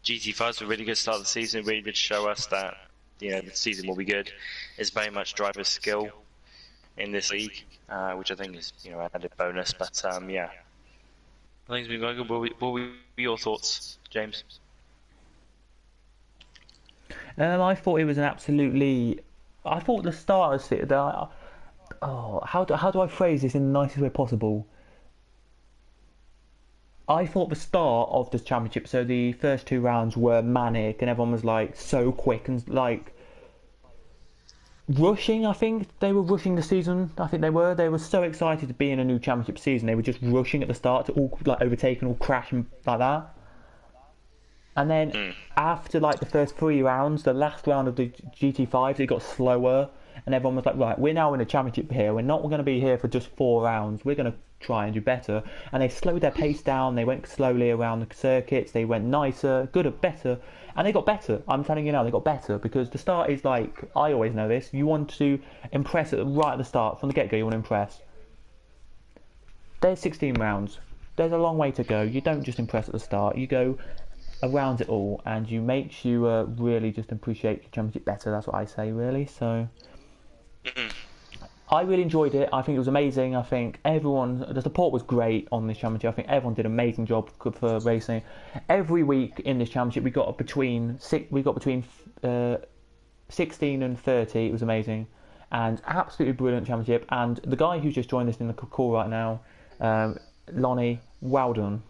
GT5's a really good start of the season. It really did show us that the season will be good. It's very much driver's skill in this league, which I think is an added bonus. But yeah, I think it's been going good. What were your thoughts, James? I thought it was an absolutely. I thought the start of how do I phrase this in the nicest way possible? I thought the start of this championship, so the first 2 rounds were manic, and everyone was like so quick and like rushing. I think they were rushing the season. I think they were. They were so excited to be in a new championship season. They were just rushing at the start to all like overtake and all crash and like that. And then after like the first 3 rounds, the last round of the GT5s, it got slower, and everyone was like, right, we're now in a championship here. We're not going to be here for just 4 rounds. We're going to try and do better. And they slowed their pace down. They went slowly around the circuits. They went nicer, good at better, and they got better. I'm telling you now, they got better because the start is like, I always know this. You want to impress right at the start, from the get-go. You want to impress. There's 16 rounds. There's a long way to go. You don't just impress at the start. You go around it all, and you make you really just appreciate your championship better. That's what I say, really. So I really enjoyed it. I think it was amazing. I think the support was great on this championship. I think everyone did an amazing job for racing. Every week in this championship, we got between 16 and 30. It was amazing, and absolutely brilliant championship. And the guy who's just joined us in the call right now, Lonnie, well done.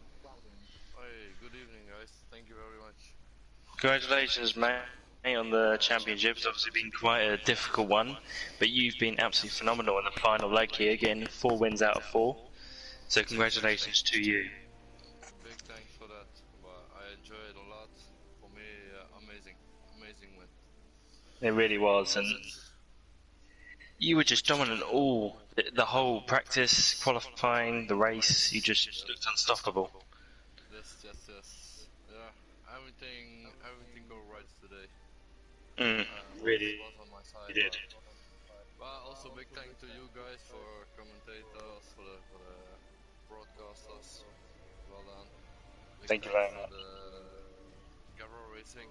Congratulations, mate, on the championship. It's obviously been quite a difficult one, but you've been absolutely phenomenal in the final leg here, getting 4 wins out of 4. So congratulations to you. Big thanks for that. I enjoyed it a lot. For me, amazing win. It really was, and you were just dominant all the whole practice, qualifying, the race. You just looked unstoppable. Yes. Yeah, everything go right today. Really, was on my side, you did. But also big thank to you guys for commentators, for the broadcasters. Well done. Thank you very much. GAVRA Racing.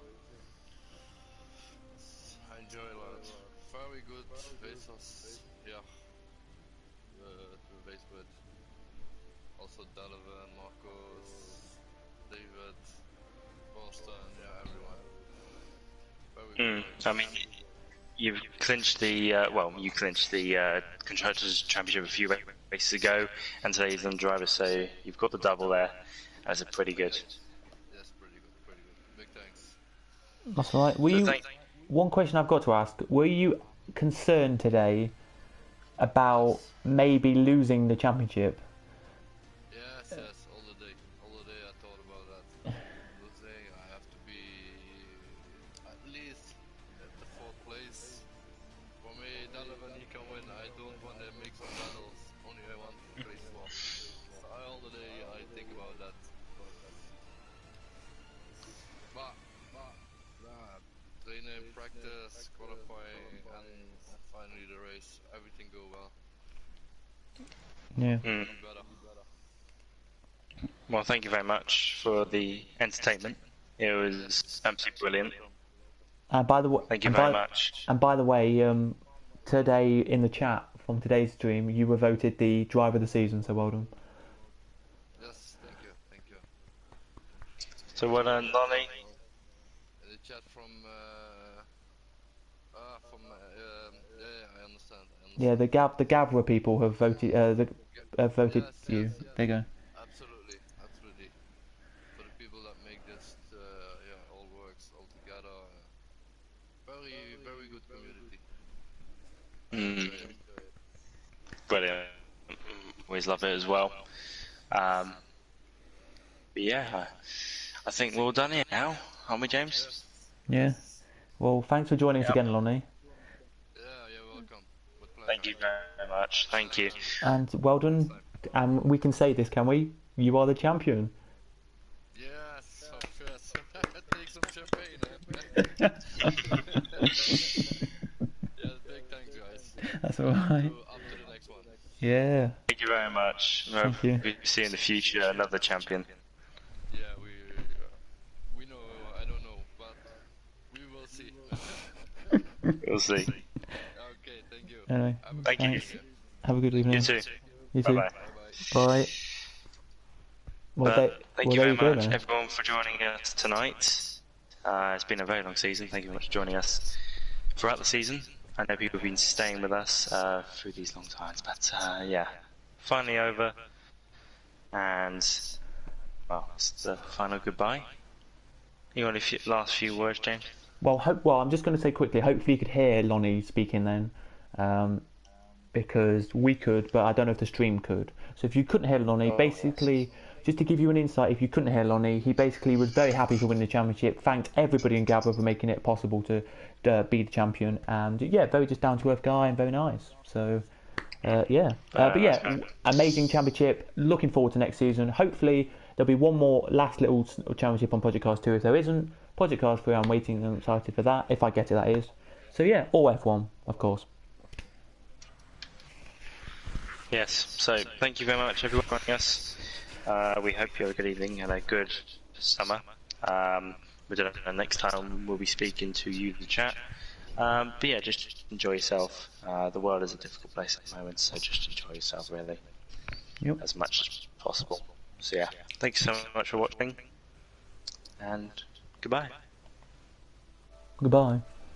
I enjoy a lot. Very good racers. Yeah. To race with. Also Delavan, Marcos, David, Boston, yeah, everyone. Very good. I mean, you clinched the Constructors' Championship a few races ago, and today's on driver, so you've got the double there. That's pretty good. Yes, pretty good. Big thanks. That's all right. One question I've got to ask: were you concerned today about maybe losing the championship? Yes. All the day I thought about that. Losing, I have to be at least at the 4th place. For me, Donovan, he can win. I don't want to make some battles. Only I want place 4. So all the day I think about that. But training, practice, qualifying, and finally the race, everything go well. Yeah. Better. Well, thank you very much for the entertainment. It was absolutely brilliant. By the way, Thank you very much. And by the way, today in the chat from today's stream, you were voted the driver of the season. So well done. Yes, thank you. So well done, Lonnie. The chat from yeah, I understand. Yeah, the GAVRA people have voted. Voted Yes, you. yes. There you go. Absolutely. For the people that make this, all works all together. Very good community. Brilliant. Always love it as well. But yeah, I think we're all done here now, aren't we, James? Yeah. Well, thanks for joining us again, Lonnie. Yeah, you're welcome. Thank you very much. Thank you. And well done. And we can say this, can we? You are the champion. Yes, of course. Take some champagne. Yeah, big thanks, guys. That's all right. Up to the next one. Yeah. Thank you very much. Thank you. We see you in the future another champion. Yeah, we know. I don't know, but we will see. see. We'll see. Okay, thank you. Anyway, Thank you. thanks. Have a good evening. You too. You too. Bye-bye. Bye bye. Bye. Well, But thank you there very you go much, then. everyone, for joining us tonight. It's been a very long season. Thank you very much for joining us throughout the season. I know people have been staying with us through these long times, but yeah, finally over. And, well, it's the final goodbye. You want a last few words, James? Well, I'm just going to say quickly, hopefully you could hear Lonnie speaking then, because we could, but I don't know if the stream could. So if you couldn't hear Lonnie, basically, just to give you an insight, if you couldn't hear Lonnie, he basically was very happy to win the championship, thanked everybody in GAVRA for making it possible to be the champion, and yeah, very just down-to-earth guy and very nice. So, yeah. But yeah, amazing championship, looking forward to next season. Hopefully there'll be one more last little championship on Project Cars 2. If there isn't, Project Cars 3, I'm waiting and excited for that, if I get it, that is. So yeah, all F1, of course. Yes, so thank you very much, everyone, for joining us. We hope you have a good evening and a good summer. We don't know, next time we'll be speaking to you, the chat. But yeah, just enjoy yourself. The world is a difficult place at the moment, so just enjoy yourself, really, as much as possible. So yeah, thank you so much for watching, and goodbye. Goodbye.